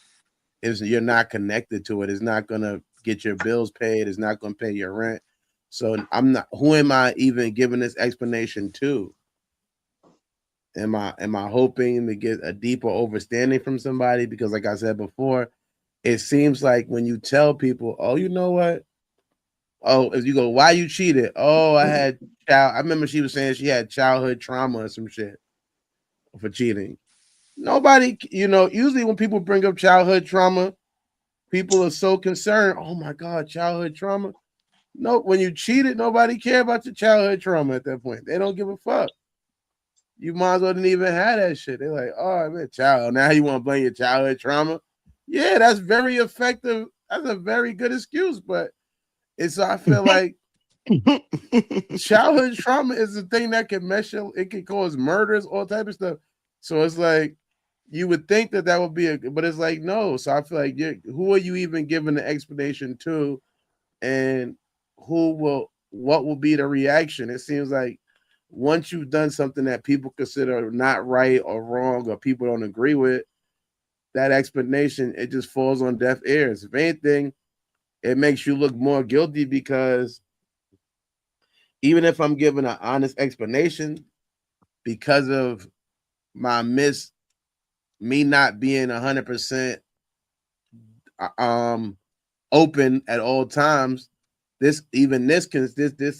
Is you're not connected to it. It's not gonna get your bills paid. It's not gonna pay your rent. So I'm not. Who am I even giving this explanation to? Am I hoping to get a deeper understanding from somebody? Because like I said before, it seems like when you tell people, oh, you know what? Oh, if you go, why you cheated? Oh, I remember she was saying she had childhood trauma or some shit for cheating. Nobody, usually when people bring up childhood trauma, people are so concerned. Oh my God, childhood trauma. No, when you cheated, nobody care about your childhood trauma at that point. They don't give a fuck. You might as well didn't even have that shit. They're like, oh, man, child. Now you want to blame your childhood trauma? Yeah, that's very effective. That's a very good excuse, but I feel like Childhood trauma is the thing that can mess you. It can cause murders, all type of stuff. So it's like you would think that that would be a, but it's like no. So I feel like who are you even giving the explanation to, and what will be the reaction? It seems like once you've done something that people consider not right or wrong or people don't agree with, that explanation it just falls on deaf ears. If anything, it makes you look more guilty because even if I'm giving an honest explanation because of my me not being 100% open at all times, this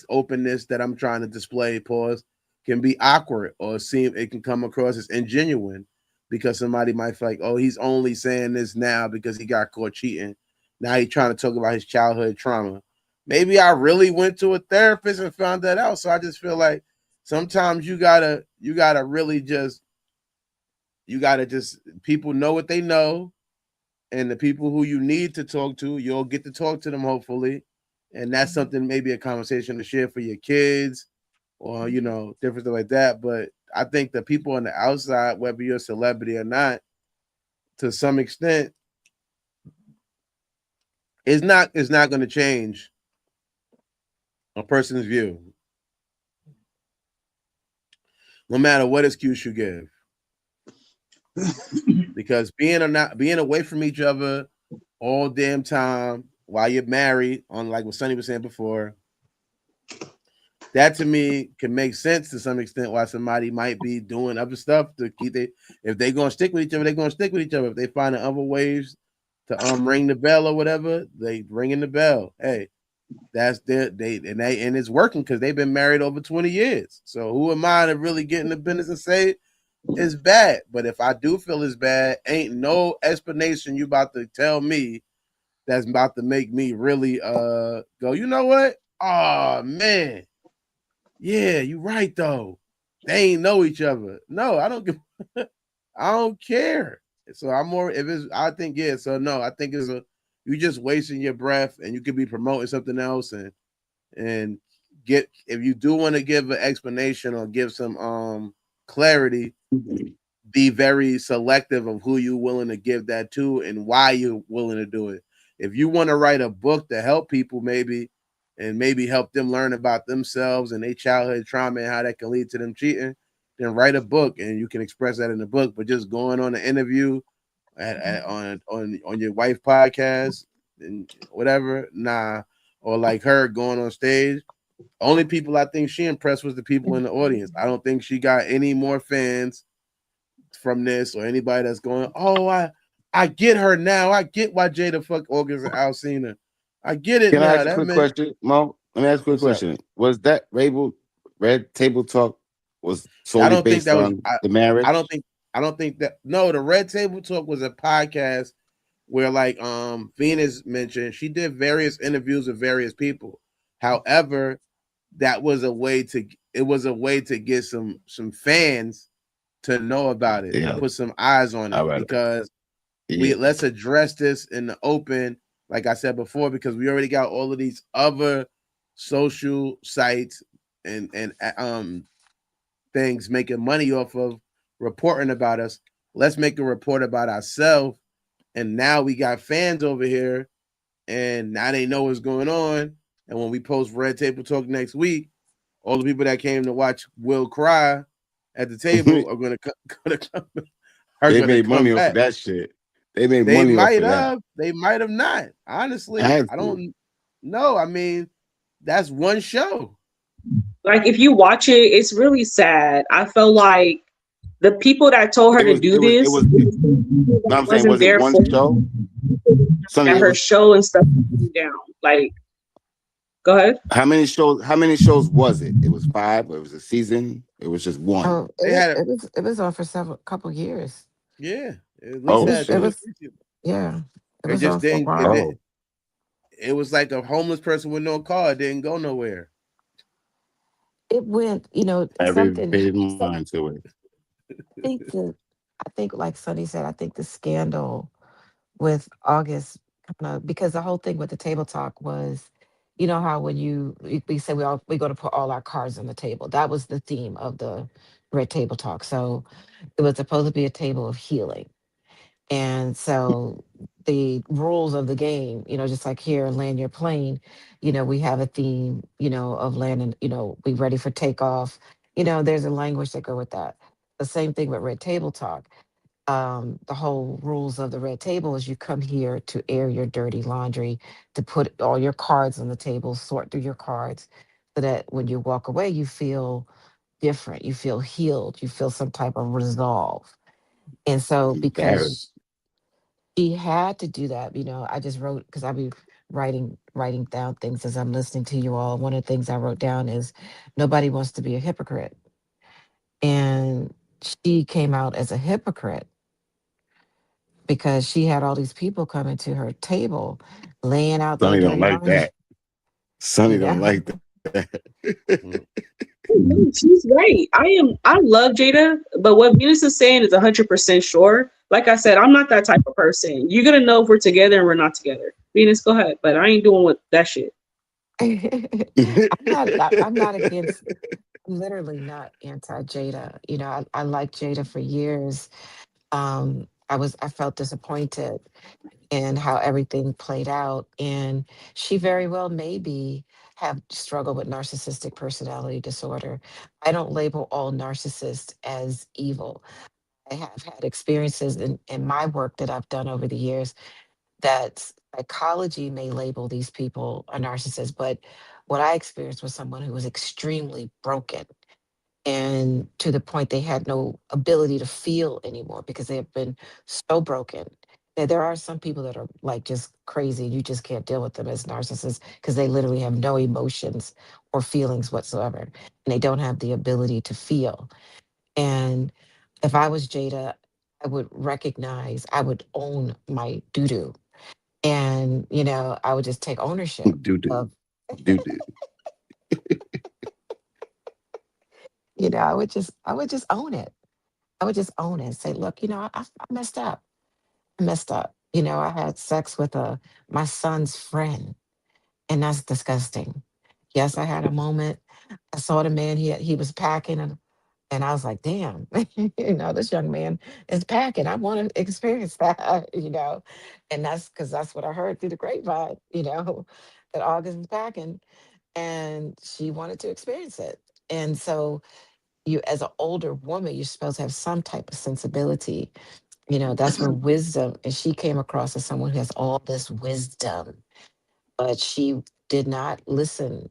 openness that I'm trying to display, pause, can be awkward or seem it can come across as ingenuine because somebody might feel like, oh, he's only saying this now because he got caught cheating. Now he's trying to talk about his childhood trauma. Maybe I really went to a therapist and found that out. So I just feel like sometimes you gotta really just people know what they know, and the people who you need to talk to, you'll get to talk to them hopefully. And that's something maybe a conversation to share for your kids or different stuff like that. But I think the people on the outside, whether you're a celebrity or not, to some extent, it's not going to change a person's view, no matter what excuse you give. Because being away from each other all damn time while you're married, on like what Sonny was saying before, that to me can make sense to some extent why somebody might be doing other stuff to keep it. If they're gonna stick with each other, they're gonna stick with each other. If they find other ways to ring the bell or whatever, they ringing the bell. Hey, that's and it's working because they've been married over 20 years. So who am I to really get in the business and say it's bad? But if I do feel it's bad, ain't no explanation you about to tell me that's about to make me really go, you know what? Oh man. Yeah, you're right though. They ain't know each other. No, I don't give I don't care. So I'm more if it's I think yeah, so no, I think it's you just wasting your breath and you could be promoting something else and get if you do want to give an explanation or give some clarity, be very selective of who you're willing to give that to and why you're willing to do it. If you want to write a book to help people, maybe help them learn about themselves and their childhood trauma and how that can lead to them cheating, then write a book and you can express that in the book. But just going on an interview on your wife podcast and whatever, nah. Or like her going on stage. Only people I think she impressed was the people in the audience. I don't think she got any more fans from this or anybody that's going, oh, I get her now. I get why Jada fuck August and Alcina. I get it Can I now. ask a That quick meant question, Mo? Let me ask a quick what's up? question. Was that Red Table Talk was I solely don't think based that was on the marriage? I don't think that no, the Red Table Talk was a podcast where like Venus mentioned she did various interviews with various people. However, that was a way to get some fans to know about it, to Yeah. put some eyes on All it right. because Yeah. let's address this in the open, like I said before, because we already got all of these other social sites and things making money off of reporting about us. Let's make a report about ourselves. And now we got fans over here, and now they know what's going on. And when we post Red Table Talk next week, all the people that came to watch Will cry at the table are gonna come, are They gonna made come money off of back. that shit. They made They money off might of that. have, they might have not. Honestly, Had I to. don't know. I mean, that's one show. Like if you watch it, it's really sad. I felt like the people that told her It to was do it was it this was it, no, I'm saying wasn't was it there one for show? Sonny, at it her was show and stuff down. Like, go ahead. how many shows was it? It was 5, or it was a season, it was just one. Oh, They had it was on for several couple years. yeah, at least Oh had It two or shit. was three people. yeah, it It was just on for a didn't. while. Oh. It was like a homeless person with no car. It didn't go nowhere. It went, I really something. paid mind to it. Think the, I think like Sonny said, I think the scandal with August, because the whole thing with the table talk was You know how when we say we go to put all our cards on the table. That was the theme of the Red Table Talk. So it was supposed to be a table of healing. And so the rules of the game, just like here in Land Your Plane, we have a theme, of landing, we ready for takeoff. There's a language that go with that. The same thing with Red Table Talk. The whole rules of the Red Table is you come here to air your dirty laundry, to put all your cards on the table, sort through your cards, so that when you walk away, you feel different, you feel healed, you feel some type of resolve. And so Embarrassed. because she had to do that. I just wrote because I be writing down things as I'm listening to you all. One of the things I wrote down is nobody wants to be a hypocrite. And she came out as a hypocrite because she had all these people coming to her table, laying out their Sonny don't dirty like laundry, that. Sonny you don't know. like that. Mm. No, she's right. I love Jada, but what Venus is saying is 100% sure. Like I said, I'm not that type of person. You're gonna know if we're together and we're not together. Venus, go ahead, but I ain't doing with that shit. I'm not against, I'm literally not anti Jada. I like Jada for years. I felt disappointed in how everything played out. And she very well maybe have struggled with narcissistic personality disorder. I don't label all narcissists as evil. I have had experiences in my work that I've done over the years that psychology may label these people a narcissist, but what I experienced was someone who was extremely broken and to the point they had no ability to feel anymore because they have been so broken. Now, there are some people that are like just crazy. You just can't deal with them as narcissists because they literally have no emotions or feelings whatsoever. And they don't have the ability to feel. And if I was Jada, I would recognize, I would own my doo doo. And, I would just take ownership Do do. of, Do do. I would just own it. I would just own it and say, look, I messed up. I messed up. I had sex with my son's friend, and that's disgusting. Yes, I had a moment. I saw the man he was packing, and I was like, damn, this young man is packing. I want to experience that, And that's because that's what I heard through the grapevine, that August was packing and she wanted to experience it. And so you as an older woman, you're supposed to have some type of sensibility. That's where wisdom, and she came across as someone who has all this wisdom, but she did not listen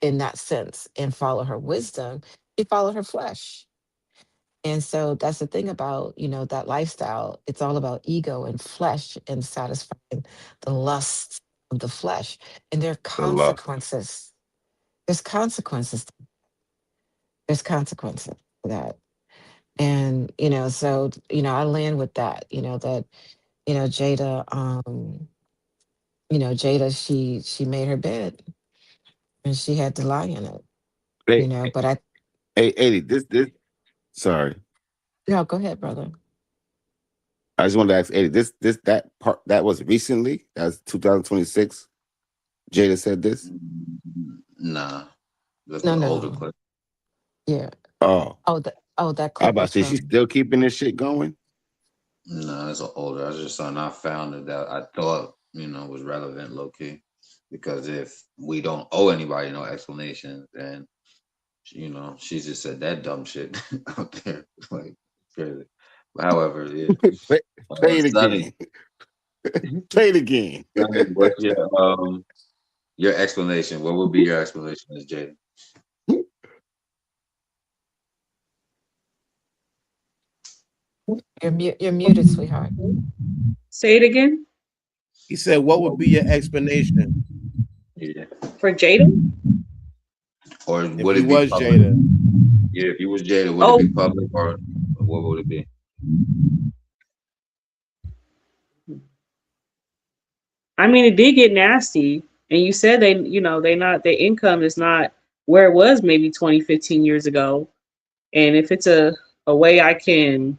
in that sense and follow her wisdom. She followed her flesh. And so that's the thing about, that lifestyle. It's all about ego and flesh and satisfying the lusts of the flesh. And there are The love. consequences. There's consequences. There's consequences to that. And, so, I land with that, that, Jada, she made her bed and she had to lie in it, Hey, but hey, Eddie, this. Sorry, no, go ahead, brother. I just wanted to ask Eddie. That part that was recently. That was 2026. Jada said this. Nah, that's No, the older no. clip. Yeah. Oh, That I clip about was to say she's from, still keeping this shit going. No, it's an older. I was just something I found that I thought was relevant, low key, because if we don't owe anybody no explanation, then she just said that dumb shit out there, like crazy. But however, yeah, play, play it Sonny, again. Play it again. Sonny, what's your explanation? What would be your explanation, as Jaden? you're muted, sweetheart. Say it again He said, "What would be your explanation Yeah, for Jada. or if would you it be was public? Jada?" Yeah, if you was Jada, would it Oh, be public, or what would it be? I mean, it did get nasty. And you said they not their income is not where it was maybe 20, 15 years ago. And if it's a way I can,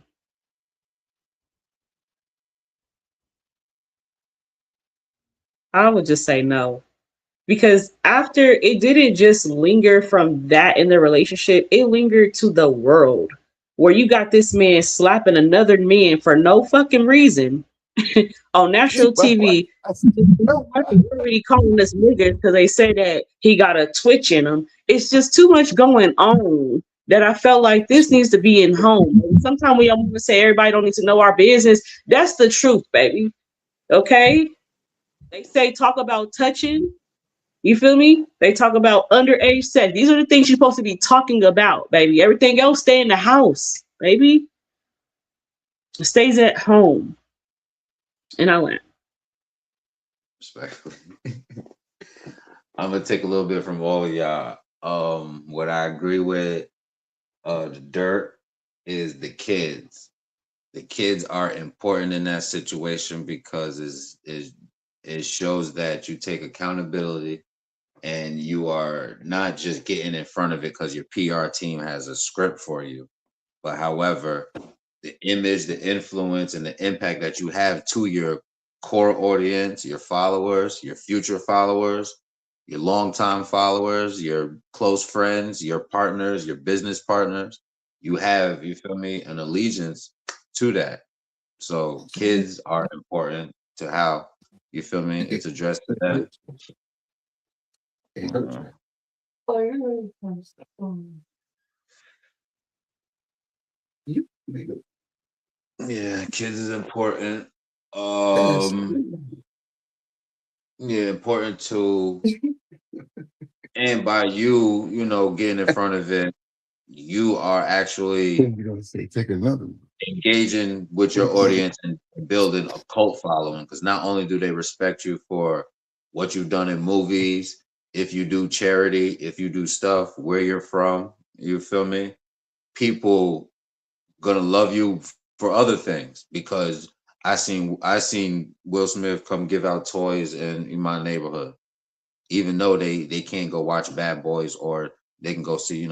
I would just say no. because after it didn't just linger from that in the relationship, it lingered to the world where you got this man slapping another man for no fucking reason on national TV. We're already calling us niggas because they say that he got a twitch in him. It's just too much going on that I felt like this needs to be in home. Sometimes we want to say everybody don't need to know our business. That's the truth, baby. Okay? They say talk about touching. You feel me? They talk about underage sex. These are the things you're supposed to be talking about, baby. Everything else stay in the house, baby. It stays at home. And I went. Respectfully. I'm gonna take a little bit from all of y'all. What I agree with the dirt is the kids. The kids are important in that situation because it shows that you take accountability and you are not just getting in front of it because your PR team has a script for you, but however, the image, the influence, and the impact that you have to your core audience, your followers, your future followers, your longtime followers, your close friends, your partners, your business partners, you have, you feel me, an allegiance to that. So kids are important to how, you feel me, it's addressed to them. Yeah, kids is important. Yeah, important to, and by you, getting in front of it, you are actually Take another one. engaging with your audience and building a cult following. Because not only do they respect you for what you've done in movies, if you do charity, if you do stuff, where you're from, you feel me? People gonna love you for other things because I seen Will Smith come give out toys in my neighborhood, even though they can't go watch Bad Boys or they can go see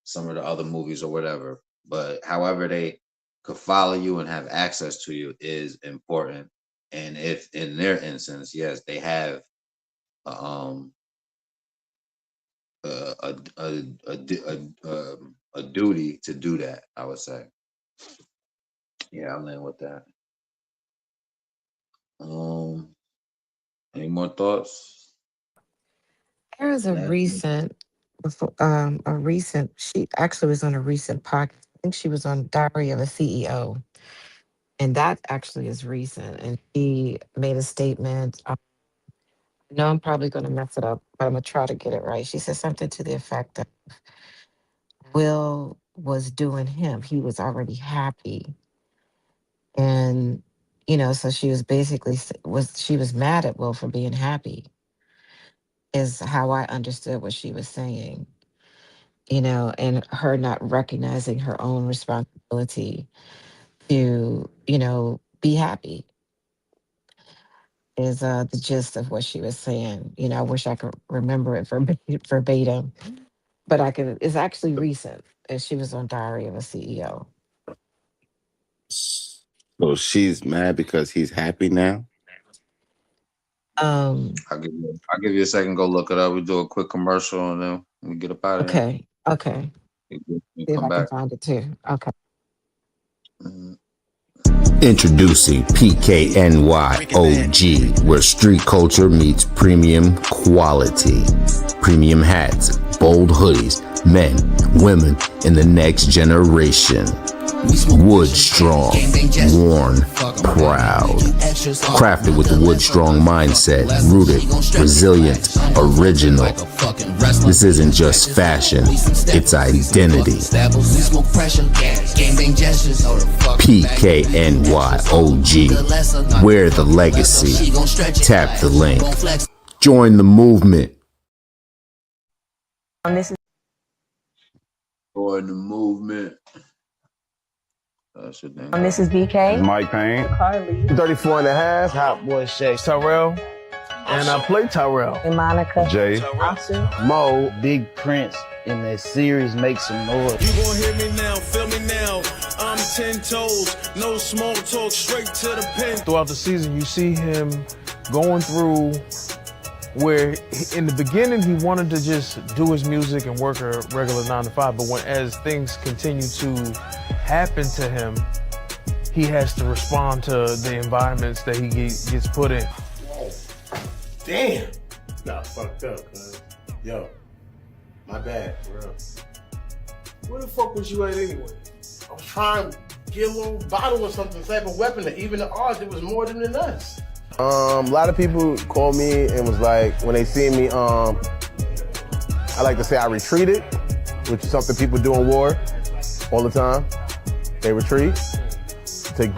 some of the other movies or whatever. But however they could follow you and have access to you is important. And if in their instance, yes, they have um a duty to do that, I would say. Yeah, I'm in with that. Um, any more thoughts? There was a recent, she actually was on a recent podcast. I think she was on Diary of a CEO. And that actually is recent. And she made a statement. I know I'm probably going to mess it up, but I'm going to try to get it right. She said something to the effect that Will was doing him. He was already happy. And, so she was basically, she was mad at Will for being happy, is how I understood what she was saying. And her not recognizing her own responsibility to, be happy is the gist of what she was saying. I wish I could remember it verbatim, but it's actually recent. And she was on Diary of a CEO. So she's mad because he's happy now? I'll give you a second, go look it up. We do a quick commercial and then we get up out of here. Okay. You See if come I can back. find it too. Okay. Introducing PKNY-OG, where street culture meets premium quality. Premium hats, bold hoodies, men, women, and the next generation. Wood strong, worn, proud. Crafted with the Wood Strong mindset, rooted, resilient, original. This isn't just fashion, it's identity. PKNY-OG. Wear the legacy. Tap the link. Join the movement. Join the movement. This is BK. Mike Payne. Carly. 34 and a half. Hot boy Shay. Tyrell. And I play Tyrell. And Monica. Jay. Austin. Mo. Big Prince in that series Make Some Noise. You gon' hear me now, feel me now. I'm 10 toes, no small talk, straight to the pen. Throughout the season, you see him going through where in the beginning he wanted to just do his music and work a regular 9 to 5, but as things continue to happen to him, he has to respond to the environments that he gets put in. Damn. Got fucked up, cuz. Yo, my bad, bro. Where the fuck was you at anyway? I was trying to get a little bottle or something, type of weapon that even the odds, it was more than us. A lot of people called me and was like, when they see me, I like to say I retreated, which is something people do in war all the time. They retreat to,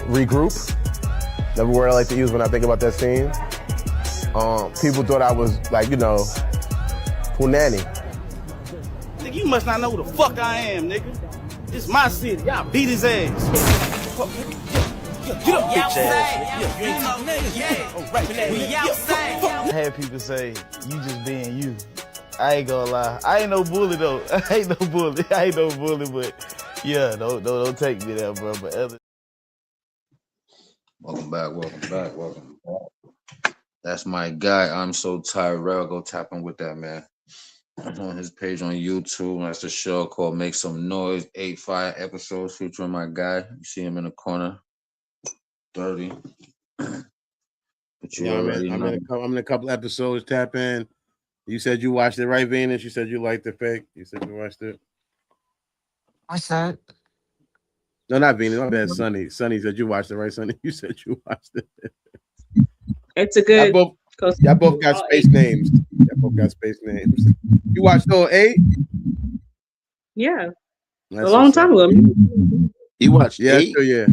regroup. Another word I like to use when I think about that scene. People thought I was like, punani. Nigga, you must not know who the fuck I am, nigga. This my city. Y'all beat his ass. Get up, bitch ass. You ain't talking niggas. We outside. I had people say, you just being you. I ain't gonna lie. I ain't no bully though. I ain't no bully, but yeah, don't take me there, bro. But other. Welcome back. That's my guy. I'm so Tyrell. Go tap him with that, man. I'm on his page on YouTube. That's the show called Make Some Noise. 8-5 episodes featuring my guy. You see him in the corner. 30. But you already know. I'm in a couple episodes. Tap in. You said you watched it, right, Venus? You said you liked the fake. You said you watched it. What's that? No, not Venus. My bad, Sonny. Sonny said you watched it, right, Sonny? You said you watched it. It's a good. Y'all both got space names. You watched all 8? Yeah. That's a long time ago. You watched 8? Sure, yeah.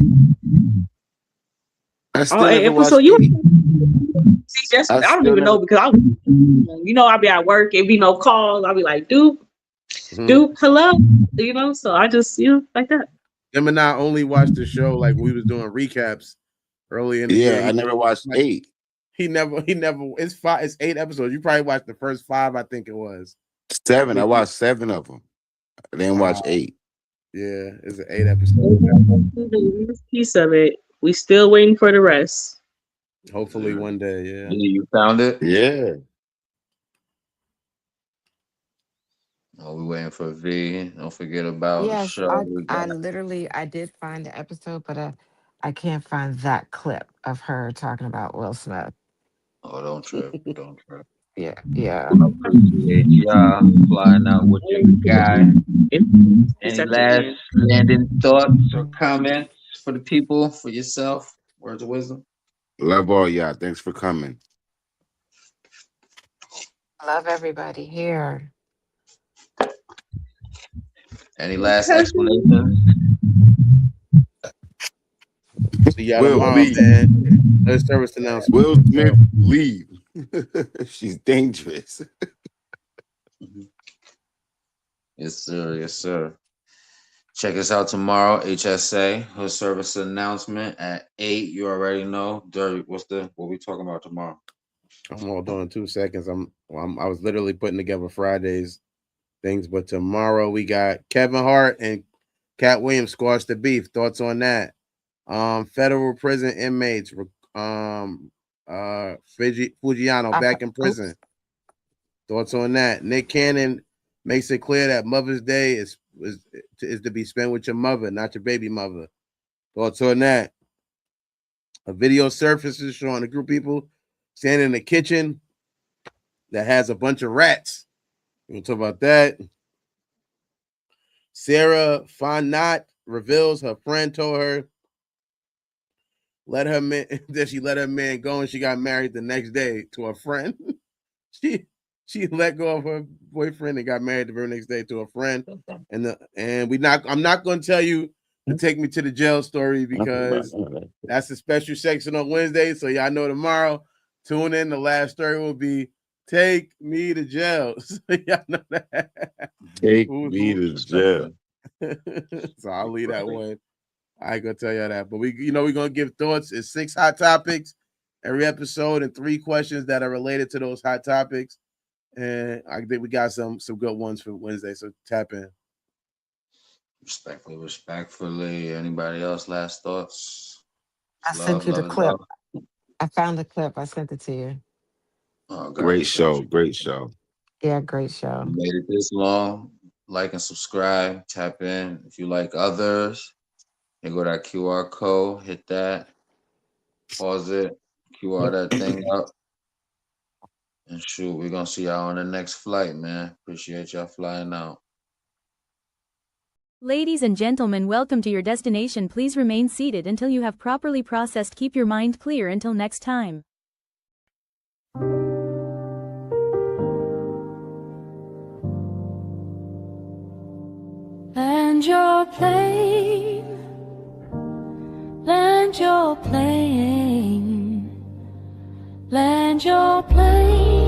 I still never watched 8. See, I don't even know because I'll be at work. It'd be no calls. I'll be like, dude, hello. So I just, like that. Them and I only watched the show like we was doing recaps early in the year. Yeah, I never watched 8. He never. It's 5. It's 8 episodes. You probably watched the first 5. I think it was 7. I watched 7 of them. I didn't watch 8. Yeah, it's an 8 episode. Piece of it. We still waiting for the rest. Hopefully one day. Yeah. You found it? Yeah. Oh, we waiting for V. Don't forget about the Yes, show. I did find the episode, but I can't find that clip of her talking about Will Smith. Oh, don't trip. Yeah. I appreciate y'all flying out with your guy. Any last landing thoughts or comments for the people, for yourself? Words of wisdom? Love all y'all. Thanks for coming. Love everybody here. Any last explanations? See y'all tomorrow, man. No service announcement. Will Smith, leave. She's dangerous. Yes, sir. Check us out tomorrow, HSA, her service announcement at 8. You already know. Dirty, what we talking about tomorrow? I'm all done in 2 seconds. I was literally putting together Friday's things, but tomorrow we got Kevin Hart and Cat Williams squash the beef. Thoughts on that? Federal prison inmates, Fujiano back in prison. Thoughts on that? Nick Cannon makes it clear that Mother's Day is to be spent with your mother, not your baby mother. Thoughts on that? A video surfaces showing a group of people standing in the kitchen that has a bunch of rats. We'll talk about that. Sarah Fonat reveals her friend told her that she let her man go and she got married the next day to a friend. She let go of her boyfriend and got married the very next day to a friend. I'm not going to tell you to take me to the jail story because that's a special section on Wednesday. So y'all know tomorrow. Tune in. The last story will be Take Me to Jail. So y'all know that. Take me to jail. So I'll leave that one. I ain't gonna tell you that, but we're gonna give thoughts. It's 6 hot topics every episode and 3 questions that are related to those hot topics. And I think we got some good ones for Wednesday. So tap in. Respectfully. Anybody else? Last thoughts? I sent you the clip. I found the clip. I sent it to you. Oh, Great gotcha, show. gotcha. Great show. Yeah, great show. You made it this long. Like and subscribe. Tap in. If you like others, you go to that QR code. Hit that. Pause it. QR that thing up. And shoot, we're gonna see y'all on the next flight, man. Appreciate y'all flying out. Ladies and gentlemen, welcome to your destination. Please remain seated until you have properly processed. Keep your mind clear until next time. Land your plane, land your plane, land your plane.